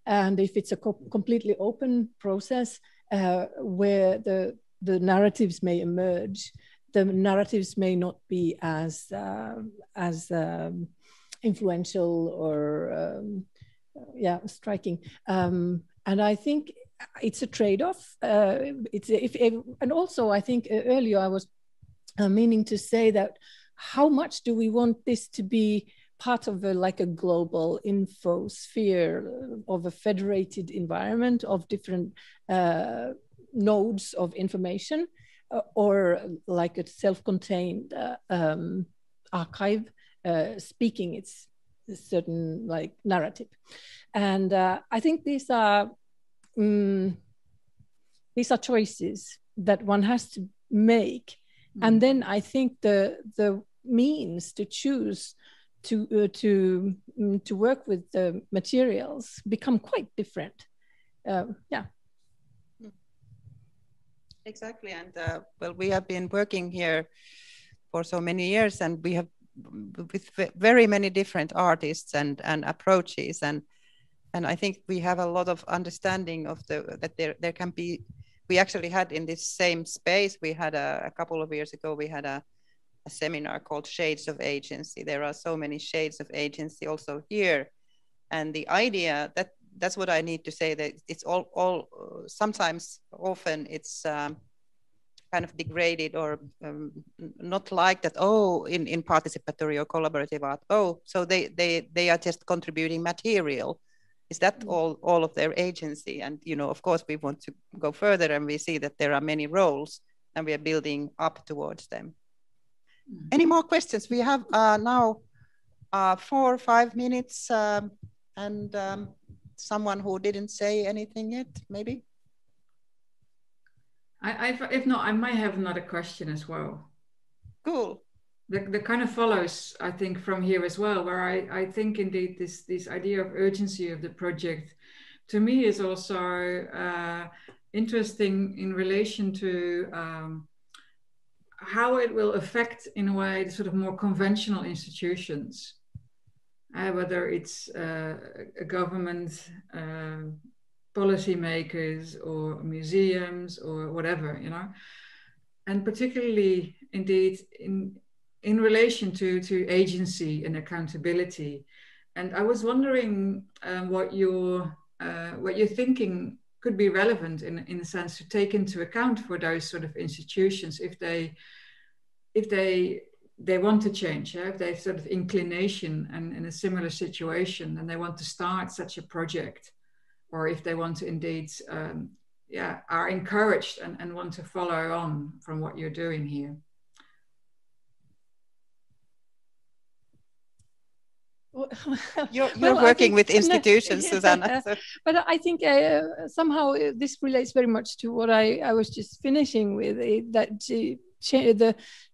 And if it's a completely open process where the narratives may emerge, the narratives may not be as influential or striking. And I think it's a trade-off. And also I think earlier I was meaning to say that how much do we want this to be part of a global infosphere of a federated environment of different nodes of information, or like a self-contained archive speaking its certain narrative. And I think these are choices that one has to make. And then I think the means to choose to work with the materials become quite different. Exactly, and well, we have been working here for so many years, and we have with very many different artists and approaches, and I think we have a lot of understanding of that there can be. We actually had in this same space, we had a couple of years ago, we had a seminar called Shades of Agency. There are so many shades of agency also here, and the idea that's what I need to say, that it's all sometimes often it's kind of degraded or not like that. Oh, in participatory or collaborative art. Oh, so they are just contributing material. Is that all of their agency? And of course we want to go further, and we see that there are many roles, and we are building up towards them. Any more questions? We have now 4 or 5 minutes, and someone who didn't say anything yet, maybe? If not, I might have another question as well. Cool. The kind of follows, I think, from here as well, where I think indeed this idea of urgency of the project, to me, is also interesting in relation to how it will affect, in a way, the sort of more conventional institutions, whether it's a government, policymakers, or museums, or whatever, and particularly, indeed, in relation to agency and accountability. And I was wondering what your thinking could be relevant in a sense to take into account for those sort of institutions if they want to change, if they have sort of inclination and in a similar situation and they want to start such a project, or if they want to indeed are encouraged and want to follow on from what you're doing here. You're working with institutions, Susanna. But I think somehow this relates very much to what I was just finishing with, that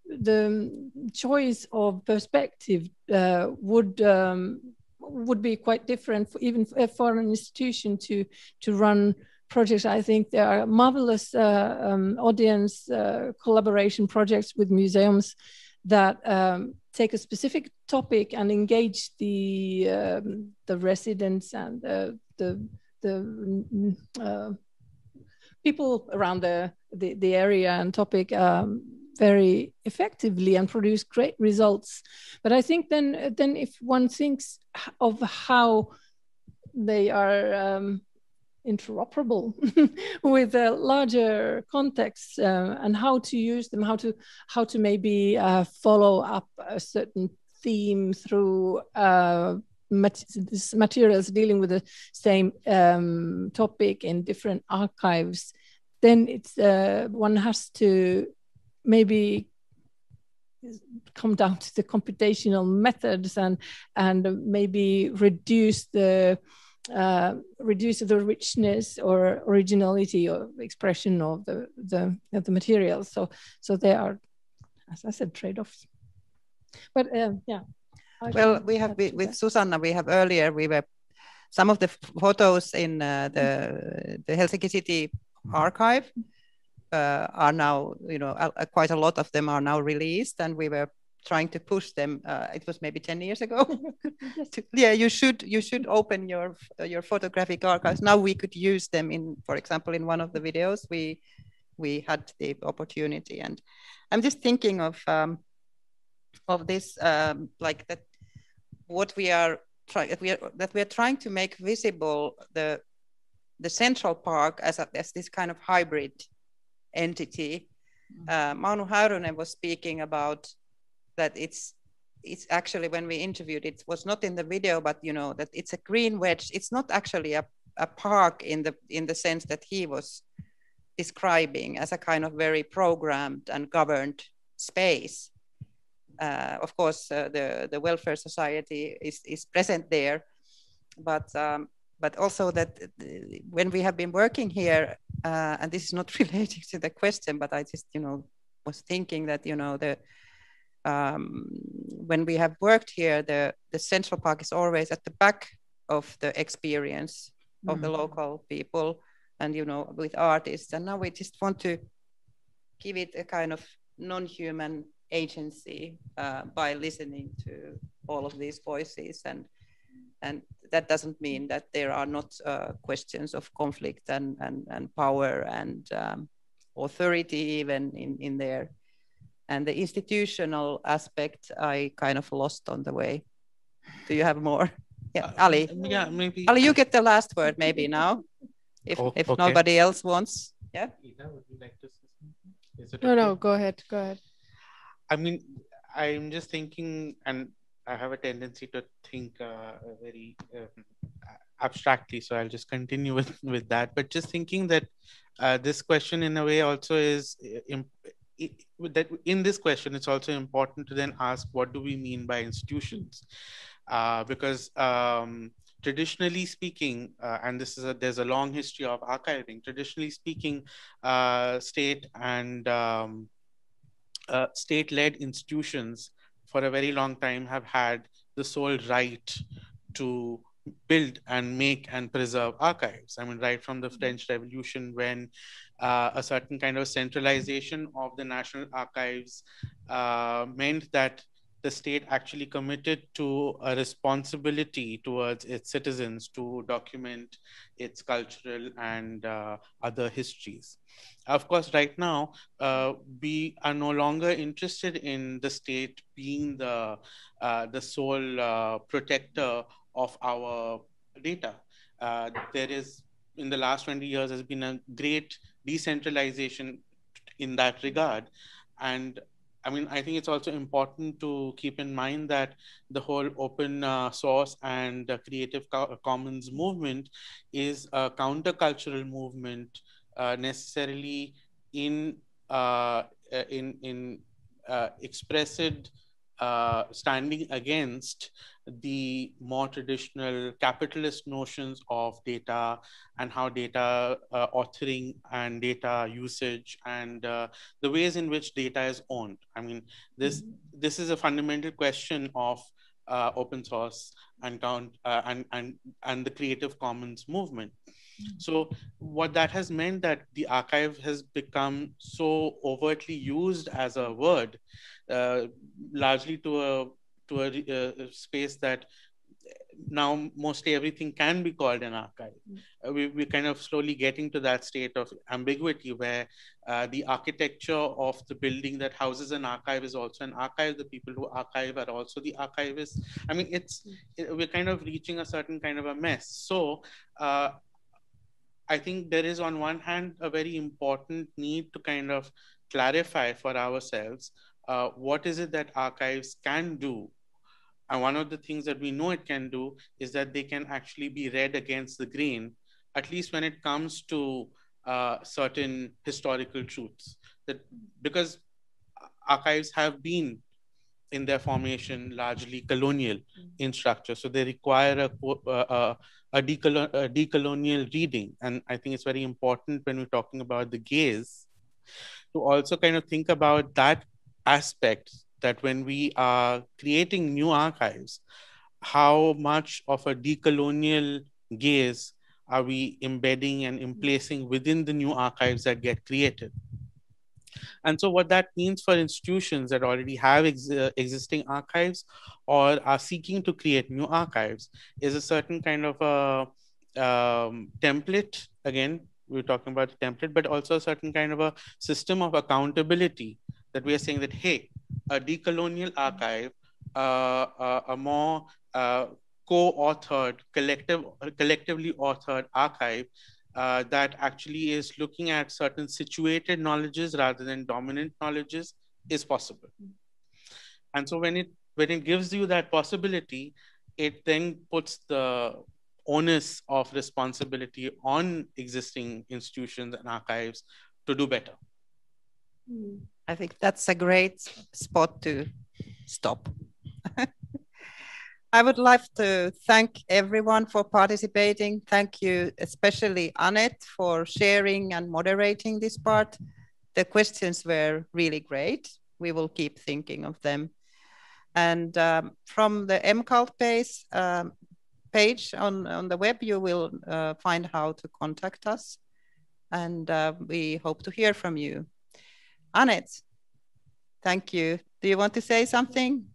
the choice of perspective would be quite different even for an institution to run projects. I think there are marvelous audience collaboration projects with museums that take a specific topic and engage the residents and the people around the area and topic very effectively and produce great results. But I think then if one thinks of how they are interoperable with a larger context and how to use them, how to maybe follow up a certain theme through materials dealing with the same topic in different archives, then it's one has to maybe come down to the computational methods and maybe reduce the richness or originality or expression of the materials. So there are, as I said, trade-offs. But yeah. Well, we have with Susanna. We have earlier. We were some of the photos in the Helsinki City archive are now, quite a lot of them are now released, and we were trying to push them. It was maybe 10 years ago. Yeah, you should open your photographic archives. Now we could use them in, for example, in one of the videos we had the opportunity, and I'm just thinking of this like that. What we are trying to make visible the Central Park as this kind of hybrid entity. Maunu Häyrynen was speaking about that it's actually, when we interviewed, it was not in the video, but that it's a green wedge. It's not actually a park in the sense that he was describing as a kind of very programmed and governed space. Of course, the welfare society is present there, but also that when we have been working here, and this is not related to the question, but I just was thinking that when we have worked here, the Central Park is always at the back of the experience of the local people, and with artists, and now we just want to give it a kind of non-human agency by listening to all of these voices, and that doesn't mean that there are not questions of conflict and power and authority even in there, and the institutional aspect I kind of lost on the way. Do you have more? Yeah, Ali. Yeah, maybe. Ali, you get the last word maybe now, if okay. Nobody else wants. Yeah. Iida, would you like to say something? Is it No, okay? no, go ahead. I mean, I'm just thinking, and I have a tendency to think very abstractly, so I'll just continue with that. But just thinking that this question, in a way, also is that in this question, it's also important to then ask, what do we mean by institutions? Because traditionally speaking, and there's a long history of archiving. Traditionally speaking, state and state-led institutions for a very long time have had the sole right to build and make and preserve archives. I mean, right from the French Revolution, when a certain kind of centralization of the national archives meant that the state actually committed to a responsibility towards its citizens to document its cultural and other histories. Of course, right now, we are no longer interested in the state being the sole protector of our data. There is, in the last 20 years, has been a great decentralization in that regard. And I mean, I think it's also important to keep in mind that the whole open source and Creative Commons movement is a countercultural movement, necessarily expressed standing against the more traditional capitalist notions of data and how data authoring and data usage and the ways in which data is owned. I mean, this is a fundamental question of open source and the Creative Commons movement. So what that has meant that the archive has become so overtly used as a word, largely to a space that now mostly everything can be called an archive. We're kind of slowly getting to that state of ambiguity where the architecture of the building that houses an archive is also an archive. The people who archive are also the archivists. I mean, we're kind of reaching a certain kind of a mess. So I think there is on one hand a very important need to kind of clarify for ourselves what is it that archives can do. And one of the things that we know it can do is that they can actually be read against the grain, at least when it comes to certain historical truths. Because archives have been in their formation largely colonial in structure, so they require a decolonial reading. And I think it's very important when we're talking about the gaze to also kind of think about that aspect, that when we are creating new archives, how much of a decolonial gaze are we embedding and emplacing within the new archives that get created? And so what that means for institutions that already have existing archives or are seeking to create new archives is a certain kind of a template. Again, we're talking about a template, but also a certain kind of a system of accountability that we are saying that, hey, a decolonial archive, a more co-authored, collectively authored archive that actually is looking at certain situated knowledges rather than dominant knowledges is possible. And so when it gives you that possibility, it then puts the onus of responsibility on existing institutions and archives to do better. I think that's a great spot to stop. I would like to thank everyone for participating. Thank you, especially Annet, for sharing and moderating this part. The questions were really great. We will keep thinking of them. And from the MCALT page on the web, you will find how to contact us. And we hope to hear from you. Annet, thank you. Do you want to say something?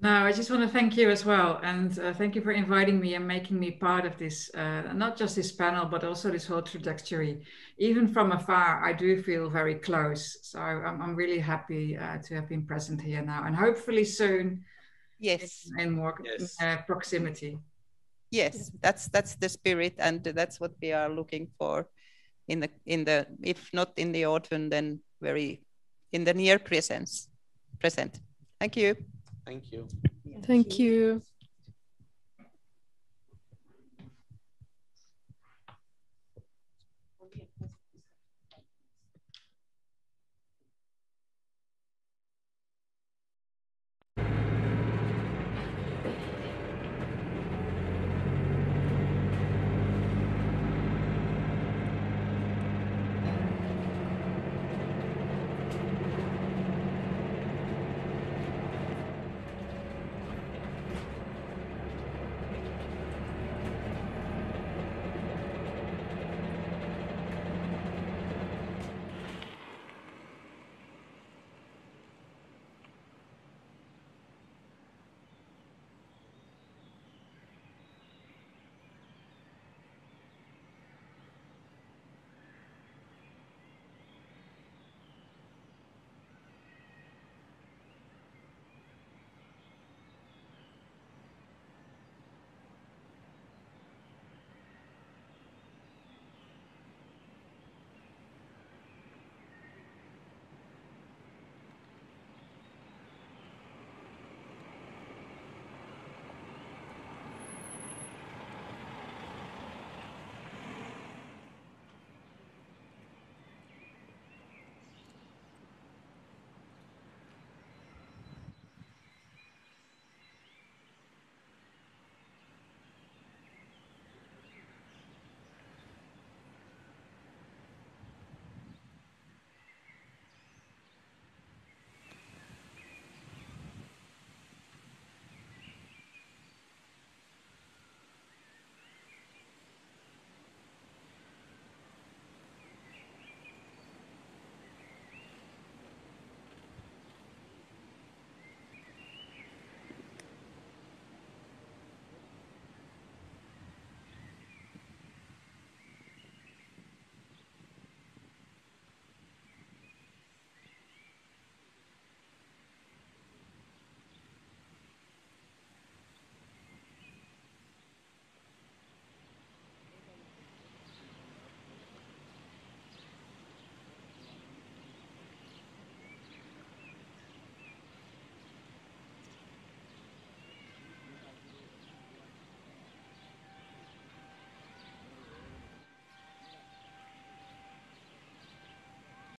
No, I just want to thank you as well. And thank you for inviting me and making me part of this, not just this panel, but also this whole trajectory. Even from afar, I do feel very close. So I'm really happy to have been present here now, and hopefully soon in more proximity. Yes, that's the spirit, and that's what we are looking for in the if not in the autumn, then very in the near present. Thank you. Thank you. Thank you.